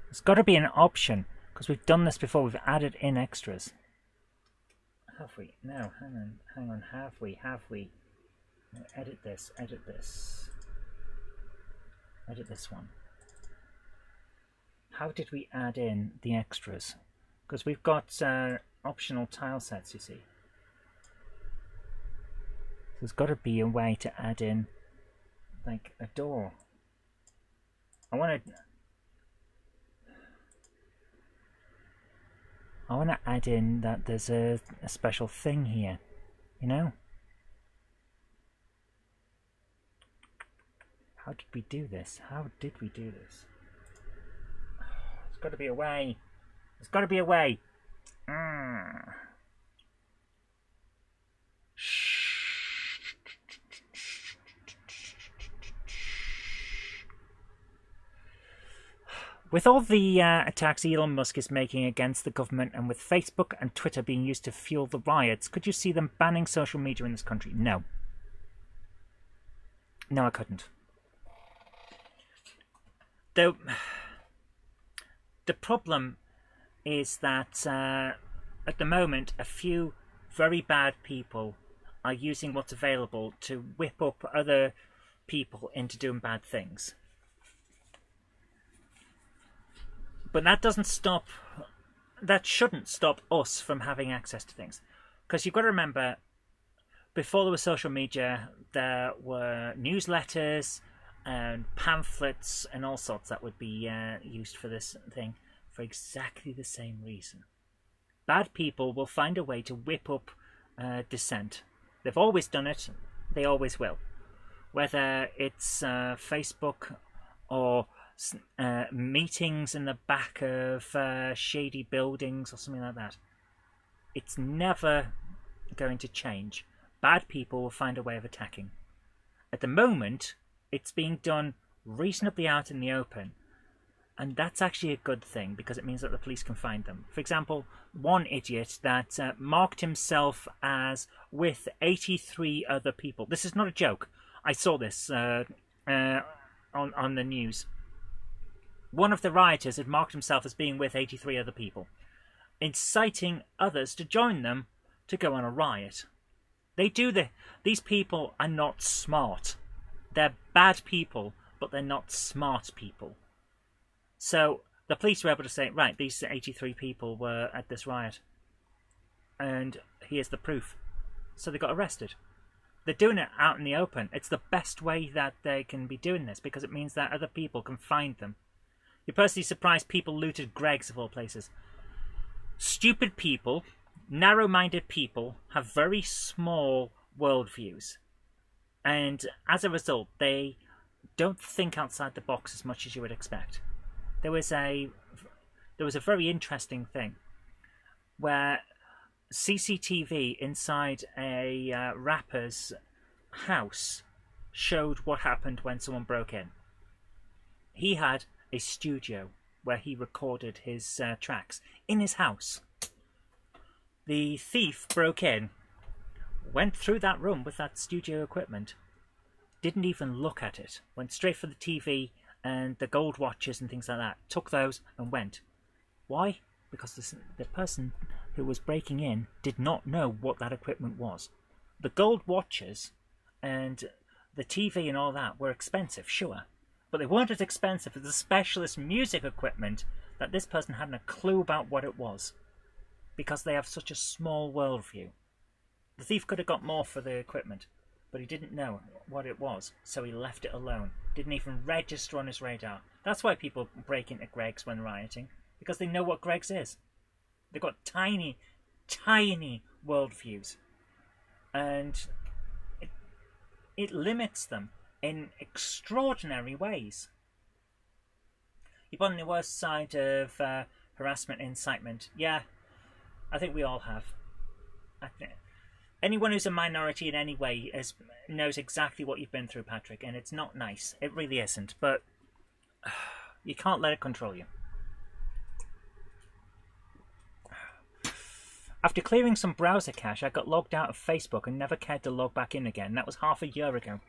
There's got to be an option, because we've done this before. We've added in extras. Have we? No, hang on. Have we? No, edit this. Edit this one. How did we add in the extras? Because we've got optional tile sets, you see. There's got to be a way to add in, like, a door. I want to add in that there's a special thing here, you know? How did we do this? There's got to be a way. There's got to be a way. With all the attacks Elon Musk is making against the government, and with Facebook and Twitter being used to fuel the riots, could you see them banning social media in this country? No. No, I couldn't. The problem is that at the moment a few very bad people are using what's available to whip up other people into doing bad things. But that shouldn't stop us from having access to things. Because you've got to remember, before there was social media, there were newsletters and pamphlets and all sorts that would be used for this thing for exactly the same reason. Bad people will find a way to whip up dissent. They've always done it. They always will. Whether it's Facebook or meetings in the back of shady buildings or something like that. It's never going to change. Bad people will find a way of attacking. At the moment, it's being done reasonably out in the open, and that's actually a good thing because it means that the police can find them. For example, one idiot that marked himself as with 83 other people. This is not a joke. I saw this on the news. One of the rioters had marked himself as being with 83 other people, inciting others to join them to go on a riot. These people are not smart. They're bad people, but they're not smart people. So the police were able to say, right, these 83 people were at this riot. And here's the proof. So they got arrested. They're doing it out in the open. It's the best way that they can be doing this because it means that other people can find them. You're personally surprised people looted Greg's of all places. Stupid people, narrow-minded people have very small worldviews. And as a result, they don't think outside the box as much as you would expect. There was a very interesting thing where CCTV inside a rapper's house showed what happened when someone broke in. He had a studio where he recorded his tracks in his house. The thief broke in, went through that room with that studio equipment, didn't even look at it, went straight for the TV and the gold watches and things like that, took those and went. Why? Because the person who was breaking in did not know what that equipment was. The gold watches and the TV and all that were expensive, sure, but they weren't as expensive as the specialist music equipment that this person hadn't a clue about what it was, because they have such a small worldview. The thief could have got more for the equipment, but he didn't know what it was, so he left it alone. Didn't even register on his radar. That's why people break into Greg's when rioting, because they know what Greg's is. They've got tiny, tiny worldviews. And it limits them in extraordinary ways. You've on the worst side of harassment and incitement. Yeah, I think we all have. Anyone who's a minority in any way knows exactly what you've been through, Patrick, and it's not nice. It really isn't, but you can't let it control you. After clearing some browser cache, I got logged out of Facebook and never cared to log back in again. That was half a year ago.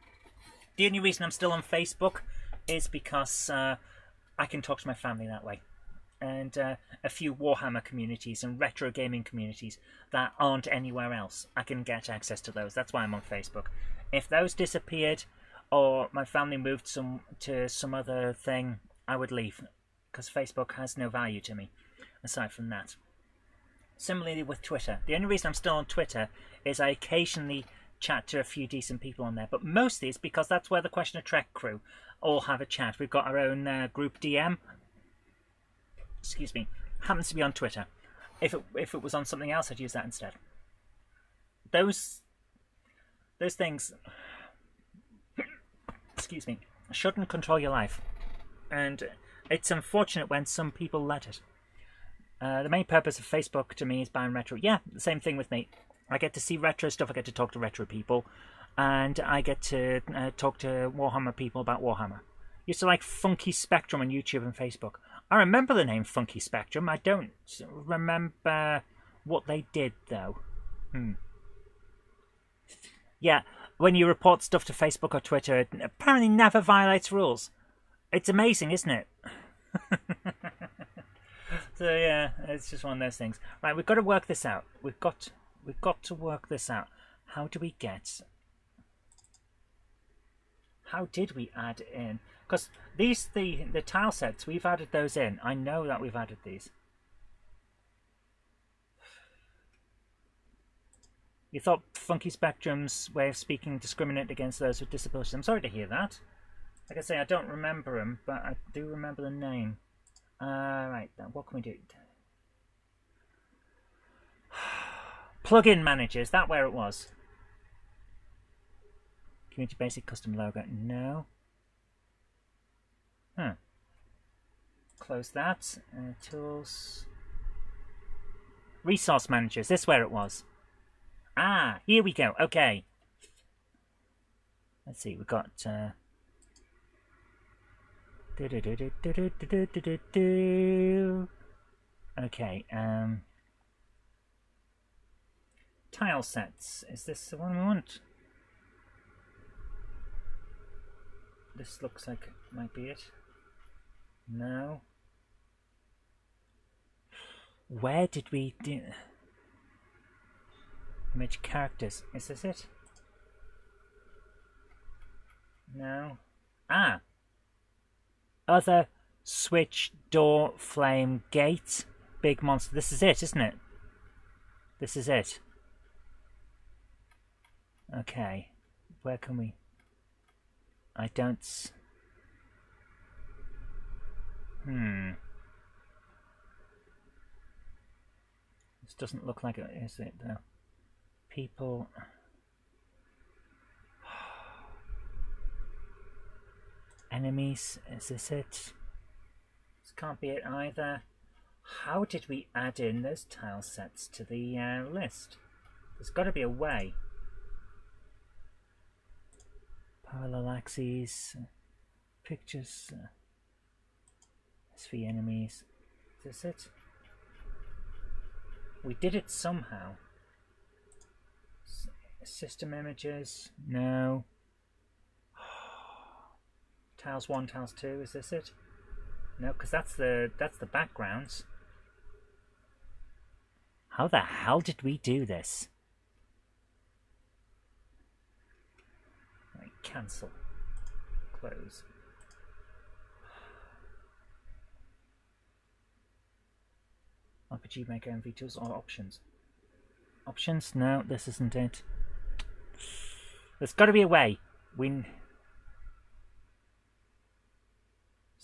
The only reason I'm still on Facebook is because I can talk to my family that way. And a few Warhammer communities and retro gaming communities that aren't anywhere else. I can get access to those. That's why I'm on Facebook. If those disappeared or my family moved to some other thing, I would leave, because Facebook has no value to me aside from that. Similarly with Twitter. The only reason I'm still on Twitter is I occasionally chat to a few decent people on there, but mostly it's because that's where the Question of Trek crew all have a chat. We've got our own group DM. Excuse me. Happens to be on Twitter. If it was on something else, I'd use that instead. Those things, excuse me, shouldn't control your life, and it's unfortunate when some people let it. The main purpose of Facebook to me is buying retro. Yeah, the same thing with me. I get to see retro stuff, I get to talk to retro people, and I get to talk to Warhammer people about Warhammer. Used to like Funky Spectrum on YouTube and Facebook. I remember the name Funky Spectrum. I don't remember what they did, though. Yeah, when you report stuff to Facebook or Twitter, it apparently never violates rules. It's amazing, isn't it? So yeah, it's just one of those things. Right, we've got to work this out. We've got to work this out. How do we get? How did we add in? Because the tile sets, we've added those in. I know that we've added these. You thought Funky Spectrum's way of speaking discriminated against those with disabilities. I'm sorry to hear that. Like I say, I don't remember him, but I do remember the name. Right, then what can we do? Plugin managers, that where it was. Community basic custom logo, no. Close that. Tools. Resource managers, this where it was. Ah, here we go, okay. Let's see, we've got... Okay, tile sets. Is this the one we want? This looks like it might be it. No. Where did we do... Image characters. Is this it? No. Ah! Other switch, door, flame, gate, big monster. This is it, isn't it? This is it. Okay. Where can we... I don't... This doesn't look like it, is it, though? People... Enemies, is this it? This can't be it either. How did we add in those tile sets to the list? There's got to be a way. Parallel axes, pictures, SV enemies. Is this it? We did it somehow. System images, no. Tiles 1, tiles 2, is this it? No, because that's the backgrounds. How the hell did we do this? Right, cancel. Close. RPG Maker MV tools or options? Options? No, this isn't it. There's got to be a way. There's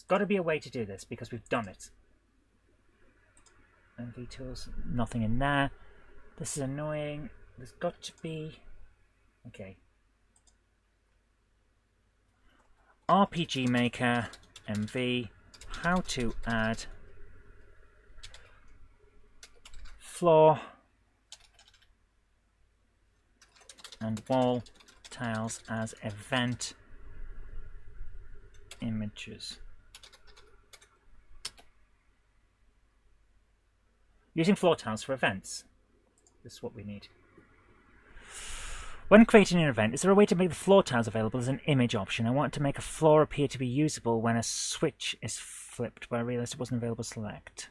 got to be a way to do this because we've done it. MV tools, nothing in there. This is annoying. There's got to be... Okay. RPG Maker MV, how to add floor and wall tiles as event images. Using floor tiles for events. This is what we need. When creating an event, is there a way to make the floor tiles available as an image option? I want to make a floor appear to be usable when a switch is flipped, but I realized it wasn't available to select.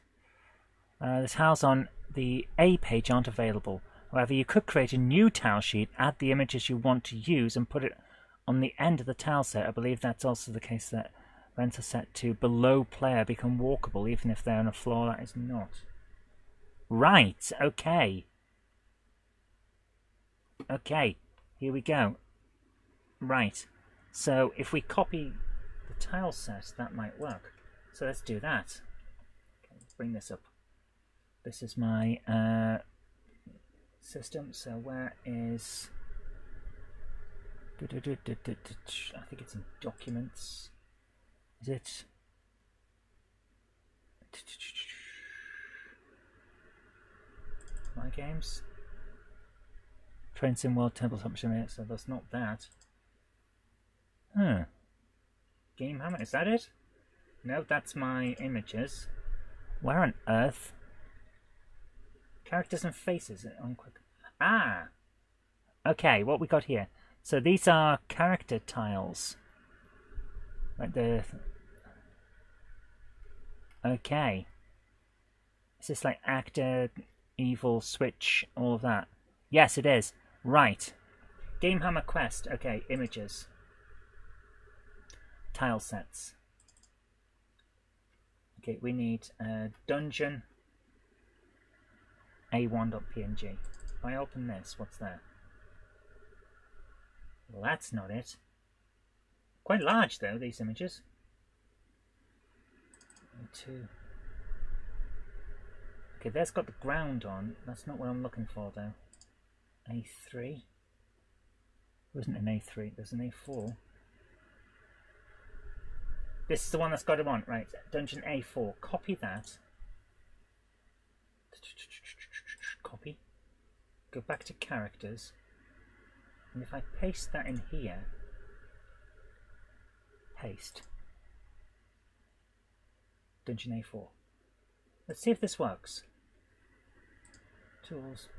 The tiles on the A page aren't available. However, you could create a new tile sheet, add the images you want to use, and put it on the end of the tile set. I believe that's also the case that events are set to below player become walkable, even if they're on a floor that is not. Right, okay. Okay, here we go. Right, so if we copy the tile set, that might work. So let's do that. Okay, let's bring this up. This is my system, so where is... I think it's in documents. Is it? My games? Train Sim World Tabletop Simulator, so that's not that. Huh. GameHammer, is that it? No, that's my images. Where on earth? Characters and faces on quick. Ah! Okay, what we got here? So these are character tiles. Like the... Okay. Is this like actor, evil, switch, all of that? Yes, it is. Right. GameHammer Quest. Okay, images. Tile sets. Okay, we need dungeon a1.png. If I open this, what's there? Well, that's not it. Quite large, though, these images. Two. Okay, there's got the ground on. That's not what I'm looking for, though. A3. There isn't an A3. There's an A4. This is the one that's got it on. Right, Dungeon A4. Copy that. Copy. Go back to characters. And if I paste that in here, paste. Dungeon A4. Let's see if this works. Tools.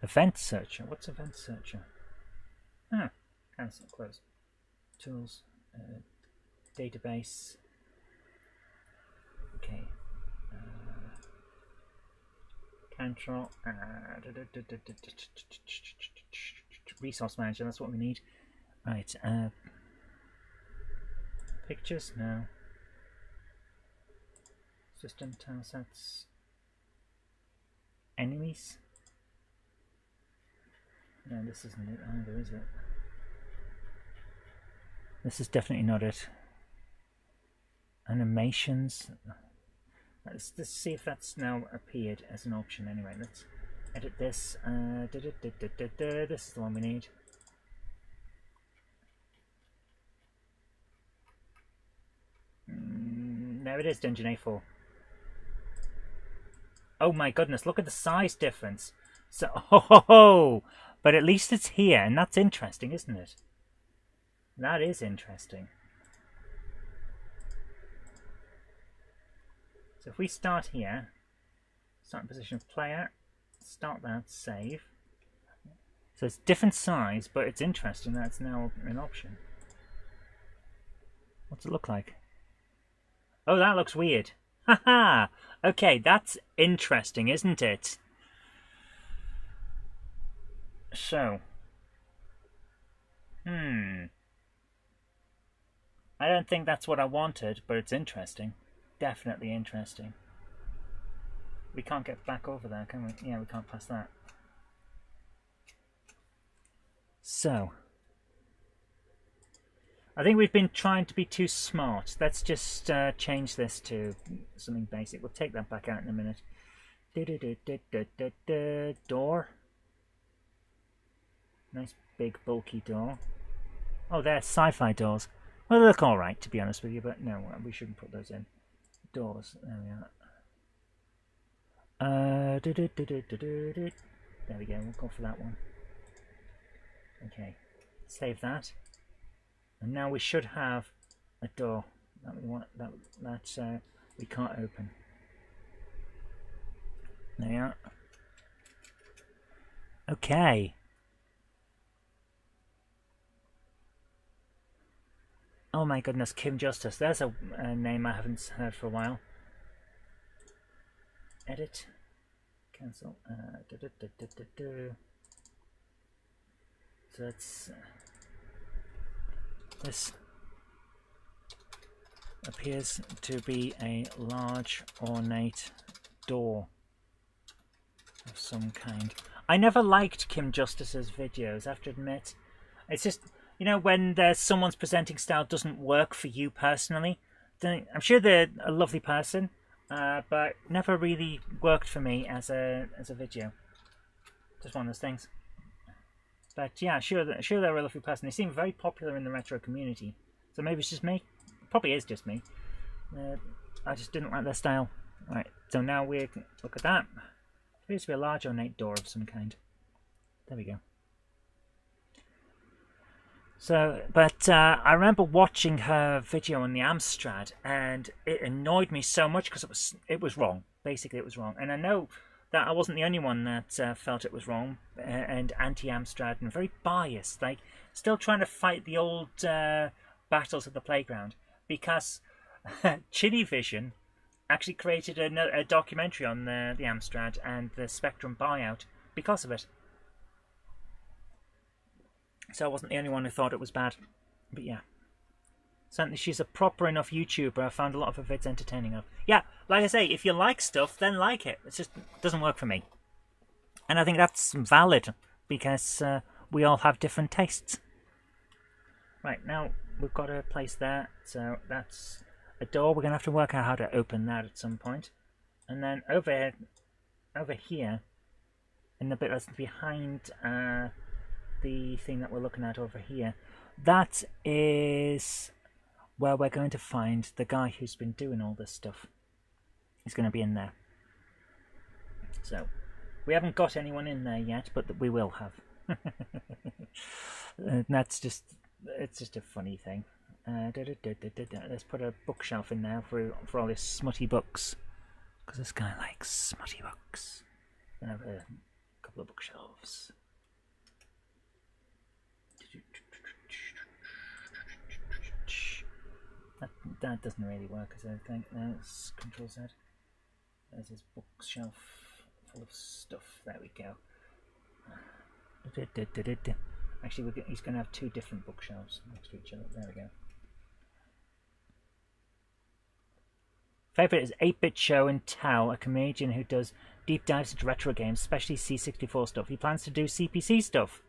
Event Searcher. What's Event Searcher? Ah, cancel, close. Tools. Database. Okay. Control. Resource manager. That's what we need. Right. Pictures. No. System tile sets. Enemies. No, this isn't it either, is it? This is definitely not it. Animations. Let's see if that's now appeared as an option anyway. Let's edit this. This is the one we need. There it is, Dungeon A4. Oh my goodness, look at the size difference. So, but at least it's here, and that's interesting, isn't it? That is interesting. So if we start here, start in position of player, start that, save. So it's different size, but it's interesting that it's now an option. What's it look like? Oh, that looks weird. Haha! Okay, that's interesting, isn't it? So. I don't think that's what I wanted, but it's interesting. Definitely interesting. We can't get back over there, can we? Yeah, we can't pass that. So. I think we've been trying to be too smart. Let's just change this to something basic. We'll take that back out in a minute. Door. Nice big bulky door. Oh, they're sci-fi doors. Well, they look alright, to be honest with you, but no, we shouldn't put those in. Doors. There we are. There we go. We'll go for that one. Okay. Save that. And now we should have a door that we want that we can't open. There you are. Okay. Oh my goodness, Kim Justice. There's a name I haven't heard for a while. Edit. Cancel. So it's this appears to be a large ornate door of some kind. I never liked Kim Justice's videos, I have to admit. It's just, you know, when there's someone's presenting style doesn't work for you personally. I'm sure they're a lovely person, but never really worked for me as a video. Just one of those things. But yeah, sure they're a lovely person. They seem very popular in the retro community. So maybe it's just me. Probably is just me. I just didn't like their style. Alright, so now we look at that. It appears to be a large ornate door of some kind. There we go. So, but I remember watching her video on the Amstrad, and it annoyed me so much because it was wrong. Basically, it was wrong, and I know that I wasn't the only one that felt it was wrong and anti-Amstrad and very biased, like still trying to fight the old battles at the playground, because Chili Vision actually created a documentary on the Amstrad and the Spectrum buyout because of it. So I wasn't the only one who thought it was bad, but yeah. Certainly she's a proper enough YouTuber. I found a lot of her vids entertaining enough. Yeah, like I say, if you like stuff, then like it. It just doesn't work for me. And I think that's valid, because we all have different tastes. Right, now we've got a place there. So that's a door. We're going to have to work out how to open that at some point. And then over here, in the bit that's behind the thing that we're looking at over here, that is where we're going to find the guy who's been doing all this stuff. He's going to be in there. So we haven't got anyone in there yet, but we will have. That's just, it's just a funny thing. Let's put a bookshelf in there for all his smutty books, because this guy likes smutty books. Then have a couple of bookshelves. That doesn't really work as a thing. No, it's Control Z. There's his bookshelf full of stuff. There we go. Actually, he's going to have two different bookshelves next to each other. There we go. Favorite is 8-Bit Show and Tao, a comedian who does deep dives into retro games, especially C64 stuff. He plans to do CPC stuff.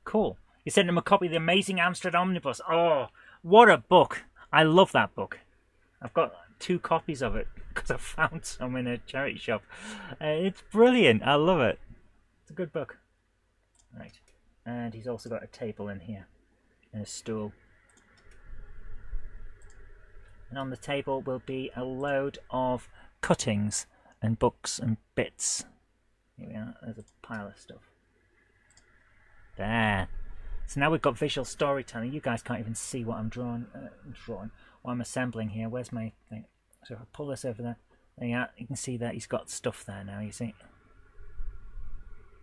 Cool. You sent him a copy of The Amazing Amstrad Omnibus. Oh, what a book. I love that book. I've got 2 copies of it because I found some in a charity shop. It's brilliant. I love it. It's a good book. Right. And he's also got a table in here and a stool. And on the table will be a load of cuttings and books and bits. Here we are. There's a pile of stuff. There. So now we've got visual storytelling. You guys can't even see what I'm drawing, what I'm assembling here. Where's my thing? So if I pull this over there, yeah, you can see that he's got stuff there now, you see.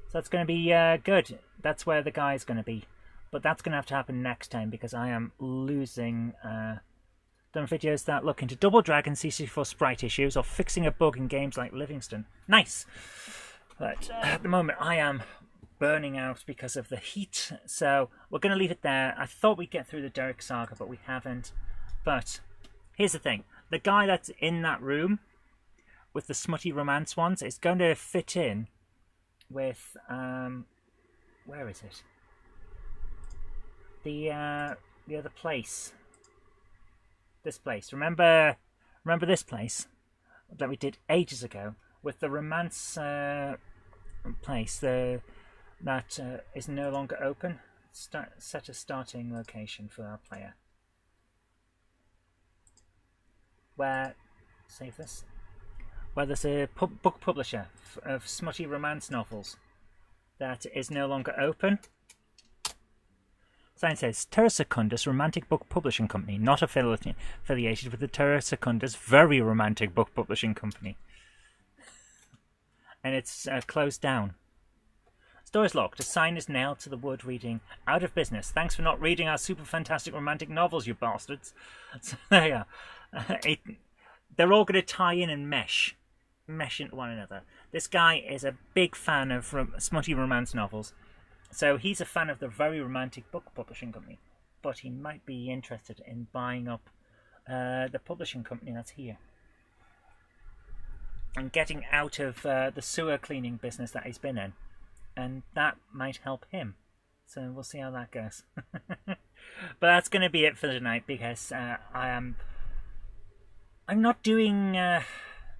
So that's going to be good. That's where the guy's going to be. But that's going to have to happen next time because I am losing... done videos that look into Double Dragon CC4 sprite issues or fixing a bug in games like Livingston. Nice! But at the moment I am burning out because of the heat, so we're going to leave it there. I thought we'd get through the Derek Saga, but we haven't. But here's the thing. The guy that's in that room with the smutty romance ones is going to fit in with... where is it? The other place. This place. Remember this place that we did ages ago with the romance place that is no longer open? Set a starting location for our player. Where, save this, where there's a book publisher of smutty romance novels that is no longer open. Sign says, Terra Secundus Romantic Book Publishing Company, not affiliated with the Terra Secundus Very Romantic Book Publishing Company. And it's closed down. Store is locked. A sign is nailed to the wood reading, out of business. Thanks for not reading our super fantastic romantic novels, you bastards. So there you are. They're all going to tie in and mesh into one another. This guy is a big fan of smutty romance novels. So he's a fan of the Very Romantic Book Publishing Company, but he might be interested in buying up the publishing company that's here and getting out of the sewer cleaning business that he's been in, and that might help him. So we'll see how that goes. But that's going to be it for tonight because I'm not doing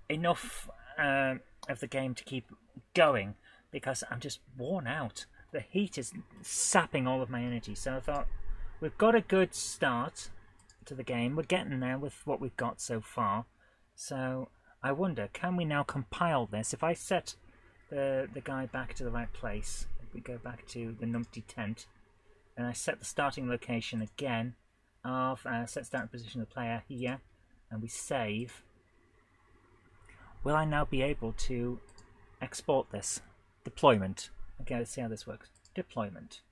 enough of the game to keep going because I'm just worn out. The heat is sapping all of my energy, so I thought we've got a good start to the game. We're getting there with what we've got so far. So I wonder, can we now compile this? If I set the guy back to the right place, if we go back to the numpty tent, and I set the starting location again of set starting position of the player here, and we save, will I now be able to export this? Deployment. Okay, let's see how this works. Deployment.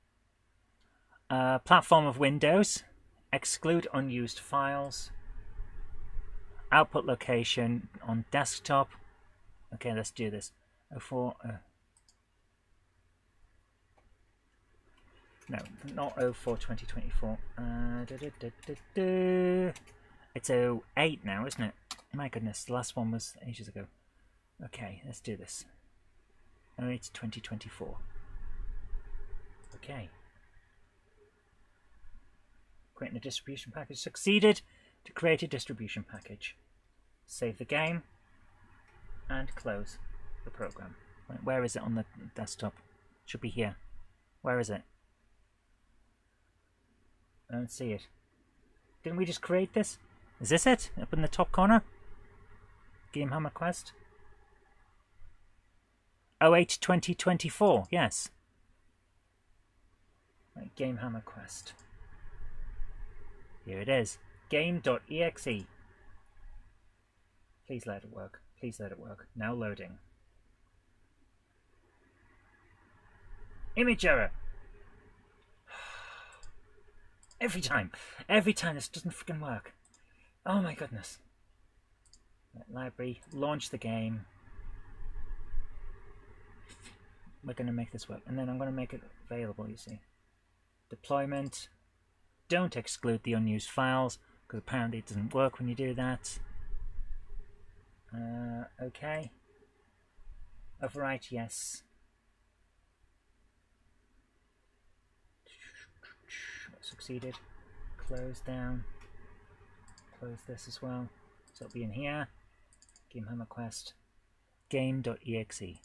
Platform of Windows. Exclude unused files. Output location on desktop. Okay, let's do this. 04. No, not 04 2024. It's 08 now, isn't it? My goodness, the last one was ages ago. Okay, let's do this. 08 2024. Okay. Creating a distribution package. Succeeded to create a distribution package. Save the game and close the program. Where is it on the desktop? Should be here. Where is it? I don't see it. Didn't we just create this? Is this it? Up in the top corner? GameHammer Quest? 08 2024, yes. Right, GameHammer Quest. Here it is. Game.exe. Please let it work. Please let it work. Now loading. Image error. Every time this doesn't freaking work. Oh my goodness. Right, library. Launch the game. we're going to make this work. And then I'm going to make it available, you see. Deployment. Don't exclude the unused files, because apparently it doesn't work when you do that. Okay. Overwrite, yes. Succeeded. Close down. Close this as well. So it'll be in here. GameHammer Quest. Game.exe.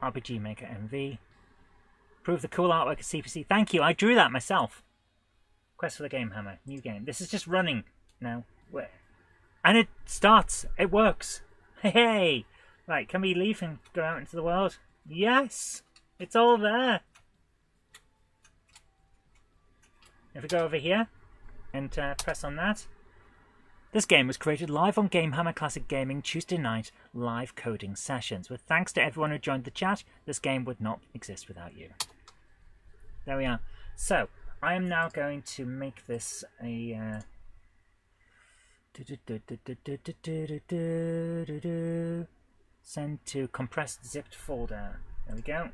RPG Maker MV. Prove the cool artwork of CPC. Thank you, I drew that myself. Quest for the GameHammer. New game. This is just running now. And it starts. It works. Hey! Right, can we leave and go out into the world? Yes! It's all there. If we go over here and press on that. This game was created live on GameHammer Classic Gaming Tuesday night live coding sessions. With thanks to everyone who joined the chat, this game would not exist without you. There we are. So, I am now going to make this a... send to compressed zipped folder. There we go.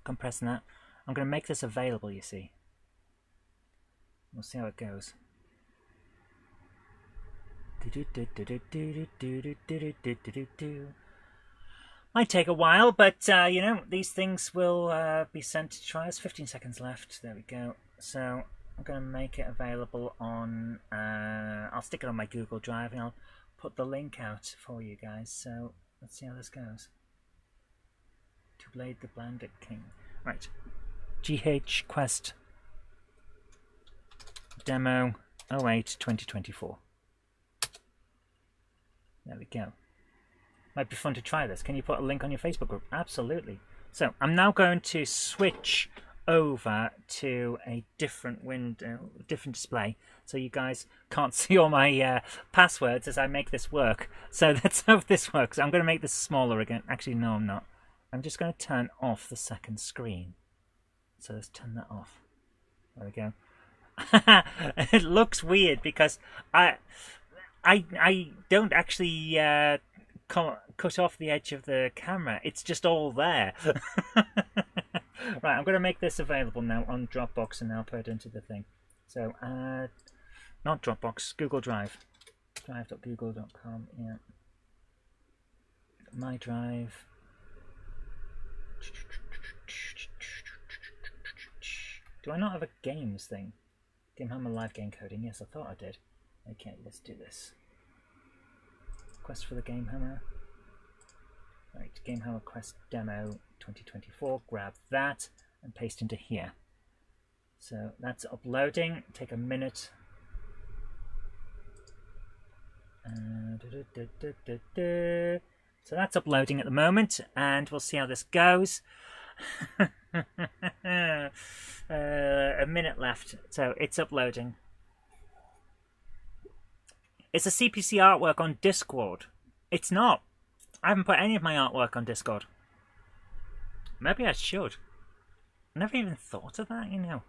Compressing that. I'm going to make this available, you see. We'll see how it goes. Might take a while, but you know, these things will be sent to trials. 15 seconds left. There we go. So I'm going to make it available on... I'll stick it on my Google Drive and I'll put the link out for you guys. So let's see how this goes. To Blade the Bandit King. Right. GH Quest Demo 08 2024. There we go. Might be fun to try this. Can you put a link on your Facebook group? Absolutely. So I'm now going to switch over to a different window, different display, so you guys can't see all my passwords as I make this work. So that's how this works. I'm going to make this smaller again. Actually, no, I'm not. I'm just going to turn off the second screen. So let's turn that off. There we go. It looks weird because I don't actually cut off the edge of the camera. It's just all there. Right, I'm going to make this available now on Dropbox and I'll put it into the thing. So, not Dropbox, Google Drive. Drive.google.com, yeah. My Drive. Do I not have a games thing? GameHammer Live Game Coding. Yes, I thought I did. Okay, let's do this. Quest for the GameHammer. Right, GameHammer Quest Demo 2024. Grab that and paste into here. So that's uploading. Take a minute. So that's uploading at the moment, and we'll see how this goes. A minute left, so it's uploading. It's a CPC artwork on Discord. It's not. I haven't put any of my artwork on Discord. Maybe I should. Never even thought of that, you know.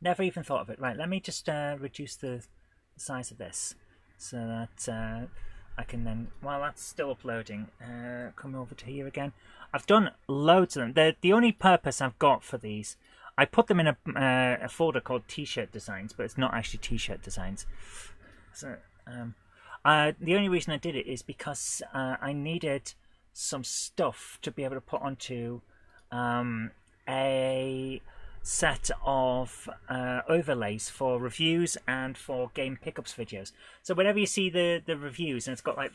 Never even thought of it. Right, let me just reduce the size of this so that I can then, while that's still uploading, come over to here again. I've done loads of them. The only purpose I've got for these, I put them in a folder called T-shirt designs, but it's not actually T-shirt designs. So the only reason I did it is because I needed some stuff to be able to put onto a set of overlays for reviews and for game pickups videos. So whenever you see the reviews and it's got like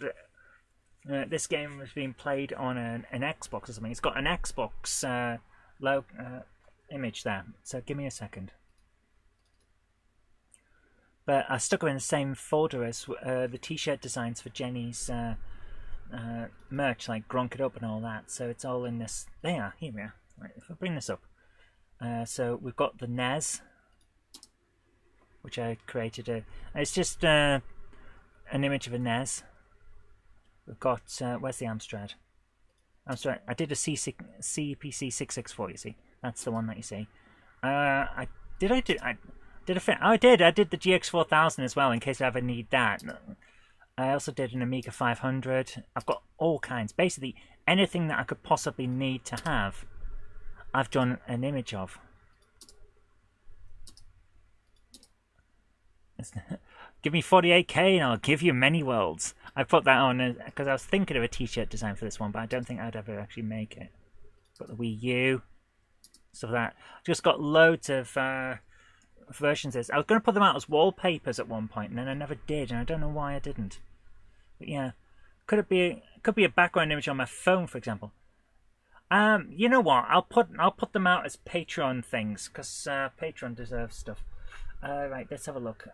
this game was being played on an Xbox or something, it's got an Xbox image there. So give me a second. But I stuck them in the same folder as the T-shirt designs for Jenny's merch, like Gronk It Up and all that. So it's all in this. There, here we are. Right, if I bring this up. So we've got the NES, which I created. It's just an image of a NES. We've got, where's the Amstrad? Amstrad. I did a CPC 664, you see. That's the one that you see. Did I fit? Oh, I did. I did the GX 4000 as well in case I ever need that. I also did an Amiga 500. I've got all kinds. Basically, anything that I could possibly need to have, I've done an image of. Give me 48k and I'll give you many worlds. I put that on because I was thinking of a t-shirt design for this one, but I don't think I'd ever actually make it. Got the Wii U, stuff like that. Just got loads of versions of this. I was going to put them out as wallpapers at one point, and then I never did, and I don't know why I didn't. But yeah, could be a background image on my phone, for example. You know what? I'll put them out as Patreon things because Patreon deserves stuff. Right, let's have a look.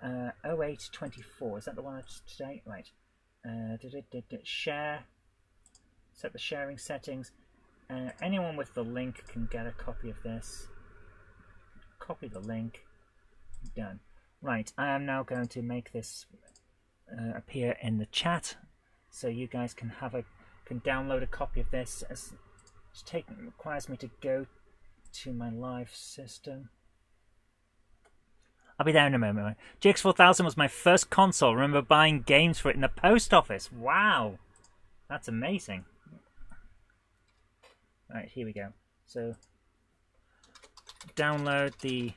0824, is that the one today? Right. Share. Set the sharing settings. Anyone with the link can get a copy of this. Copy the link. Done. Right, I am now going to make this appear in the chat, so you guys can download a copy of this. Requires me to go to my live system. I'll be there in a moment. GX 4000 was my first console. I remember buying games for it in the post office. Wow, that's amazing. Right, here we go. So, download the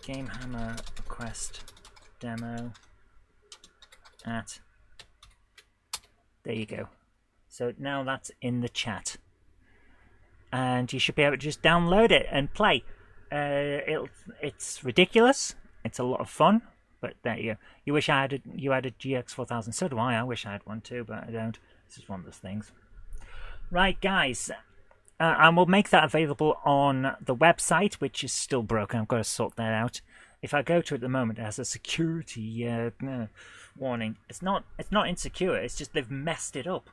GameHammer Quest demo at. There you go. So now that's in the chat, and you should be able to just download it and play. It's ridiculous. It's a lot of fun, but there you go. You wish you had a GX 4000. So do I. I wish I had one too, but I don't. This is one of those things. Right, guys. And we'll make that available on the website, which is still broken. I've got to sort that out. If I go to it at the moment, it has a security warning. It's not insecure. It's just they've messed it up.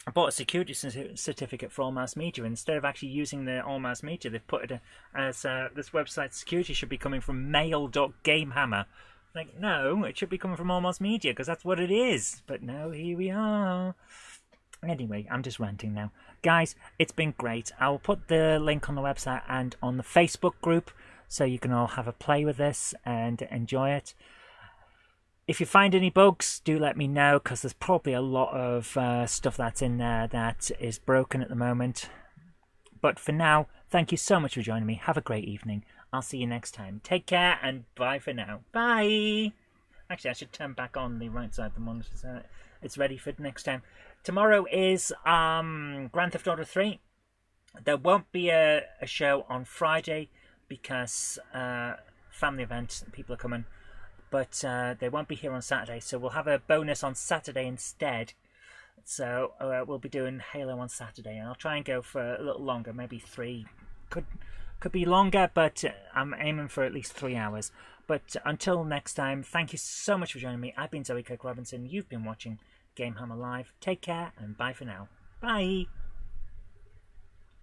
I bought a security certificate for All Mass Media. Instead of actually using the All Mass Media, they've put it as this website security should be coming from mail.gamehammer. Like, no, it should be coming from All Mass Media because that's what it is. But no, here we are. Anyway, I'm just ranting now. Guys, it's been great. I'll put the link on the website and on the Facebook group so you can all have a play with this and enjoy it. If you find any bugs, do let me know because there's probably a lot of stuff that's in there that is broken at the moment. But for now, thank you so much for joining me. Have a great evening. I'll see you next time. Take care and bye for now. Bye! Actually, I should turn back on the right side of the monitor so it's ready for next time. Tomorrow is Grand Theft Auto 3. There won't be a show on Friday because family event, people are coming. But they won't be here on Saturday, so we'll have a bonus on Saturday instead. So we'll be doing Halo on Saturday, and I'll try and go for a little longer, maybe 3. Could be longer, but I'm aiming for at least 3 hours. But until next time, thank you so much for joining me. I've been Zoe Kirk Robinson. You've been watching GameHammer Live. Take care, and bye for now. Bye!